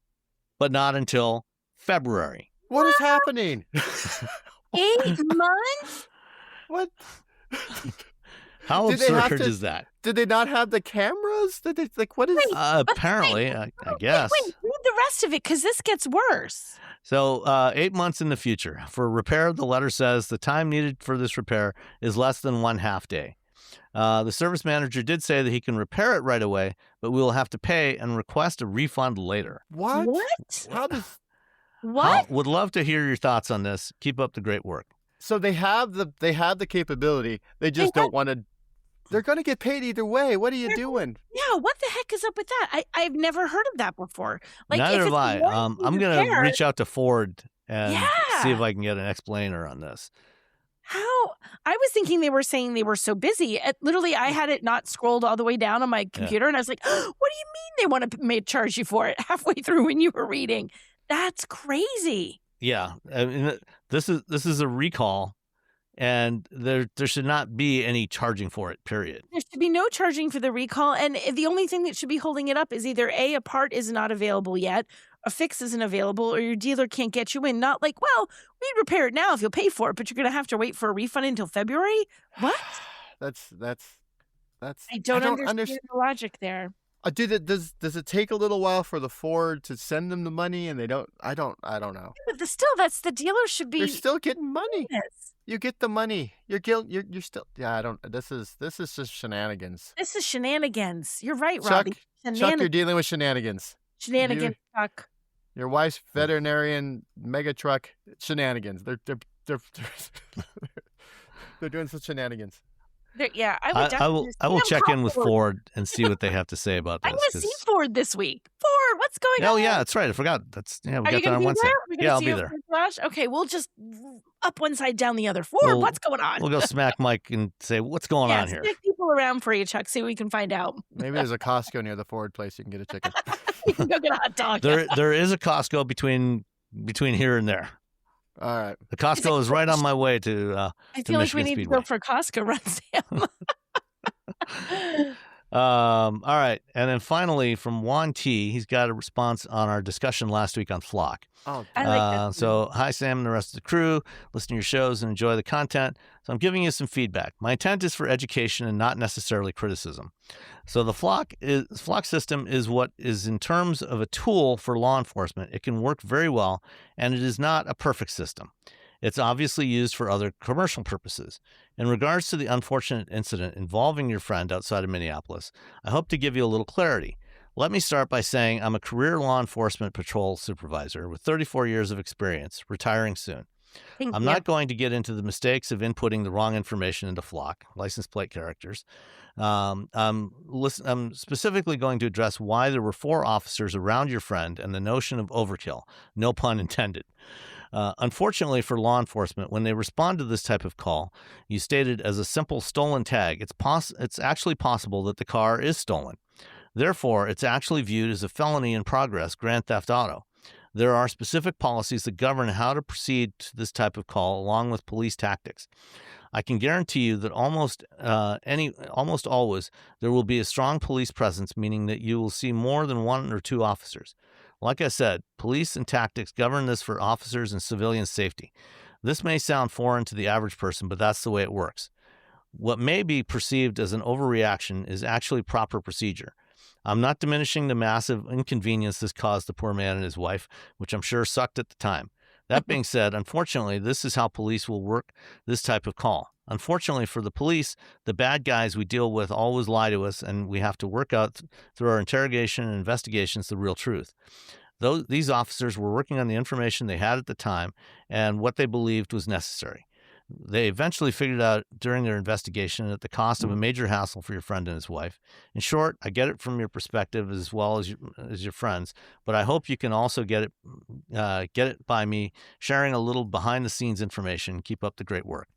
but not until February. What is happening? 8 months? What? How Did they have absurd to- is that? Did they not have the cameras? Did they like what is? Wait, Apparently, I guess. Wait, read the rest of it because this gets worse. So 8 months in the future. For repair, the letter says the time needed for this repair is less than 1/2 day. The service manager did say that he can repair it right away, but we will have to pay and request a refund later. What? What? How does? What? Would love to hear your thoughts on this. Keep up the great work. So they have the capability. They just don't want to. They're going to get paid either way. What are you doing? Yeah, what the heck is up with that? I've never heard of that before. Like, Neither if have it's I. warranty I'm going to repair, reach out to Ford and see if Yeah. I can get an explainer on this. How? I was thinking they were saying they were so busy. Literally, I had it not scrolled all the way down on my computer, and I was like, "What do you mean they want to charge you for it?" Halfway through when you were reading, that's crazy. Yeah, I mean, this is a recall, and there should not be any charging for it. Period. There should be no charging for the recall, and the only thing that should be holding it up is either a part is not available yet, a fix isn't available, or your dealer can't get you in. Not like, well, we'd repair it now if you'll pay for it, but you're going to have to wait for a refund until February. What? That's. I don't understand the logic there. Does it take a little while for the Ford to send them the money and they don't? I don't know. But still, that's the dealer should be. You're still getting money. This. You get the money. You're still. Yeah, I don't. This is just shenanigans. This is shenanigans. You're right, Chuck, Robbie. Chuck, you're dealing with shenanigans. Shenanigans, Chuck. Your wife's veterinarian mega truck shenanigans. They're they're doing some shenanigans. Yeah, I would. I will check in with Ford and see what they have to say about this. I'm going to see Ford this week. Ford, what's going on? Oh yeah, that's right. I forgot. We Are got you that on Wednesday. Yeah, I'll be there. Okay, we'll just up one side, down the other. Ford, what's going on? We'll go smack Mike and say, what's going on here? Stick people around for you, Chuck. See what we can find out. Maybe there's a Costco near the Ford place. You can get a chicken. You can go get a hot dog. There is a Costco between here and there. All right. The Costco is right on my way to. I feel like we Michigan need Speedway. to go for Costco run, Sam. All right, and then finally from Juan T, he's got a response on our discussion last week on Flock. Oh, I like that. So, hi, Sam and the rest of the crew. Listen to your shows and enjoy the content. So I'm giving you some feedback. My intent is for education and not necessarily criticism. So the Flock system is what is in terms of a tool for law enforcement. It can work very well, and it is not a perfect system. It's obviously used for other commercial purposes. In regards to the unfortunate incident involving your friend outside of Minneapolis, I hope to give you a little clarity. Let me start by saying I'm a career law enforcement patrol supervisor with 34 years of experience, retiring soon. I'm not going to get into the mistakes of inputting the wrong information into Flock, license plate characters. I'm specifically going to address why there were 4 officers around your friend and the notion of overkill, no pun intended. Unfortunately for law enforcement, when they respond to this type of call, you stated as a simple stolen tag, it's actually possible that the car is stolen. Therefore, it's actually viewed as a felony in progress, grand theft auto. There are specific policies that govern how to proceed to this type of call, along with police tactics. I can guarantee you that almost always there will be a strong police presence, meaning that you will see more than 1 or 2 officers. Like I said, police and tactics govern this for officers and civilian safety. This may sound foreign to the average person, but that's the way it works. What may be perceived as an overreaction is actually proper procedure. I'm not diminishing the massive inconvenience this caused the poor man and his wife, which I'm sure sucked at the time. That being said, unfortunately, this is how police will work this type of call. Unfortunately for the police, the bad guys we deal with always lie to us, and we have to work out through our interrogation and investigations the real truth. These officers were working on the information they had at the time and what they believed was necessary. They eventually figured out during their investigation at the cost of a major hassle for your friend and his wife. In short, I get it from your perspective as well as your friends, but I hope you can also get it by me sharing a little behind-the-scenes information. Keep up the great work.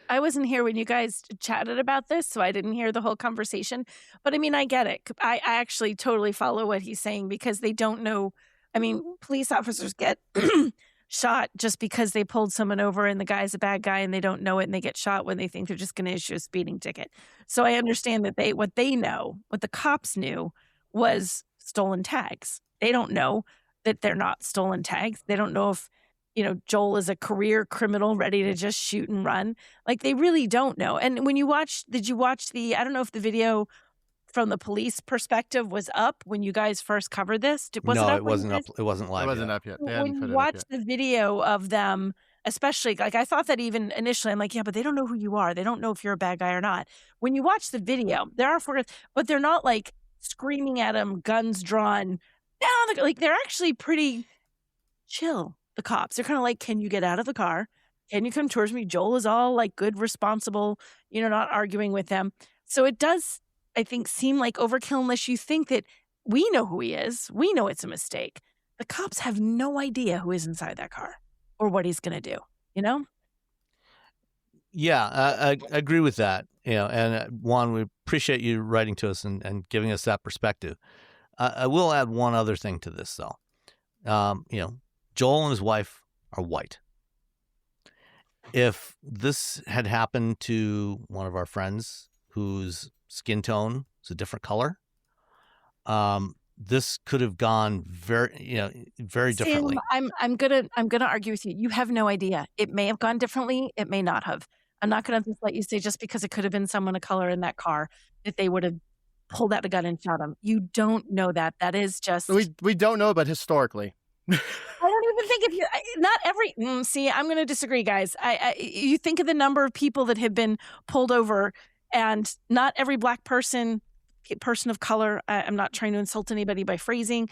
I wasn't here when you guys chatted about this, so I didn't hear the whole conversation. But I mean, I get it. I actually totally follow what he's saying because they don't know. I mean, police officers get shot just because they pulled someone over and the guy's a bad guy and they don't know it and they get shot when they think they're just going to issue a speeding ticket. So I understand that what the cops knew was stolen tags. They don't know that they're not stolen tags. They don't know if Joel is a career criminal ready to just shoot and run. Like, they really don't know. And when did you watch I don't know if the video from the police perspective was up when you guys first covered this? Was it No, up it when you wasn't guys- up. It wasn't live. It wasn't yet. up yet. They When hadn't you put it up watch yet. the video of them, especially, like, I thought that even initially, I'm like, yeah, but they don't know who you are. They don't know if you're a bad guy or not. When you watch the video, there are but they're not like screaming at him, guns drawn. Like, they're actually pretty chill. The cops, they're kind of like, can you get out of the car? Can you come towards me? Joel is all like good, responsible, not arguing with them. So it does, I think, seem like overkill unless you think that we know who he is. We know it's a mistake. The cops have no idea who is inside that car or what he's going to do, Yeah, I agree with that. And Juan, we appreciate you writing to us and giving us that perspective. I will add one other thing to this, though. Joel and his wife are white. If this had happened to one of our friends whose skin tone is a different color, this could have gone very differently. Sam, I'm gonna argue with you. You have no idea. It may have gone differently. It may not have. I'm not gonna just let you say just because it could have been someone of color in that car that they would have pulled out a gun and shot him. You don't know that. That is just We don't know, but historically. I don't even think not every. See, I'm going to disagree, guys. You think of the number of people that have been pulled over, and not every black person of color. I'm not trying to insult anybody by phrasing,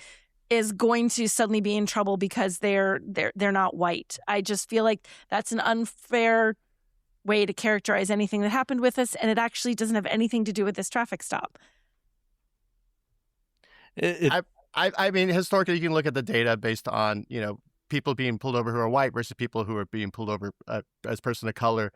is going to suddenly be in trouble because they're not white. I just feel like that's an unfair way to characterize anything that happened with us, and it actually doesn't have anything to do with this traffic stop. I mean, historically, you can look at the data based on, people being pulled over who are white versus people who are being pulled over as person of color.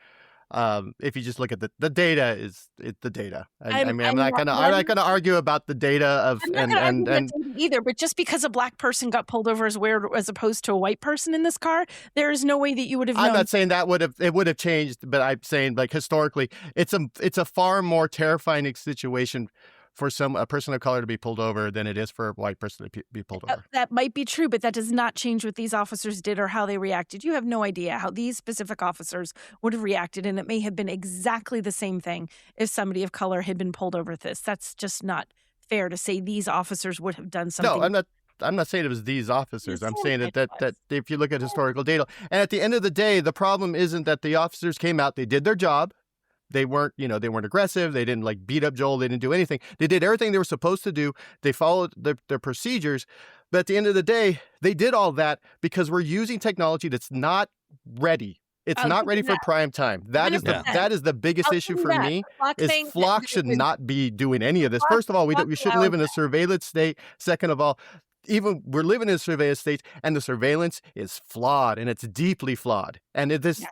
If you just look at the data, it's the data. I'm not gonna argue about the data of I'm not gonna argue about data either. But just because a black person got pulled over as opposed to a white person in this car, there is no way that you would have known. I'm not saying that it would have changed, but I'm saying, like, historically, it's a far more terrifying situation for a person of color to be pulled over than it is for a white person to be pulled over. That might be true, but that does not change what these officers did or how they reacted. You have no idea how these specific officers would have reacted, and it may have been exactly the same thing if somebody of color had been pulled over with this. That's just not fair to say these officers would have done something. No, I'm not saying it was these officers. I'm saying that if you look at historical data, and at the end of the day, the problem isn't that the officers came out, they did their job. They weren't aggressive. They didn't like beat up Joel. They didn't do anything. They did everything they were supposed to do. They followed their procedures. But at the end of the day, they did all that because we're using technology that's not ready. It's not ready for prime time. That is the biggest issue for me. Flock should not be doing any of this. First of all, we shouldn't live in a surveillance state. Second of all, even we're living in a surveillance state, and the surveillance is flawed, and it's deeply flawed. And this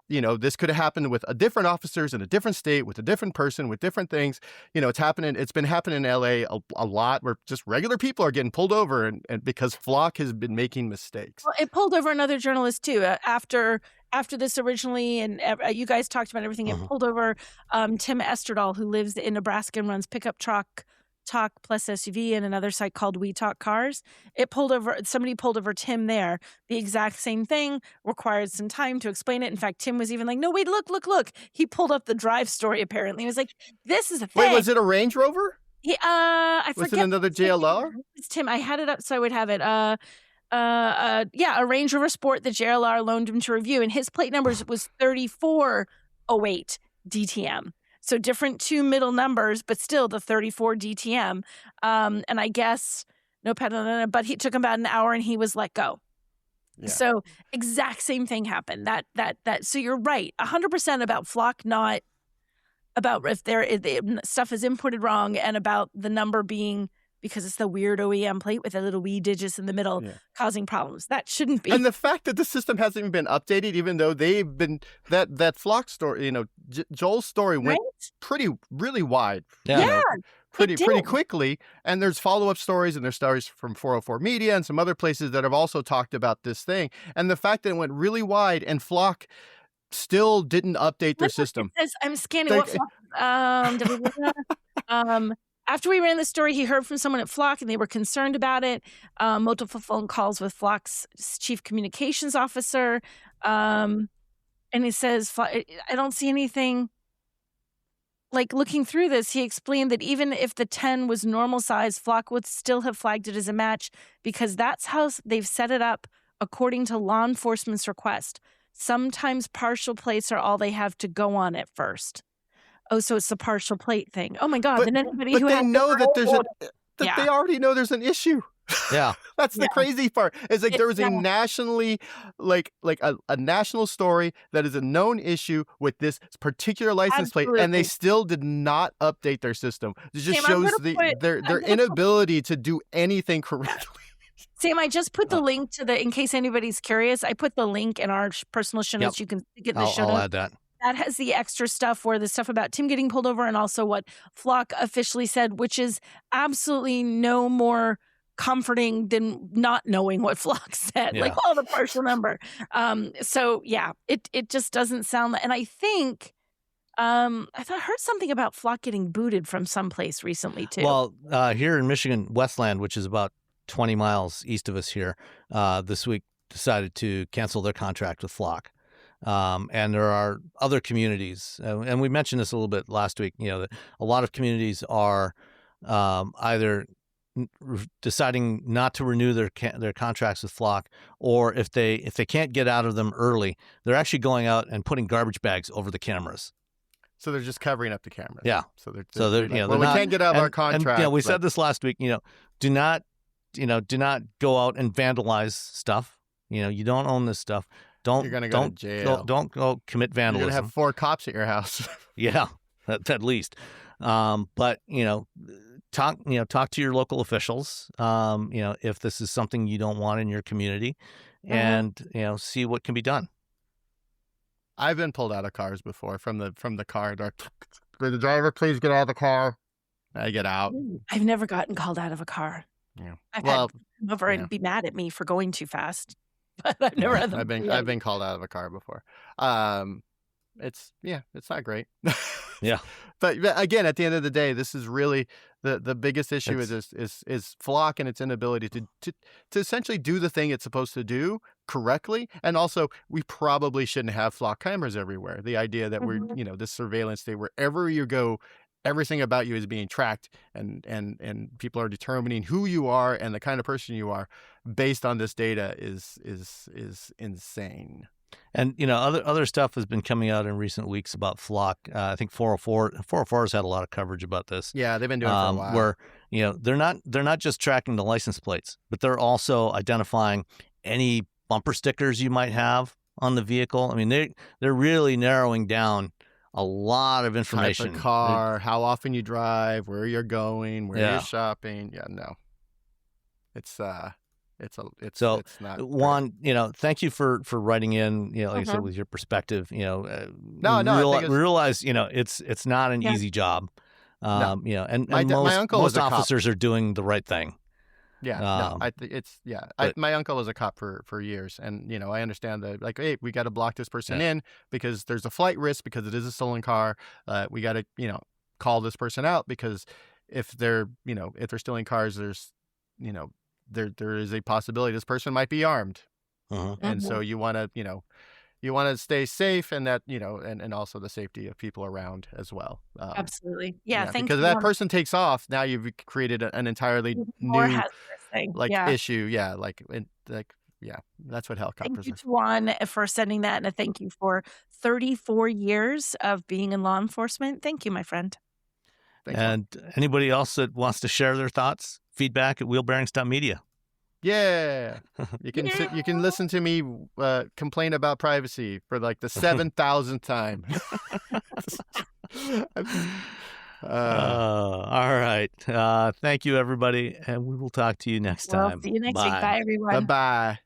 could have happened with a different officers in a different state, with a different person, with different things. It's been happening in LA a lot, where just regular people are getting pulled over, and because Flock has been making mistakes. Well, it pulled over another journalist too. After this originally, and you guys talked about everything. It pulled over Tim Esterdahl, who lives in Nebraska and runs pickup truck Talk plus SUV and another site called We Talk Cars. Somebody pulled over Tim there. The exact same thing, required some time to explain it. In fact, Tim was even like, no, wait, look. He pulled up the drive story apparently. He was like, this is a thing. Wait, was it a Range Rover? I forget. Was it another JLR? It's Tim. I had it up so I would have it. A Range Rover Sport that JLR loaned him to review, and his plate numbers was 3408 DTM. So different two middle numbers, but still the 34 DTM. And I guess but he took him about an hour and he was let go. Yeah. So exact same thing happened. So you're right, 100% about Flock, not about if stuff is inputted wrong, and about the number being because it's the weird OEM plate with the little wee digits in the middle causing problems. That shouldn't be. And the fact that the system hasn't even been updated, even though they've been that Flock story, Joel's story went really wide. Yeah. Pretty quickly. And there's follow-up stories, and there's stories from 404 Media and some other places that have also talked about this thing. And the fact that it went really wide and Flock still didn't update their system. I'm scanning what Flock. After we ran the story, he heard from someone at Flock, and they were concerned about it. Multiple phone calls with Flock's chief communications officer. And he says, I don't see anything. Like looking through this, he explained that even if the 10 was normal size, Flock would still have flagged it as a match because that's how they've set it up according to law enforcement's request. Sometimes partial plates are all they have to go on at first. Oh, so it's the partial plate thing. Oh my God! But then anybody but who they has know that there's a that Yeah. they already know there's an issue. Yeah. That's the Yeah. crazy part. It's like there was a Yeah. nationally, like a national story that is a known issue with this particular license plate, and they Absolutely. still did not update their system. It just Sam, I'm shows gonna their gonna put- inability to do anything correctly. Sam, I just put the link to in case anybody's curious, I put the link in our personal show notes. You can stick it in the show I'll notes. add that. That has the extra stuff where the stuff about Tim getting pulled over and also what Flock officially said, which is absolutely no more comforting than not knowing what Flock said. Yeah. Like, the partial number. So yeah, it just doesn't sound and I think I heard something about Flock getting booted from someplace recently too. Well, here in Michigan, Westland, which is about 20 miles east of us here, this week decided to cancel their contract with Flock. And there are other communities, and we mentioned this a little bit last week, that a lot of communities are either deciding not to renew their contracts with Flock, or if they can't get out of them early, they're actually going out and putting garbage bags over the cameras. So they're just covering up the cameras. Yeah. So they're like, well, we can't get out of our contract. And, we said this last week. Do not go out and vandalize stuff. You don't own this stuff. You're gonna go to jail. Don't go commit vandalism. You're gonna have 4 cops at your house. Yeah, at least. But talk to your local officials. If this is something you don't want in your community, and see what can be done. I've been pulled out of cars before from the car. The driver, please get out of the car. I get out. I've never gotten called out of a car. Yeah. I've had to come over and be mad at me for going too fast. But I've never had them. I've been called out of a car before. It's not great. Yeah. But again, at the end of the day, this is really the biggest issue is Flock and its inability to essentially do the thing it's supposed to do correctly. And also, we probably shouldn't have Flock cameras everywhere. The idea that we're this surveillance state, wherever you go, everything about you is being tracked, and people are determining who you are and the kind of person you are based on this data is insane. And other stuff has been coming out in recent weeks about Flock. I think 404 has had a lot of coverage about this. Yeah, they've been doing it for a while. Where they're not just tracking the license plates, but they're also identifying any bumper stickers you might have on the vehicle. I mean, they're really narrowing down a lot of information. Type of car, how often you drive, where you're going, where you're shopping. Yeah, no, it's not. Juan, thank you for writing in. Like I said, with your perspective. Realize it's not an easy job. And most officers are doing the right thing. Yeah, my uncle was a cop for years, and I understand that, like, hey, we got to block this person in because there's a flight risk because it is a stolen car. We got to call this person out because if they're stealing cars, there's there is a possibility this person might be armed, and so you want to stay safe, and that and also the safety of people around as well. Absolutely, thank you. Because if that person takes off, now you've created an entirely new issue. Yeah, that's what helicopters are. Thank you to Juan for sending that, and a thank you for 34 years of being in law enforcement. Thank you, my friend. And anybody else that wants to share their thoughts, feedback at wheelbearings.media. Yeah, you can listen to me complain about privacy for like the 7,000th time. All right. Thank you, everybody, and we will talk to you next time. See you next week. Bye, everyone. Bye.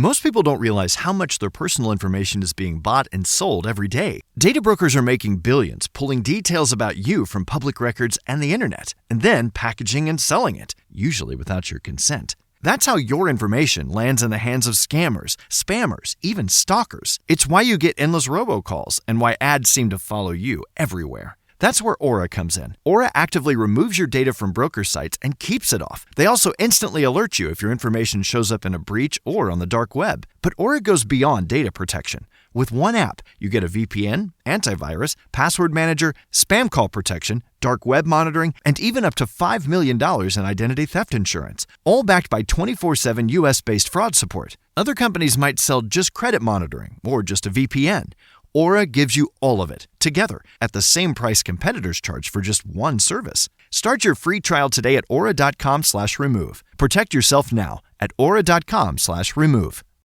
Most people don't realize how much their personal information is being bought and sold every day. Data brokers are making billions, pulling details about you from public records and the internet, and then packaging and selling it, usually without your consent. That's how your information lands in the hands of scammers, spammers, even stalkers. It's why you get endless robocalls and why ads seem to follow you everywhere. That's where Aura comes in. Aura actively removes your data from broker sites and keeps it off. They also instantly alert you if your information shows up in a breach or on the dark web. But Aura goes beyond data protection. With one app, you get a VPN, antivirus, password manager, spam call protection, dark web monitoring, and even up to $5 million in identity theft insurance, all backed by 24/7 US-based fraud support. Other companies might sell just credit monitoring or just a VPN. Aura gives you all of it, together, at the same price competitors charge for just one service. Start your free trial today at aura.com/remove. Protect yourself now at aura.com/remove.